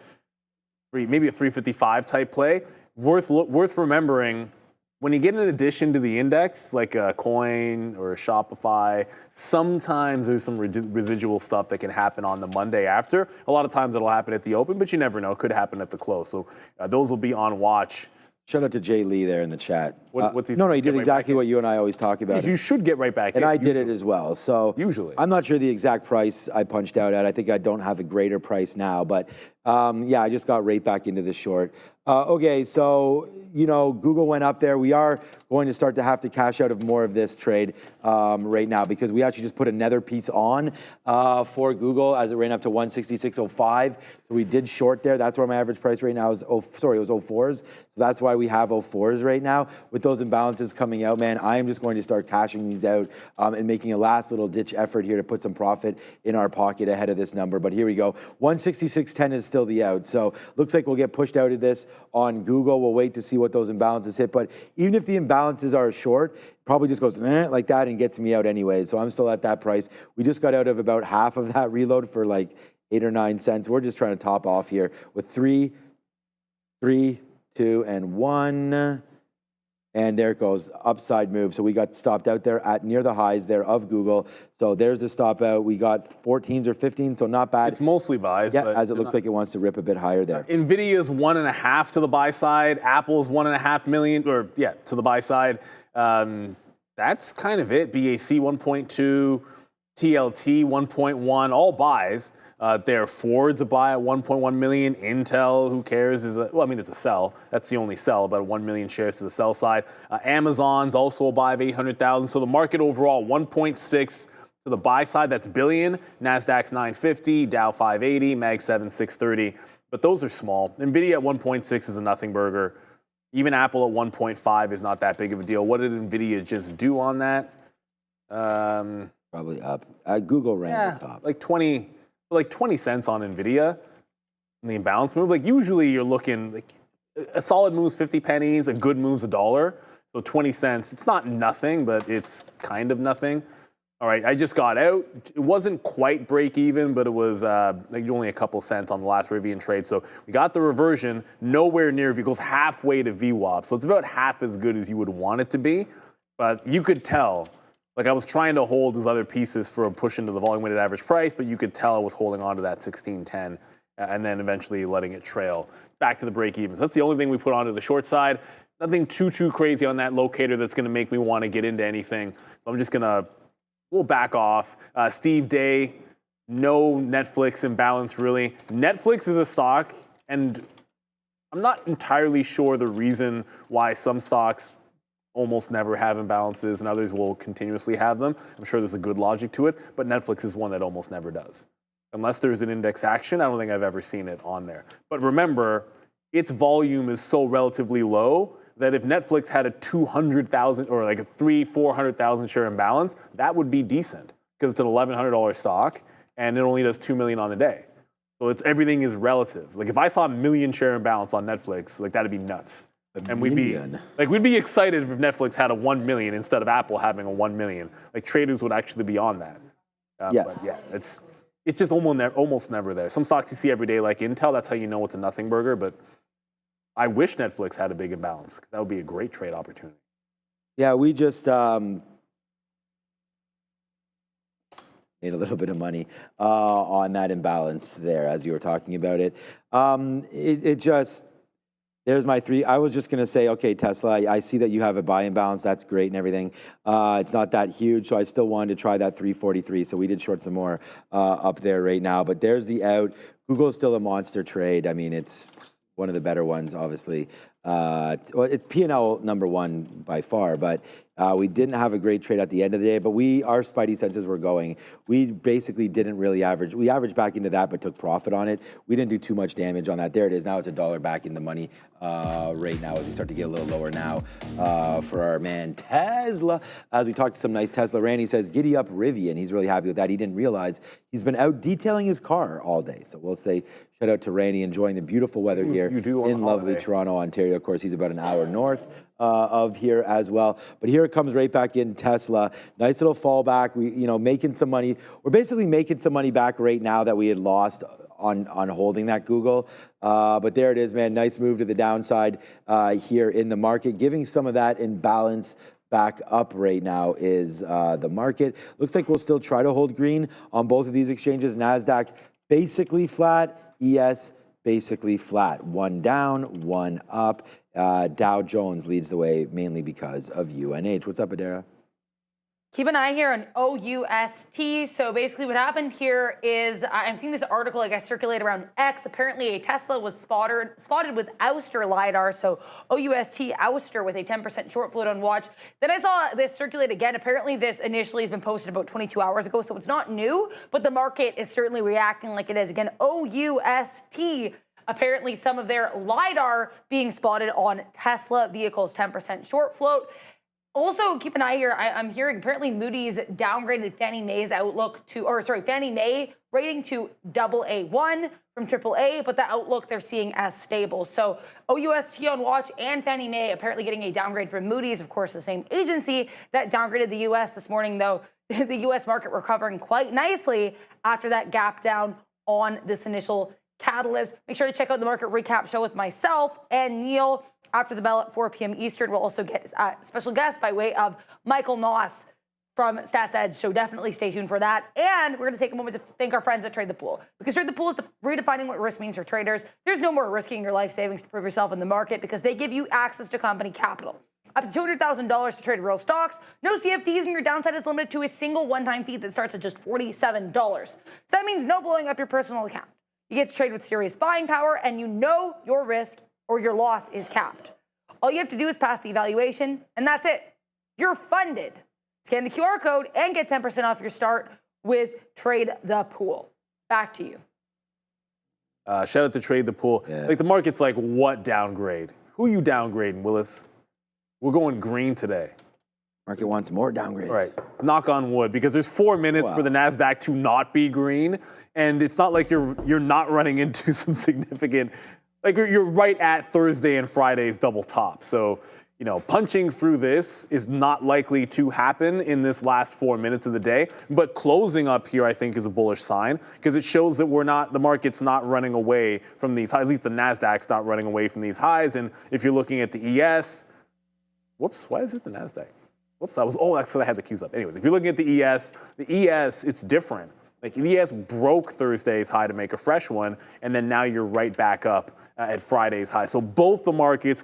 maybe a 355 type play. Worth remembering, when you get an addition to the index, like a coin or a Shopify, sometimes there's some residual stuff that can happen on the Monday after. A lot of times it'll happen at the open, but you never know. It could happen at the close. So those will be on watch. Shout out to Jay Lee there in the chat. What's he no, he get did right exactly back what you and I always talk about. You should get right back in. And I did usually. it as well. So Usually. I'm not sure the exact price I punched out at. I think I don't have a greater price now, but yeah, I just got right back into the short. Okay, so, you know, Google went up there. We are going to start to have to cash out of more of this trade right now because we actually just put another piece on for Google as it ran up to 166.05. So we did short there. That's where my average price right now is, it was 04s. So that's why we have 04s right now. With those imbalances coming out, man, I am just going to start cashing these out and making a last little ditch effort here to put some profit in our pocket ahead of this number. But here we go. 166.10 is still the out. So looks like we'll get pushed out of this on Google. We'll wait to see what those imbalances hit. But even if the imbalances are short, probably just goes like that and gets me out anyway. So I'm still at that price. We just got out of about half of that reload for like 8 or 9 cents. We're just trying to top off here with 3, 2, and 1. And there it goes, upside move. So we got stopped out there at near the highs there of Google. So there's a stop out. We got 14s or 15s, so not bad. It's mostly buys. Yeah, but as it looks like it wants to rip a bit higher there. Nvidia's 1.5 to the buy side. Apple's 1.5 million, or yeah, to the buy side. That's kind of it. BAC 1.2, TLT 1.1, all buys. There, Ford's a buy at 1.1 million. Intel, who cares? Well, I mean, it's a sell. That's the only sell, about 1 million shares to the sell side. Amazon's also a buy of 800,000. So the market overall, 1.6 to the buy side. That's billion. Nasdaq's 950, Dow 580, Mag 7 630. But those are small. Nvidia at 1.6 is a nothing burger. Even Apple at 1.5 is not that big of a deal. What did Nvidia just do on that? Probably up. Google ran the top. Like 20 cents on Nvidia in the imbalance move. Like usually you're looking like a solid move's 50 pennies, a good move's $1. So 20 cents, it's not nothing, but it's kind of nothing. All right, I just got out. It wasn't quite break even, but it was like only a couple cents on the last Rivian trade. So we got the reversion, nowhere near. It goes halfway to VWAP. So it's about half as good as you would want it to be. But you could tell, like I was trying to hold those other pieces for a push into the volume weighted average price, but you could tell I was holding on to that 16.10 and then eventually letting it trail back to the break even. So that's the only thing we put onto the short side. Nothing too crazy on that locator that's going to make me want to get into anything. So I'm just going to, we'll back off. Steve Day, no Netflix imbalance really. Netflix is a stock, and I'm not entirely sure the reason why some stocks almost never have imbalances and others will continuously have them. I'm sure there's a good logic to it, but Netflix is one that almost never does. Unless there's an index action, I don't think I've ever seen it on there. But remember, its volume is so relatively low that if Netflix had a 200,000 or like a 400,000 share imbalance, that would be decent because it's an $1,100 stock and it only does 2 million on the day. So everything is relative. Like if I saw a million share imbalance on Netflix, like that'd be nuts. And we'd be excited if Netflix had a 1 million instead of Apple having a 1 million. Like traders would actually be on that. But yeah, it's just almost never there. Some stocks you see every day, like Intel, that's how you know it's a nothing burger. But I wish Netflix had a big imbalance because that would be a great trade opportunity. Yeah, we just made a little bit of money on that imbalance there as you were talking about it. There's my 3. I was just going to say, okay, Tesla, I see that you have a buy imbalance. That's great and everything. It's not that huge, so I still wanted to try that 343. So we did short some more up there right now. But there's the out. Google is still a monster trade. I mean, it's one of the better ones, obviously. Well, it's P&L number 1 by far, but we didn't have a great trade at the end of the day, but our spidey senses were going. We basically didn't really average. We averaged back into that, but took profit on it. We didn't do too much damage on that. There it is. Now it's $1 back in the money right now as we start to get a little lower now for our man Tesla. As we talked to some nice Tesla, Randy says, giddy up Rivian. He's really happy with that. He didn't realize he's been out detailing his car all day. So we'll say shout out to Randy, enjoying the beautiful weather here in lovely Toronto, Ontario. Of course, he's about an hour north of here as well. But here it comes right back in Tesla. Nice little fallback. We, making some money. We're basically making some money back right now that we had lost on holding that Google. But there it is, man. Nice move to the downside here in the market. Giving some of that imbalance back up right now is the market. Looks like we'll still try to hold green on both of these exchanges. Nasdaq basically flat. ES basically flat. One down, one up. Dow Jones leads the way mainly because of UNH. What's up, Adara? Keep an eye here on OUST. So basically what happened here is I'm seeing this article, I guess, circulate around X. Apparently a Tesla was spotted with Ouster LiDAR. So OUST Ouster with a 10% short float on watch. Then I saw this circulate again. Apparently this initially has been posted about 22 hours ago. So it's not new, but the market is certainly reacting like it is. Again, OUST. Apparently some of their LiDAR being spotted on Tesla vehicles, 10% short float. Also, keep an eye here. I'm hearing apparently Moody's downgraded Fannie Mae's outlook to, Fannie Mae rating to AA1 from AAA, but the outlook they're seeing as stable. So OUST on watch and Fannie Mae apparently getting a downgrade from Moody's, of course, the same agency that downgraded the U.S. this morning, though the U.S. market recovering quite nicely after that gap down on this initial catalyst. Make sure to check out the market recap show with myself and Neil. After the bell at 4 p.m. Eastern, we'll also get a special guest by way of Michael Noss from Stats Edge. So definitely stay tuned for that. And we're going to take a moment to thank our friends at Trade the Pool. Because Trade the Pool is redefining what risk means for traders. There's no more risking your life savings to prove yourself in the market because they give you access to company capital. Up to $200,000 to trade real stocks. No CFDs, and your downside is limited to a single one-time fee that starts at just $47. So that means no blowing up your personal account. You get to trade with serious buying power, and you know your risk or your loss is capped. All you have to do is pass the evaluation, and that's it. You're funded. Scan the QR code and get 10% off your start with Trade the Pool. Back to you. Shout out to Trade the Pool. Yeah. Like the market's like, what downgrade? Who are you downgrading, Willis? We're going green today. Market wants more downgrades. Right. Knock on wood, because there's 4 minutes for the Nasdaq to not be green, and it's not like you're not running into some significant. Like you're right at Thursday and Friday's double top. So, you know, punching through this is not likely to happen in this last 4 minutes of the day. But closing up here, I think, is a bullish sign because it shows that the market's not running away from these highs. At least the Nasdaq's not running away from these highs. And if you're looking at the ES, whoops, why is it the Nasdaq? Whoops, that's because I had the Qs up. Anyways, if you're looking at the ES, it's different. Like the ES broke Thursday's high to make a fresh one, and then now you're right back up at Friday's high. So both the markets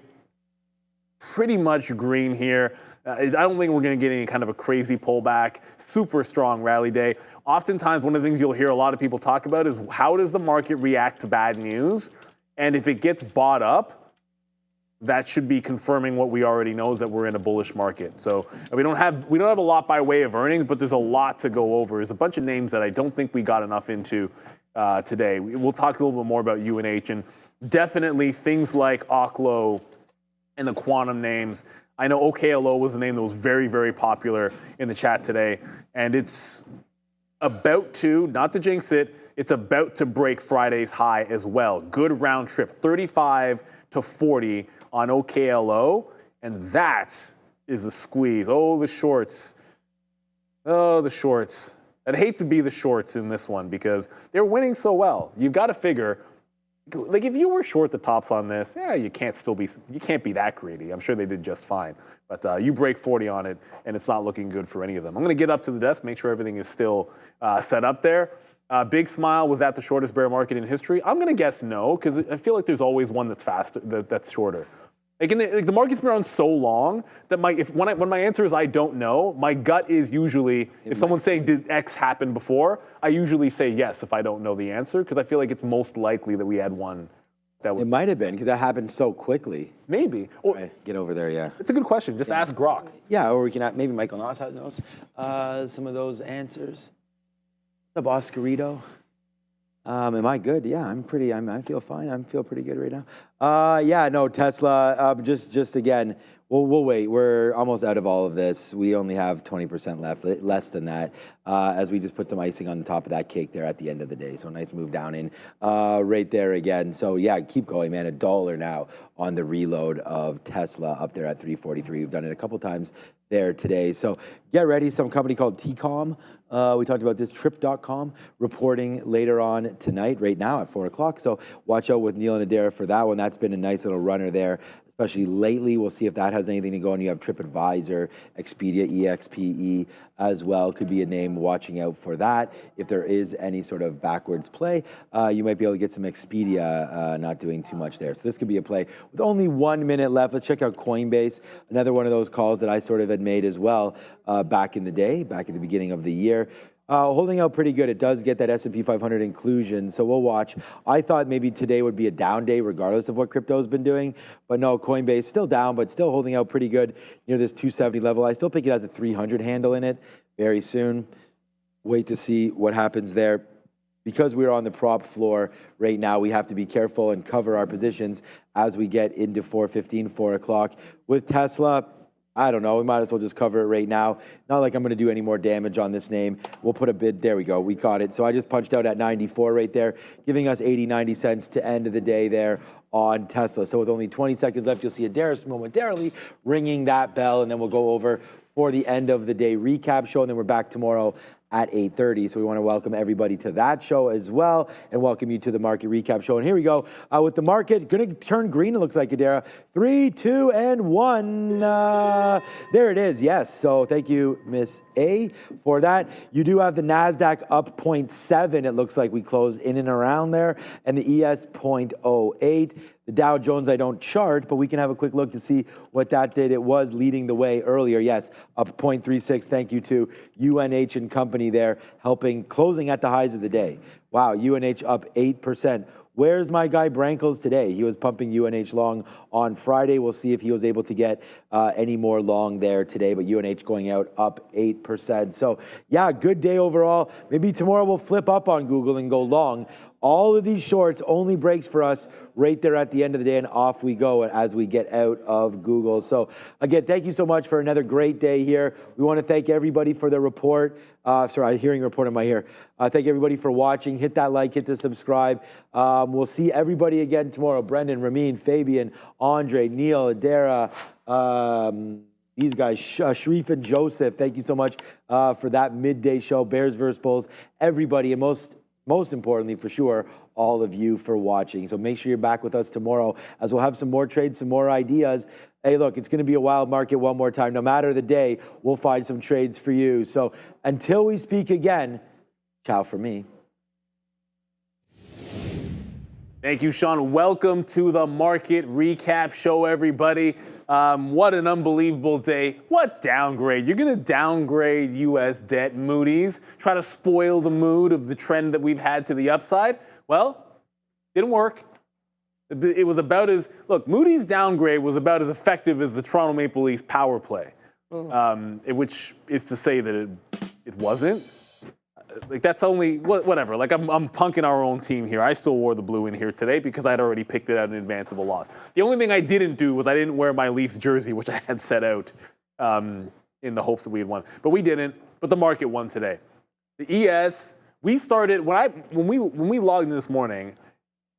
pretty much green here. I don't think we're going to get any kind of a crazy pullback. Super strong rally day. Oftentimes, one of the things you'll hear a lot of people talk about is how does the market react to bad news? And if it gets bought up, that should be confirming what we already know, is that we're in a bullish market. So we don't have a lot by way of earnings, but there's a lot to go over. There's a bunch of names that I don't think we got enough into today. We'll talk a little bit more about UNH and definitely things like Oklo and the quantum names. I know OKLO was a name that was very, very popular in the chat today, and it's about to, not to jinx it, it's about to break Friday's high as well. Good round trip, 35 to 40 on OKLO, and that is a squeeze. Oh, the shorts. Oh, the shorts. I'd hate to be the shorts in this one because they're winning so well. You've got to figure, like if you were short the tops on this, you can't be that greedy. I'm sure they did just fine. But you break 40 on it, and it's not looking good for any of them. I'm going to get up to the desk, make sure everything is still set up there. Big Smile, was that the shortest bear market in history? I'm going to guess no, because I feel like there's always one that's faster, that's shorter. Like the market's been around so long that when my answer is I don't know, my gut is usually, if someone's saying did X happen before, I usually say yes if I don't know the answer, because I feel like it's most likely that we had one that would. It might have been, because that happened so quickly. Maybe. Or, Right, get over there, yeah. It's a good question. Just ask Grok. Yeah, or we can maybe Michael Noss knows some of those answers. What's up, Oscarito? Am I good? Yeah, I feel fine. I feel pretty good right now. Yeah, no, Tesla, just again, we'll wait. We're almost out of all of this. We only have 20% left, less than that, as we just put some icing on the top of that cake there at the end of the day. So a nice move down in right there again. So yeah, keep going, man. $1 now on the reload of Tesla up there at 343. We've done it a couple times there today. So get ready. Some company called TCOM. We talked about this, Trip.com, reporting later on tonight, right now at 4 o'clock. So watch out with Neil and Adara for that one. That's been a nice little runner there, especially lately. We'll see if that has anything to go on. You have TripAdvisor, Expedia, EXPE as well could be a name watching out for that. If there is any sort of backwards play, you might be able to get some Expedia not doing too much there. So this could be a play. With only 1 minute left, let's check out Coinbase, another one of those calls that I sort of had made as well back in the day, back at the beginning of the year. Holding out pretty good. It does get that S&P 500 inclusion, so we'll watch. I thought maybe today would be a down day regardless of what crypto's been doing, but no, Coinbase still down, but still holding out pretty good near this 270 level. I still think it has a 300 handle in it very soon. Wait to see what happens there. Because we're on the prop floor right now, we have to be careful and cover our positions as we get into 4:15, 4 o'clock. With Tesla, I don't know, we might as well just cover it right now. Not like I'm going to do any more damage on this name. We'll put a bid, there we go, we caught it. So I just punched out at 94 right there, giving us 80, 90 cents to end of the day there on Tesla. So with only 20 seconds left, you'll see Adaris momentarily ringing that bell, and then we'll go over for the end of the day recap show, and then we're back tomorrow at 8:30. So we want to welcome everybody to that show as well and welcome you to the market recap show. And here we go with the market going to turn green, it looks like, Adara. 3, 2, and 1. There it is. Yes. So thank you, Miss A, for that. You do have the Nasdaq up 0.7. It looks like we closed in and around there, and the ES 0.08. The Dow Jones I don't chart, but we can have a quick look to see what that did. It was leading the way earlier. Yes, up 0.36. Thank you to UNH and company there, helping closing at the highs of the day. Wow, UNH up 8%. Where's my guy Brankles today? He was pumping UNH long on Friday. We'll see if he was able to get any more long there today, but UNH going out up 8%. So yeah, good day overall. Maybe tomorrow we'll flip up on Google and go long. All of these shorts only breaks for us right there at the end of the day, and off we go as we get out of Google. So again, thank you so much for another great day here. We want to thank everybody for the report. Sorry, I'm hearing a report in my ear. Thank everybody for watching. Hit that like, hit the subscribe. We'll see everybody again tomorrow. Brendan, Ramin, Fabian, Andre, Neil, Adara, these guys, Sharif and Joseph. Thank you so much for that midday show. Bears versus Bulls. Everybody, and most importantly, for sure, all of you for watching. So make sure you're back with us tomorrow as we'll have some more trades, some more ideas. Hey, look, it's going to be a wild market one more time. No matter the day, we'll find some trades for you. So until we speak again, ciao for me. Thank you, Sean. Welcome to the market recap show, everybody. What an unbelievable day. What downgrade? You're going to downgrade U.S. debt, Moody's, try to spoil the mood of the trend that we've had to the upside? Well, didn't work. It was about as, look, Moody's downgrade was about as effective as the Toronto Maple Leafs power play, which is to say that it wasn't. Like, that's only, whatever. Like, I'm punking our own team here. I still wore the blue in here today because I'd already picked it out in advance of a loss. The only thing I didn't do was I didn't wear my Leafs jersey, which I had set out in the hopes that we had won. But we didn't. But the market won today. The ES, we started, when we logged in this morning,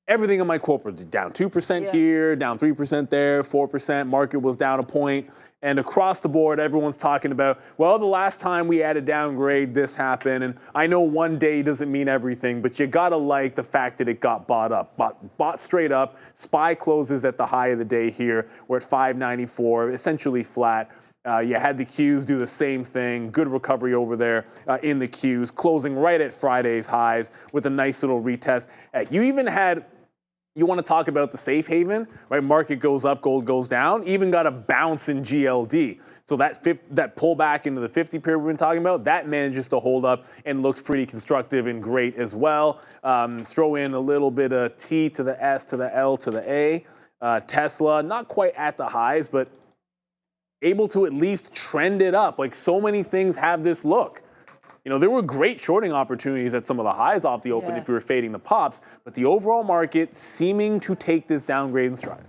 everything in my corporate was down 2% here, down 3% there, 4%. Market was down a point. And across the board, everyone's talking about, well, the last time we had a downgrade, this happened. And I know one day doesn't mean everything, but you got to like the fact that it got bought up. Bought straight up. SPY closes at the high of the day here. We're at 594, essentially flat. You had the Qs do the same thing. Good recovery over there in the Qs, closing right at Friday's highs with a nice little retest. You even had... You want to talk about the safe haven, right? Market goes up, gold goes down. Even got a bounce in GLD. So that pullback into the 50 period we've been talking about, that manages to hold up and looks pretty constructive and great as well. Throw in a little bit of T to the S to the L to the A. Tesla, not quite at the highs, but able to at least trend it up. Like, so many things have this look. You know, there were great shorting opportunities at some of the highs off the open if you were fading the pops, but the overall market seeming to take this downgrade in stride.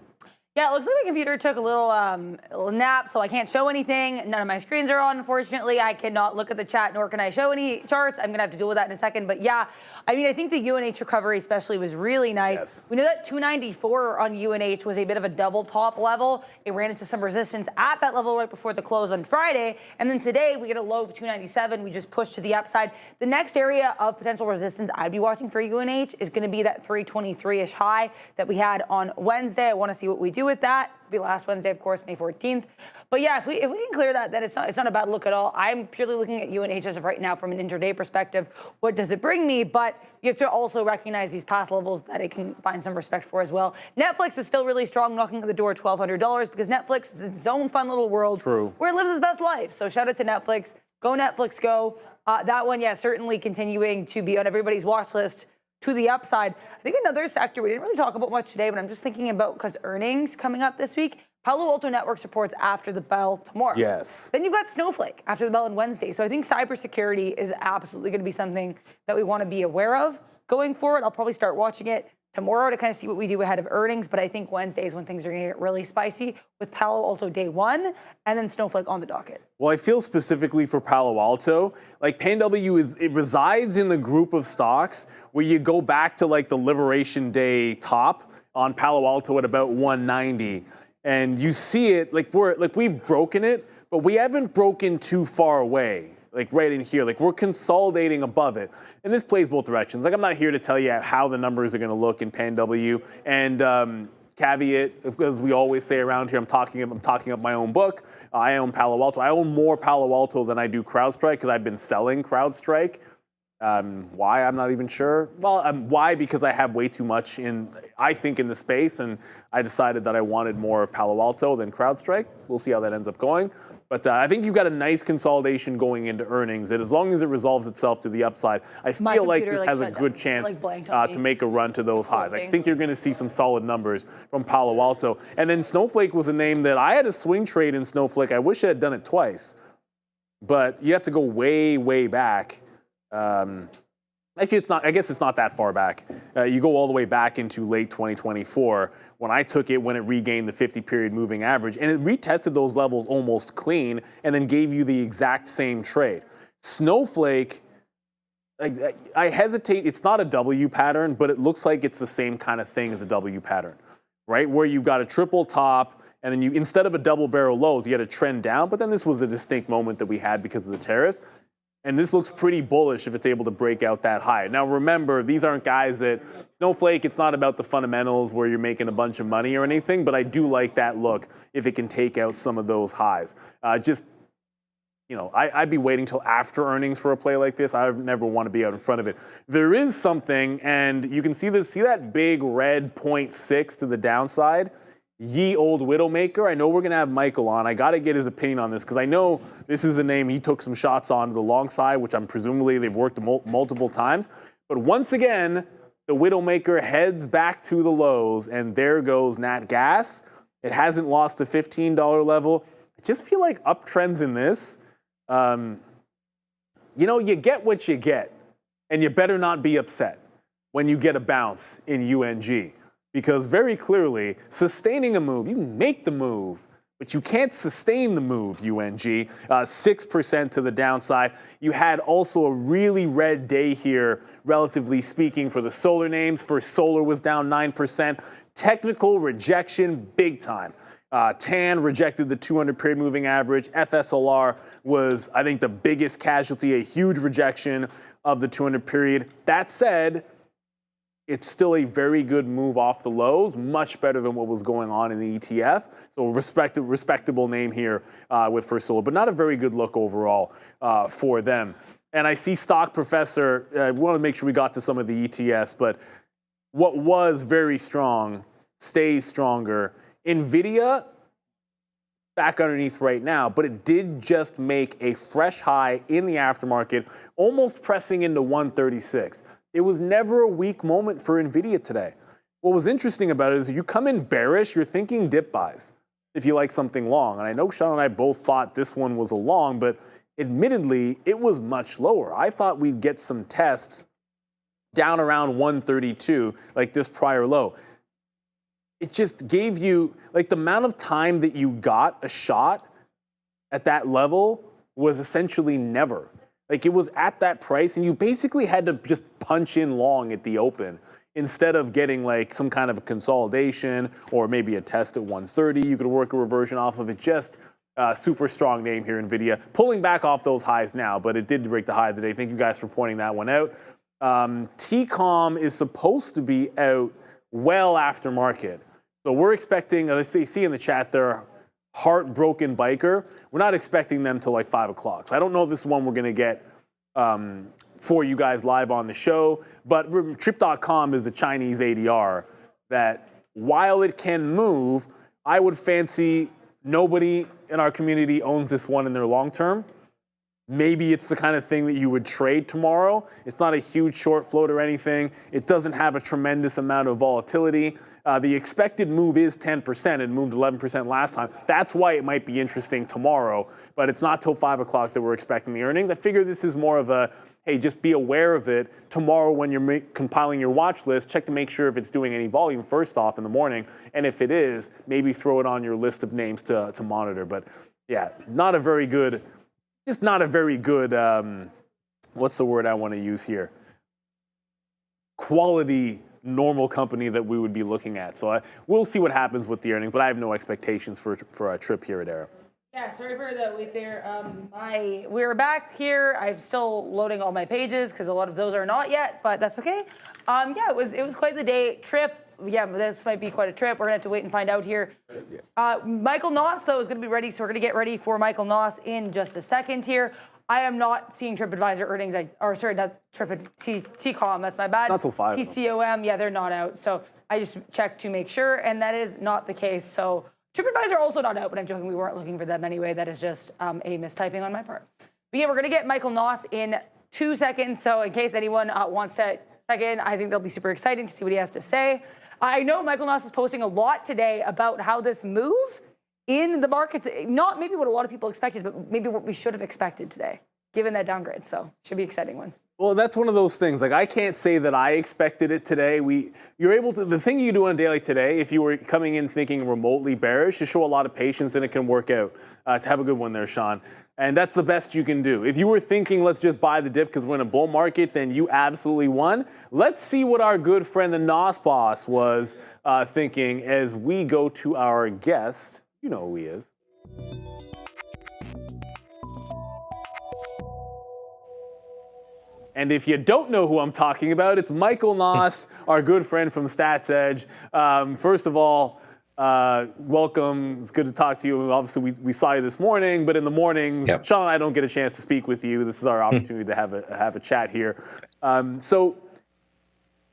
Yeah, it looks like my computer took a little nap, so I can't show anything. None of my screens are on, unfortunately. I cannot look at the chat, nor can I show any charts. I'm going to have to deal with that in a second. But yeah, I mean, I think the UNH recovery especially was really nice. Yes. We know that 294 on UNH was a bit of a double top level. It ran into some resistance at that level right before the close on Friday. And then today, we get a low of 297. We just pushed to the upside. The next area of potential resistance I'd be watching for UNH is going to be that 323-ish high that we had on Wednesday. I want to see what we do with that. It'll be last Wednesday, of course, May 14th. But yeah, if we can clear that, then it's not a bad look at all. I'm purely looking at UNH as of right now from an intraday perspective. What does it bring me? But you have to also recognize these past levels that it can find some respect for as well. Netflix is still really strong, knocking at the door at $1,200 because Netflix is its own fun little world where it lives its best life. So shout out to Netflix. Go Netflix, go. That one, yeah, certainly continuing to be on everybody's watch list to the upside. I think another sector we didn't really talk about much today, but I'm just thinking about because earnings coming up this week. Palo Alto Networks reports after the bell tomorrow. Yes. Then you've got Snowflake after the bell on Wednesday. So I think cybersecurity is absolutely going to be something that we want to be aware of going forward. I'll probably start watching it tomorrow to kind of see what we do ahead of earnings. But I think Wednesday is when things are going to get really spicy with Palo Alto day one and then Snowflake on the docket. Well, I feel specifically for Palo Alto, like PanW it resides in the group of stocks where you go back to like the Liberation Day top on Palo Alto at about 190. And you see it, we've broken it, but we haven't broken too far away, like right in here. Like we're consolidating above it. And this plays both directions. Like I'm not here to tell you how the numbers are going to look in PanW. And caveat, as we always say around here, I'm talking up my own book. I own Palo Alto. I own more Palo Alto than I do CrowdStrike because I've been selling CrowdStrike. Why? I'm not even sure. Well, why? Because I have way too much in the space, and I decided that I wanted more Palo Alto than CrowdStrike. We'll see how that ends up going. But I think you've got a nice consolidation going into earnings that as long as it resolves itself to the upside, I feel like this has a good chance to make a run to those highs. I think you're going to see some solid numbers from Palo Alto. And then Snowflake was a name that I had a swing trade in Snowflake. I wish I had done it twice. But you have to go way, way back. Actually, it's not. I guess it's not that far back. You go all the way back into late 2024 when I took it when it regained the 50-period moving average, and it retested those levels almost clean, and then gave you the exact same trade. Snowflake, I hesitate. It's not a W pattern, but it looks like it's the same kind of thing as a W pattern, right? Where you've got a triple top, and then you instead of a double barrel lows, you had a trend down. But then this was a distinct moment that we had because of the tariffs. And this looks pretty bullish if it's able to break out that high. Now, remember, these aren't guys that Snowflake, it's not about the fundamentals where you're making a bunch of money or anything, but I do like that look if it can take out some of those highs. I'd be waiting till after earnings for a play like this. I never want to be out in front of it. There is something, and you can see this. See that big red 0.6 to the downside? Ye old Widowmaker. I know we're going to have Michael on. I got to get his opinion on this because I know this is a name he took some shots on to the long side, which I'm presumably they've worked multiple times. But once again, the Widowmaker heads back to the lows, and there goes Nat Gas. It hasn't lost the $15 level. I just feel like uptrends in this. You get what you get, and you better not be upset when you get a bounce in UNG. Because very clearly, sustaining a move, you make the move, but you can't sustain the move, UNG. 6% to the downside. You had also a really red day here, relatively speaking, for the solar names. First Solar was down 9%. Technical rejection, big time. TAN rejected the 200-period moving average. FSLR was, I think, the biggest casualty, a huge rejection of the 200-period. That said, it's still a very good move off the lows, much better than what was going on in the ETF. So respectable name here with First Solar, but not a very good look overall for them. And I see Stock Professor, we want to make sure we got to some of the ETFs, but what was very strong stays stronger. NVIDIA, back underneath right now, but it did just make a fresh high in the aftermarket, almost pressing into 136. It was never a weak moment for NVIDIA today. What was interesting about it is if you come in bearish, you're thinking dip buys if you like something long. And I know Sean and I both thought this one was a long, but admittedly, it was much lower. I thought we'd get some tests down around 132, like this prior low. It just gave you, like the amount of time that you got a shot at that level was essentially never. Like it was at that price and you basically had to just punch in long at the open instead of getting like some kind of a consolidation or maybe a test at 130. You could work a reversion off of it. Just super strong name here, NVIDIA. Pulling back off those highs now, but it did break the high today. Thank you guys for pointing that one out. TCOM is supposed to be out well after market. So we're expecting, as I see in the chat, they're heartbroken biker. We're not expecting them till like 5 o'clock. So I don't know if this is one we're going to get for you guys live on the show. But Trip.com is a Chinese ADR that, while it can move, I would fancy nobody in our community owns this one in their long term. Maybe it's the kind of thing that you would trade tomorrow. It's not a huge short float or anything. It doesn't have a tremendous amount of volatility. The expected move is 10%. It moved 11% last time. That's why it might be interesting tomorrow, but it's not till 5 o'clock that we're expecting the earnings. I figure this is more of a, hey, just be aware of it. Tomorrow when you're compiling your watch list, check to make sure if it's doing any volume first off in the morning. And if it is, maybe throw it on your list of names to monitor. But yeah, not a very good, just not a very good, what's the word I want to use here? Quality normal company that we would be looking at. So we'll see what happens with the earnings, but I have no expectations for a trip here at Arrow. Yeah, sorry for the wait there. We're back here. I'm still loading all my pages because a lot of those are not yet, but that's okay. Yeah, it was quite the day. Trip. Yeah, this might be quite a trip. We're gonna have to wait and find out here. Michael Noss, though, is gonna be ready, so we're gonna get ready for Michael Noss in just a second here. I am not seeing TripAdvisor earnings, not TCOM, that's my bad. Not till 5. TCOM, yeah, they're not out. So I just checked to make sure, and that is not the case. So TripAdvisor also not out, but I'm joking, we weren't looking for them anyway. That is just a mistyping on my part. But yeah, we're gonna get Michael Noss in 2 seconds. So in case anyone wants to check in, I think they'll be super exciting to see what he has to say. I know Michael Noss is posting a lot today about how this move in the markets, not maybe what a lot of people expected, but maybe what we should have expected today, given that downgrade. So should be an exciting one. Well, that's one of those things. Like, I can't say that I expected it today. You're able to, the thing you do on a daily today, if you were coming in thinking remotely bearish, is show a lot of patience and it can work out. To have a good one there, Sean. And that's the best you can do. If you were thinking, let's just buy the dip because we're in a bull market, then you absolutely won. Let's see what our good friend, the Nos boss, was thinking as we go to our guest. You know who he is. And if you don't know who I'm talking about, it's Michael Noss, our good friend from Stats Edge. First of all, welcome. It's good to talk to you. Obviously, we saw you this morning, but in the mornings, yep. Sean and I don't get a chance to speak with you. This is our opportunity to have a chat here. So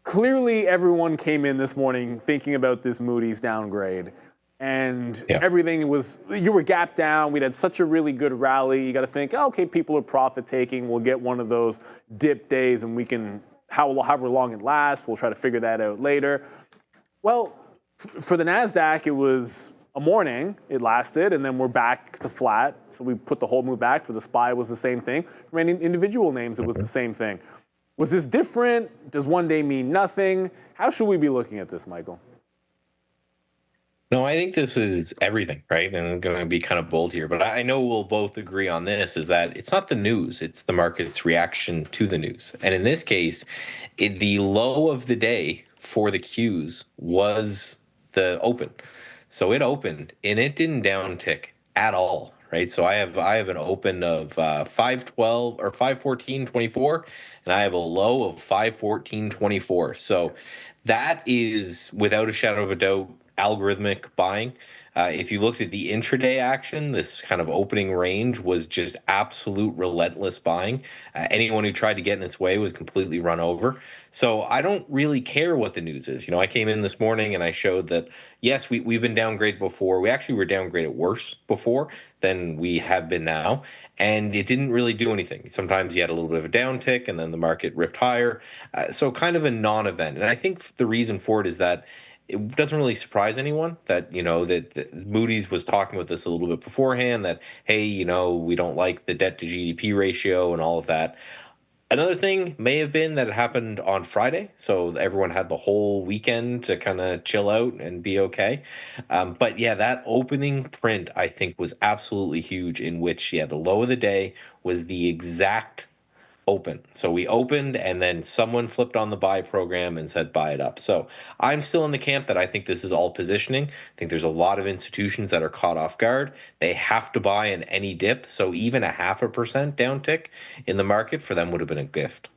clearly, everyone came in this morning thinking about this Moody's downgrade. And everything was, you were gapped down. We'd had such a really good rally. You got to think, oh, okay, people are profit taking. We'll get one of those dip days and we can, however long it lasts, we'll try to figure that out later. Well, for the Nasdaq, it was a morning. It lasted, and then we're back to flat. So we put the whole move back. For the SPY, it was the same thing. For many individual names, it was the same thing. Was this different? Does one day mean nothing? How should we be looking at this, Michael? No, I think this is everything, right? And I'm going to be kind of bold here, but I know we'll both agree on this, is that it's not the news, it's the market's reaction to the news. And in this case, the low of the day for the Qs was the open. So it opened, and it didn't downtick at all, right? So I have an open of 512 or 514.24, and I have a low of 514.24. So that is, without a shadow of a doubt, algorithmic buying. If you looked at the intraday action, this kind of opening range was just absolute relentless buying. Anyone who tried to get in its way was completely run over. So I don't really care what the news is. You know, I came in this morning and I showed that, yes, we've been downgraded before. We actually were downgraded worse before than we have been now. And it didn't really do anything. Sometimes you had a little bit of a downtick and then the market ripped higher. So kind of a non-event. And I think the reason for it is that it doesn't really surprise anyone that, you know, that Moody's was talking about this a little bit beforehand, that, hey, you know, we don't like the debt to GDP ratio and all of that. Another thing may have been that it happened on Friday, so everyone had the whole weekend to kind of chill out and be okay. But yeah, that opening print, I think, was absolutely huge, in which, the low of the day was the exact open. So we opened and then someone flipped on the buy program and said buy it up. So I'm still in the camp that I think this is all positioning. I think there's a lot of institutions that are caught off guard. They have to buy in any dip. So even a 0.5% downtick in the market for them would have been a gift.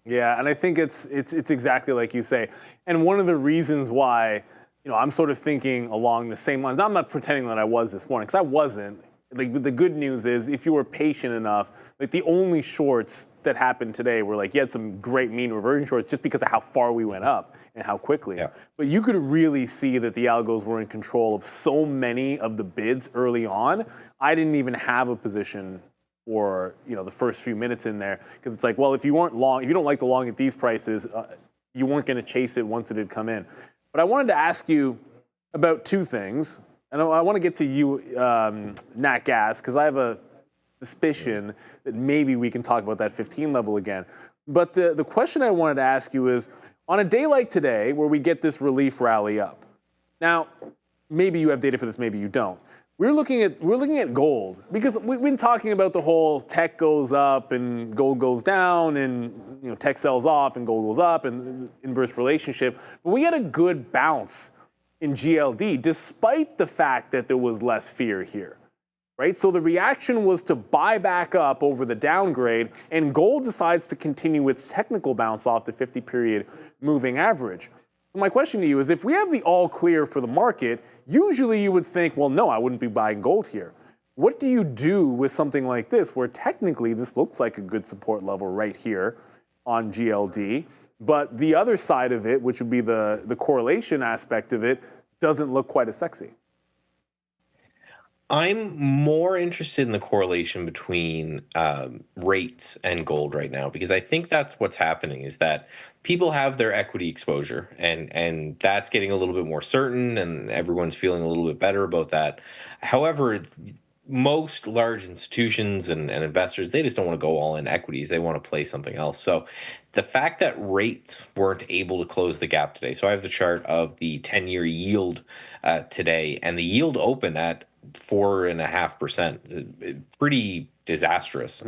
Yeah, and I think it's exactly like you say. And one of the reasons why, I'm sort of thinking along the same lines. I'm not pretending that I was this morning, because I wasn't. Like, the good news is, if you were patient enough, like, the only shorts that happened today were like, you had some great mean reversion shorts just because of how far we went up and how quickly. Yeah. But you could really see that the algos were in control of so many of the bids early on. I didn't even have a position for the first few minutes in there, because it's like, well, if you weren't long, if you don't like the long at these prices, you weren't going to chase it once it had come in. But I wanted to ask you about two things. And I want to get to you, Nat Gas, because I have a suspicion that maybe we can talk about that 15 level again. But the question I wanted to ask you is, on a day like today, where we get this relief rally up, now, maybe you have data for this, maybe you don't. We're looking at gold, because we've been talking about the whole tech goes up and gold goes down, and tech sells off and gold goes up, and inverse relationship. But we had a good bounce in GLD, despite the fact that there was less fear here, right? So the reaction was to buy back up over the downgrade, and gold decides to continue its technical bounce off the 50-period moving average. So my question to you is, if we have the all clear for the market, usually you would think, well, no, I wouldn't be buying gold here. What do you do with something like this, where technically this looks like a good support level right here on GLD, but the other side of it, which would be the correlation aspect of it, doesn't look quite as sexy? I'm more interested in the correlation between rates and gold right now, because I think that's what's happening, is that people have their equity exposure, and that's getting a little bit more certain, and everyone's feeling a little bit better about that. However, most large institutions and investors, they just don't want to go all in equities. They want to play something else. So the fact that rates weren't able to close the gap today. So I have the chart of the 10-year yield today, and the yield opened at 4.5%. Pretty disastrous,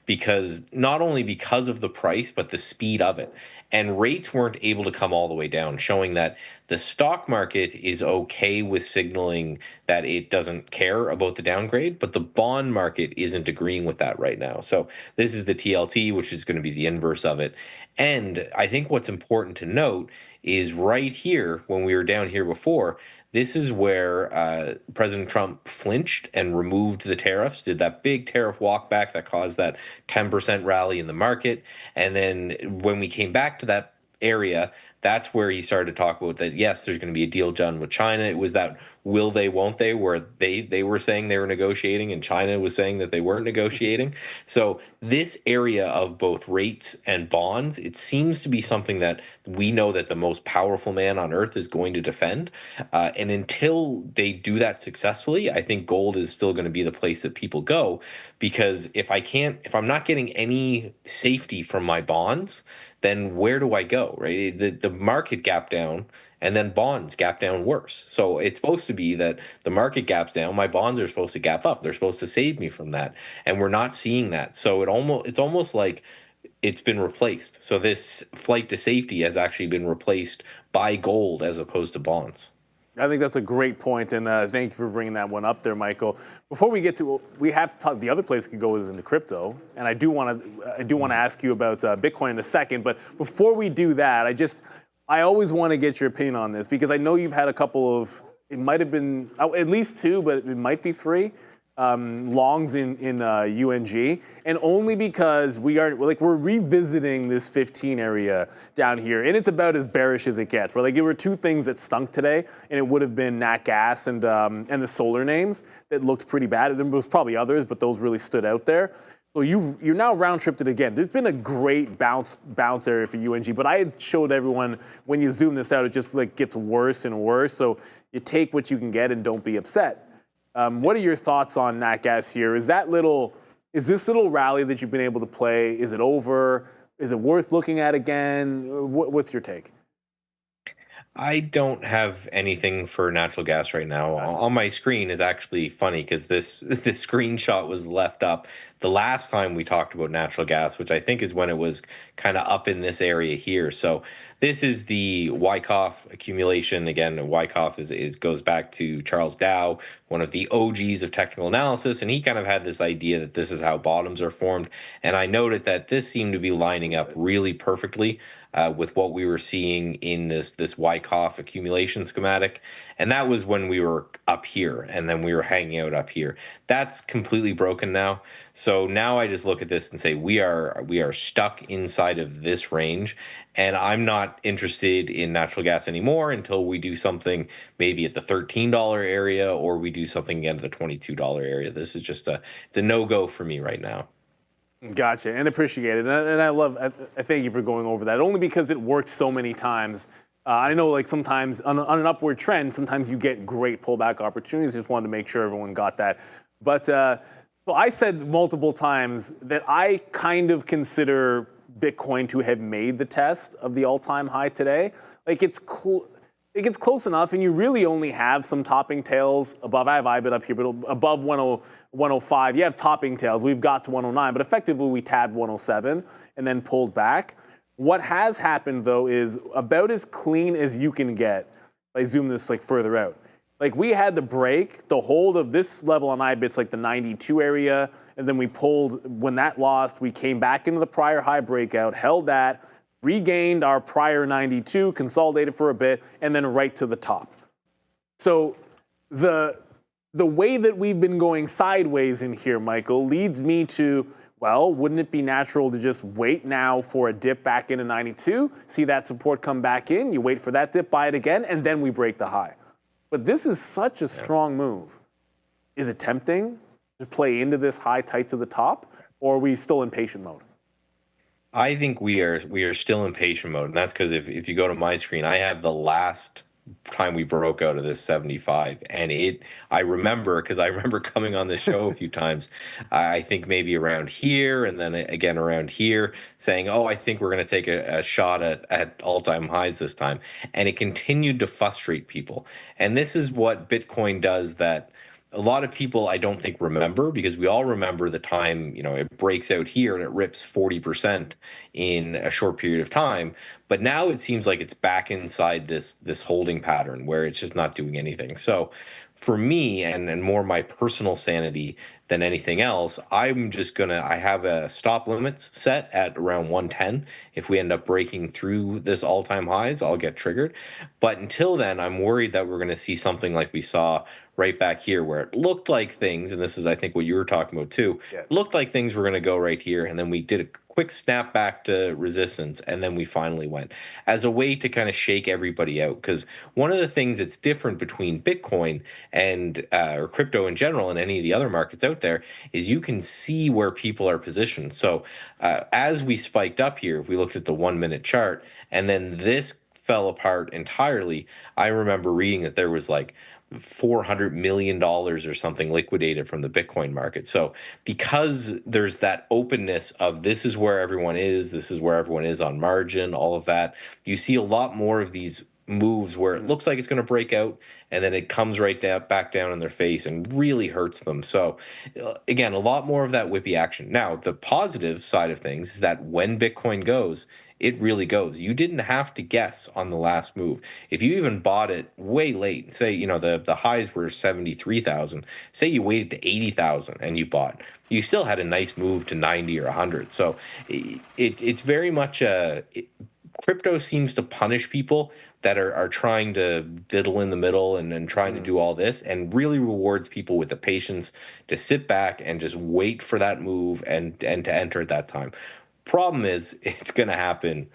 because not only because of the price, but the speed of it. And rates weren't able to come all the way down, showing that the stock market is okay with signaling that it doesn't care about the downgrade, but the bond market isn't agreeing with that right now. So this is the TLT, which is going to be the inverse of it. And I think what's important to note is right here, when we were down here before, this is where President Trump flinched and removed the tariffs, did that big tariff walkback that caused that 10% rally in the market. And then when we came back to that area, that's where he started to talk about that, yes, there's going to be a deal done with China. It was that will they, won't they, where they were saying they were negotiating and China was saying that they weren't negotiating. So this area of both rates and bonds, it seems to be something that we know that the most powerful man on earth is going to defend. And until they do that successfully, I think gold is still going to be the place that people go, because if I'm not getting any safety from my bonds, then where do I go, right? The market gap down, and then bonds gap down worse. So it's supposed to be that the market gaps down, my bonds are supposed to gap up. They're supposed to save me from that, and we're not seeing that. So it's almost like it's been replaced. So this flight to safety has actually been replaced by gold as opposed to bonds. I think that's a great point, and thank you for bringing that one up there, Michael. Before we get to, we have to talk. The other place could go is into crypto, and I do want to ask you about Bitcoin in a second. But before we do that, I always want to get your opinion on this, because I know you've had a couple of, it might have been at least two, but it might be three longs in UNG, and only because we're revisiting this 15 area down here, and it's about as bearish as it gets. There were two things that stunk today, and it would have been Nat Gas and the solar names that looked pretty bad. There was probably others, but those really stood out there. So you're now round tripped it again. There's been a great bounce area for UNG, but I had showed everyone, when you zoom this out, it just gets worse and worse. So you take what you can get and don't be upset. What are your thoughts on Nat Gas here? Is this little rally that you've been able to play, is it over? Is it worth looking at again? What's your take? I don't have anything for natural gas right now. On my screen is actually funny, because this screenshot was left up the last time we talked about natural gas, which I think is when it was kind of up in this area here. So this is the Wyckoff accumulation. Again, Wyckoff goes back to Charles Dow, one of the OGs of technical analysis, and he kind of had this idea that this is how bottoms are formed. And I noted that this seemed to be lining up really perfectly with what we were seeing in this Wyckoff accumulation schematic, and that was when we were up here, and then we were hanging out up here. That's completely broken now. So now I just look at this and say we are stuck inside of this range, and I'm not interested in natural gas anymore until we do something maybe at the $13 area, or we do something again at the $22 area. This is just it's a no-go for me right now. Gotcha, and appreciate it. And I thank you for going over that, only because it worked so many times. I know, like, sometimes on an upward trend, sometimes you get great pullback opportunities. Just wanted to make sure everyone got that. But so I said multiple times that I kind of consider Bitcoin to have made the test of the all-time high today. Like, it gets close enough, and you really only have some topping tails above. I have IBIT up here, but above 105, you have topping tails. We've got to 109, but effectively we tabbed 107 and then pulled back. What has happened, though, is about as clean as you can get. If I zoom this like further out, like we had the break, the hold of this level on IBIT's like the 92 area, and then we pulled. When that lost, we came back into the prior high breakout, held that, regained our prior 92, consolidated for a bit, and then right to the top. So the way that we've been going sideways in here, Michael, leads me to, well, wouldn't it be natural to just wait now for a dip back into 92, see that support come back in, you wait for that dip, buy it again, and then we break the high. But this is such a strong move. Is it tempting to play into this high tight to the top, or are we still in patient mode? I think we are still in patient mode, and that's because if you go to my screen, I have the last time we broke out of this 75, and I remember, because I remember coming on this show a few times, I think maybe around here and then again around here, saying, oh, I think we're going to take a shot at all-time highs this time, and it continued to frustrate people. And this is what Bitcoin does that a lot of people I don't think remember, because we all remember the time, it breaks out here and it rips 40% in a short period of time. But now it seems like it's back inside this holding pattern where it's just not doing anything. So for me, and more my personal sanity than anything else, I'm just I have a stop limits set at around 110. If we end up breaking through this all-time highs, I'll get triggered. But until then, I'm worried that we're going to see something like we saw right back here, where it looked like things, and this is, I think, what you were talking about too, looked like things were going to go right here, and then we did a quick snap back to resistance, and then we finally went as a way to kind of shake everybody out. Because one of the things that's different between Bitcoin and or crypto in general and any of the other markets out there is you can see where people are positioned. So as we spiked up here, if we looked at the 1 minute chart, and then this fell apart entirely, I remember reading that there was like $400 million or something liquidated from the Bitcoin market. So because there's that openness of this is where everyone is on margin, all of that, you see a lot more of these moves where it looks like it's going to break out and then it comes right back down in their face and really hurts them. So again, a lot more of that whippy action. Now, the positive side of things is that when Bitcoin goes, it really goes. You didn't have to guess on the last move. If you even bought it way late, say, the highs were 73,000, say you waited to 80,000 and you bought, you still had a nice move to 90 or 100. So it's very much crypto seems to punish people that are trying to diddle in the middle and trying to do all this, and really rewards people with the patience to sit back and just wait for that move and to enter at that time. Problem is, it's going to happen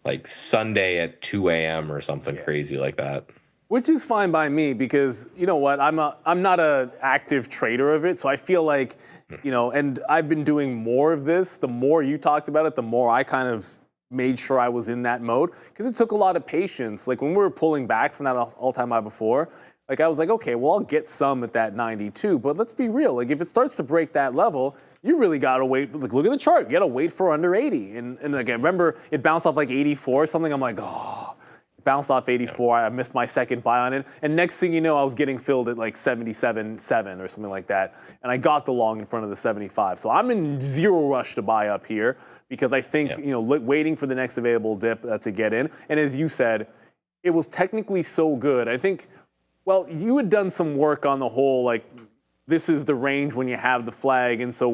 like Sunday at 2 a.m. or something crazy like that. Which is fine by me, because you know what, I'm not an active trader of it, so I feel like, and I've been doing more of this. The more you talked about it, the more I kind of made sure I was in that mode, because it took a lot of patience. Like when we were pulling back from that all-time high before, like I was like, okay, well, I'll get some at that 92, but let's be real. Like if it starts to break that level, you really got to wait. Like, look at the chart. You got to wait for under 80. And again, remember, it bounced off like 84 or something. I'm like, oh, it bounced off 84. I missed my second buy on it. And next thing you know, I was getting filled at like 77.7 or something like that. And I got the long in front of the 75. So I'm in zero rush to buy up here, because I think, waiting for the next available dip to get in. And as you said, it was technically so good. I think, well, you had done some work on the whole, like, this is the range when you have the flag. And so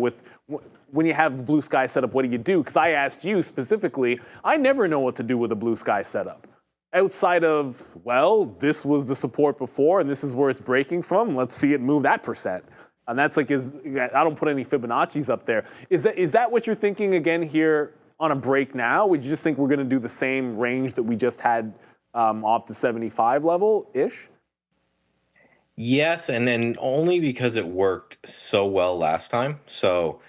when you have blue sky setup, what do you do? Because I asked you specifically, I never know what to do with a blue sky setup. Outside of, well, this was the support before, and this is where it's breaking from. Let's see it move that percent. And that's like, I don't put any Fibonacci's up there. Is that what you're thinking again here on a break now? Would you just think we're going to do the same range that we just had off the 75 level-ish? Yes, and then only because it worked so well last time. So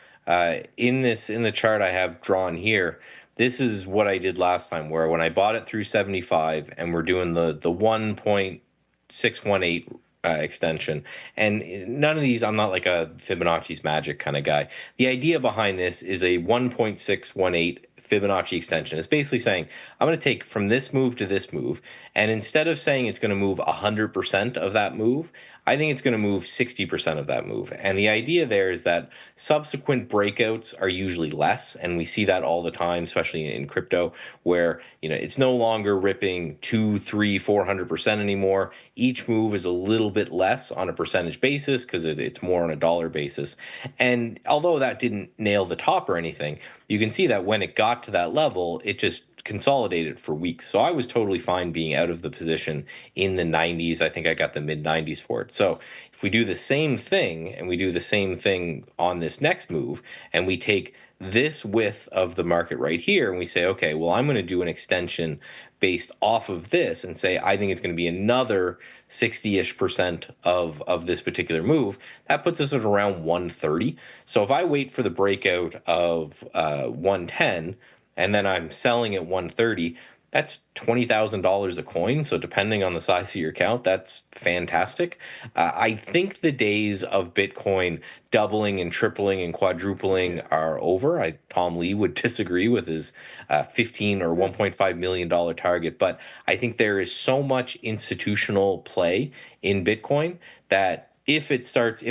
in the chart I have drawn here, this is what I did last time, where when I bought it through 75 and we're doing the 1.618 extension, and none of these, I'm not like a Fibonacci's magic kind of guy. The idea behind this is a 1.618 Fibonacci extension. It's basically saying, I'm going to take from this move to this move, and instead of saying it's going to move 100% of that move, I think it's going to move 60% of that move. And the idea there is that subsequent breakouts are usually less, and we see that all the time, especially in crypto, where it's no longer ripping 2, 3, 400% anymore. Each move is a little bit less on a percentage basis because it's more on a dollar basis. And although that didn't nail the top or anything, you can see that when it got to that level, it just consolidated for weeks. So I was totally fine being out of the position in the 90s. I think I got the mid 90s for it. So if we do the same thing and we do the same thing on this next move, and we take this width of the market right here and we say, okay, well, I'm going to do an extension based off of this and say, I think it's going to be another 60-ish% of this particular move, that puts us at around 130. So if I wait for the breakout of 110, and then I'm selling at 130, that's $20,000 a coin. So depending on the size of your account, that's fantastic. I think the days of Bitcoin doubling and tripling and quadrupling are over. Tom Lee would disagree with his $15 or $1.5 million target, but I think there is so much institutional play in Bitcoin that if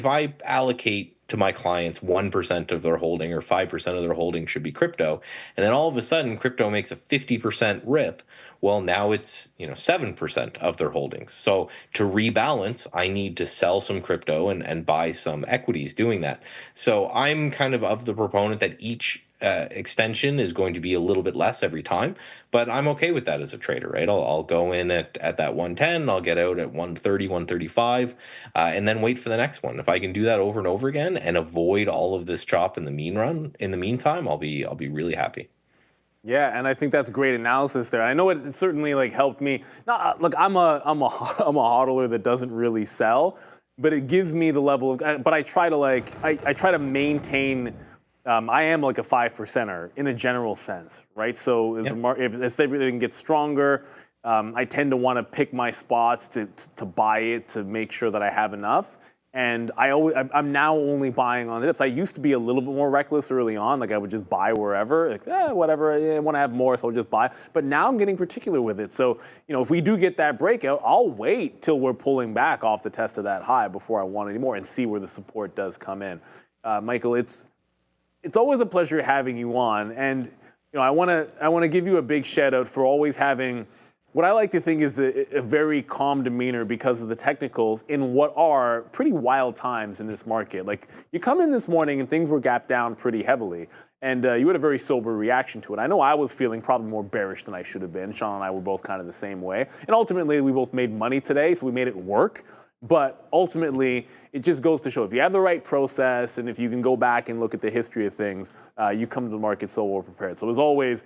I allocate to my clients 1% of their holding or 5% of their holding should be crypto, and then all of a sudden crypto makes a 50% rip, well, now it's 7% of their holdings. So to rebalance, I need to sell some crypto and buy some equities doing that. So I'm kind of the proponent that each extension is going to be a little bit less every time, but I'm okay with that as a trader, right? I'll go in at that 110, I'll get out at 130, 135, and then wait for the next one. If I can do that over and over again and avoid all of this chop in the meantime, I'll be really happy. Yeah, and I think that's great analysis there. I know it certainly helped me. Look, I'm a hodler that doesn't really sell, but it gives me the level of. But I try to I try to maintain. I am like a 5%er in a general sense, right? So as everything gets stronger, I tend to want to pick my spots to buy it to make sure that I have enough. And I'm now only buying on the dips. I used to be a little bit more reckless early on. I would just buy wherever, whatever, I want to have more, so I'll just buy. But now I'm getting particular with it. So, if we do get that breakout, I'll wait till we're pulling back off the test of that high before I want any more and see where the support does come in. Michael, it's always a pleasure having you on. And, I want to give you a big shout out for always having what I like to think is a very calm demeanor because of the technicals in what are pretty wild times in this market. You come in this morning and things were gapped down pretty heavily, and you had a very sober reaction to it. I know I was feeling probably more bearish than I should have been. Sean and I were both kind of the same way. And ultimately, we both made money today, so we made it work. But ultimately, it just goes to show if you have the right process and if you can go back and look at the history of things, you come to the market so well prepared. So as always,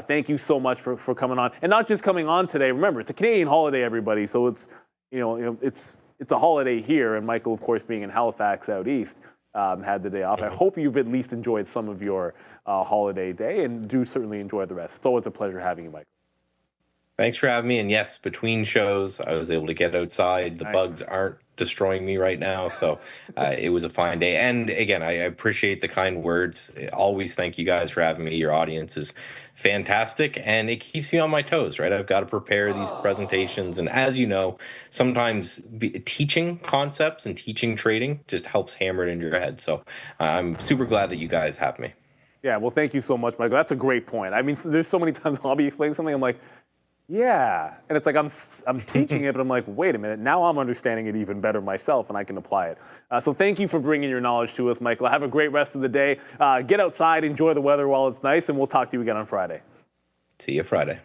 thank you so much for coming on, and not just coming on today. Remember, it's a Canadian holiday, everybody. So it's it's a holiday here, and Michael, of course, being in Halifax out east, had the day off. I hope you've at least enjoyed some of your holiday day, and do certainly enjoy the rest. It's always a pleasure having you, Michael. Thanks for having me. And yes, between shows, I was able to get outside. The bugs aren't destroying me right now. So it was a fine day. And again, I appreciate the kind words. Always thank you guys for having me. Your audience is fantastic. And it keeps me on my toes, right? I've got to prepare these presentations. And as you know, sometimes teaching concepts and teaching trading just helps hammer it into your head. So I'm super glad that you guys have me. Yeah, well, thank you so much, Michael. That's a great point. I mean, there's so many times I'll be explaining something, I'm like, Yeah, and it's like I'm teaching it, but I'm like, wait a minute, now I'm understanding it even better myself, and I can apply it. So thank you for bringing your knowledge to us, Michael. Have a great rest of the day. Get outside, enjoy the weather while it's nice, and we'll talk to you again on Friday. See you Friday.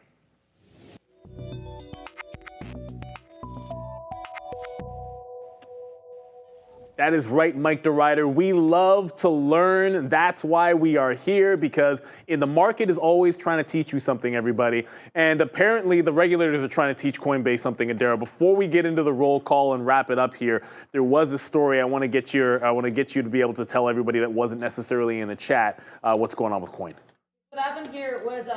That is right, Mike DeRider. We love to learn. That's why we are here, because the market is always trying to teach you something, everybody. And apparently the regulators are trying to teach Coinbase something, Adara. Before we get into the roll call and wrap it up here, there was a story I want to get you to be able to tell everybody that wasn't necessarily in the chat what's going on with Coin. What happened here was,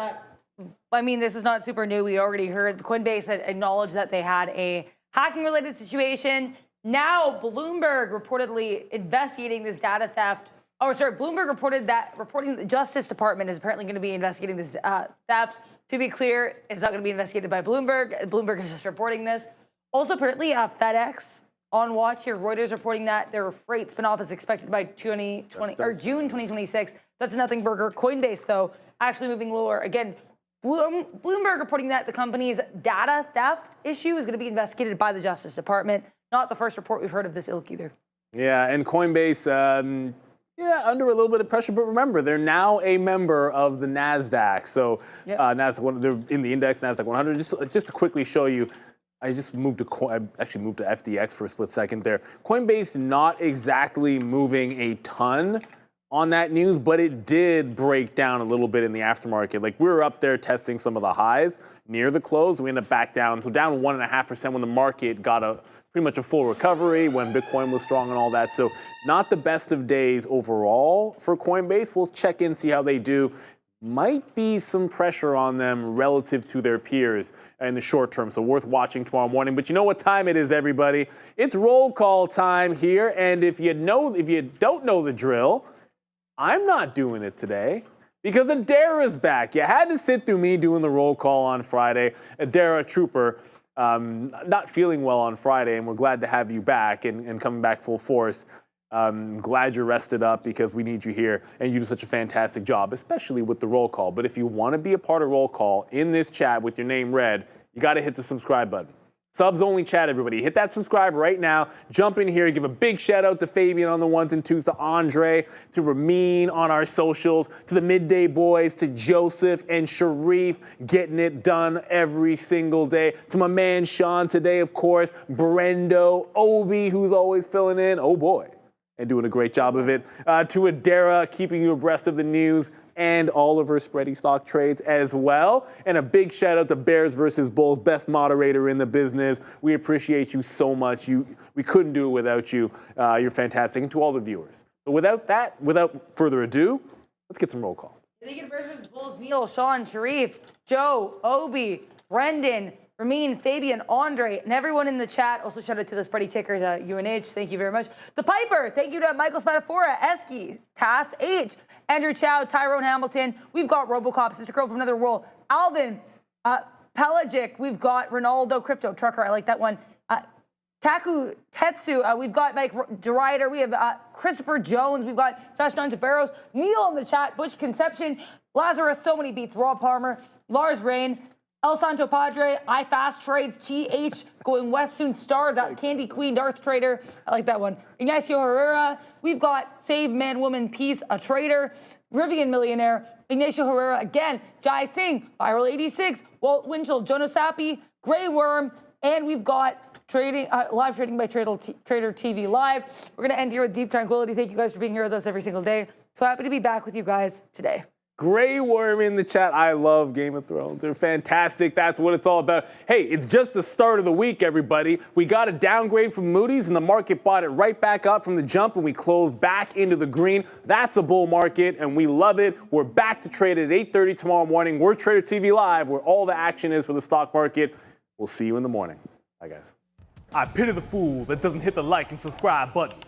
I mean, this is not super new. We already heard Coinbase had acknowledged that they had a hacking-related situation. Now, Bloomberg reportedly investigating this data theft. Bloomberg reporting that the Justice Department is apparently going to be investigating this theft. To be clear, it's not going to be investigated by Bloomberg. Bloomberg is just reporting this. Also, apparently, FedEx on watch here. Reuters reporting that their freight spinoff is expected by June 2026. That's a nothing burger. Coinbase, though, actually moving lower. Again, Bloomberg reporting that the company's data theft issue is going to be investigated by the Justice Department. Not the first report we've heard of this ilk either. Yeah, and Coinbase, under a little bit of pressure. But remember, they're now a member of the Nasdaq. So Nasdaq, they're in the index, Nasdaq 100. Just to quickly show you, I moved to FDX for a split second there. Coinbase not exactly moving a ton on that news, but it did break down a little bit in the aftermarket. Like, we were up there testing some of the highs near the close. We ended up back down, so down 1.5% when the market got pretty much a full recovery, when Bitcoin was strong and all that. So not the best of days overall for Coinbase. We'll check in, see how they do. Might be some pressure on them relative to their peers in the short term, so worth watching tomorrow morning. But you know what time it is, everybody? It's roll call time here, and if you don't know the drill, I'm not doing it today because Adara's back. You had to sit through me doing the roll call on Friday. Adara, trooper, not feeling well on Friday, and we're glad to have you back and coming back full force. Glad you're rested up because we need you here, and you do such a fantastic job, especially with the roll call. But if you want to be a part of roll call in this chat with your name read, you got to hit the subscribe button. Subs only chat, everybody. Hit that subscribe right now. Jump in here. Give a big shout out to Fabian on the ones and twos, to Andre, to Ramin on our socials, to the Midday Boys, to Joseph and Sharif getting it done every single day. To my man Sean today, of course. Brendo, Obi, who's always filling in. Oh boy. And doing a great job of it. To Adara, keeping you abreast of the news, and Oliver spreading stock trades as well. And a big shout out to Bears versus Bulls, best moderator in the business. We appreciate you so much. We couldn't do it without you. You're fantastic. And to all the viewers. So without further ado, let's get some roll call. Bears versus Bulls, Neil, Sean, Sharif, Joe, Obi, Brendan, Ramin, Fabian, Andre, and everyone in the chat. Also shout out to the spready tickers at UNH. Thank you very much. The Piper, thank you to Michael Spadafora, Eski, Tass H, Andrew Chow, Tyrone Hamilton. We've got Robocop, Sister Girl from Another World, Alvin, Pelagic. We've got Ronaldo Crypto Trucker. I like that one. Taku Tetsu. We've got Mike DeRider. We have Christopher Jones. We've got Sebastian Taveros. Neil in the chat. Butch Conception. Lazarus. So many beats. Rob Palmer. Lars Rain. El Santo Padre, iFast Trades, TH, Going West Soon Star, Candy Queen, Darth Trader. I like that one. Ignacio Herrera. We've got Save Man, Woman, Peace, a Trader. Rivian Millionaire. Ignacio Herrera again. Jai Singh, Viral 86, Walt Winchell, Jonas Sappi, Grey Worm, and we've got live trading by Trader TV Live. We're going to end here with Deep Tranquility. Thank you guys for being here with us every single day. So happy to be back with you guys today. Grey Worm in the chat. I love Game of Thrones. They're fantastic. That's what it's all about. Hey, it's just the start of the week, everybody. We got a downgrade from Moody's, and the market bought it right back up from the jump, and we closed back into the green. That's a bull market, and we love it. We're back to trade at 8:30 tomorrow morning. We're Trader TV Live, where all the action is for the stock market. We'll see you in the morning. Bye, guys. I pity the fool that doesn't hit the like and subscribe button.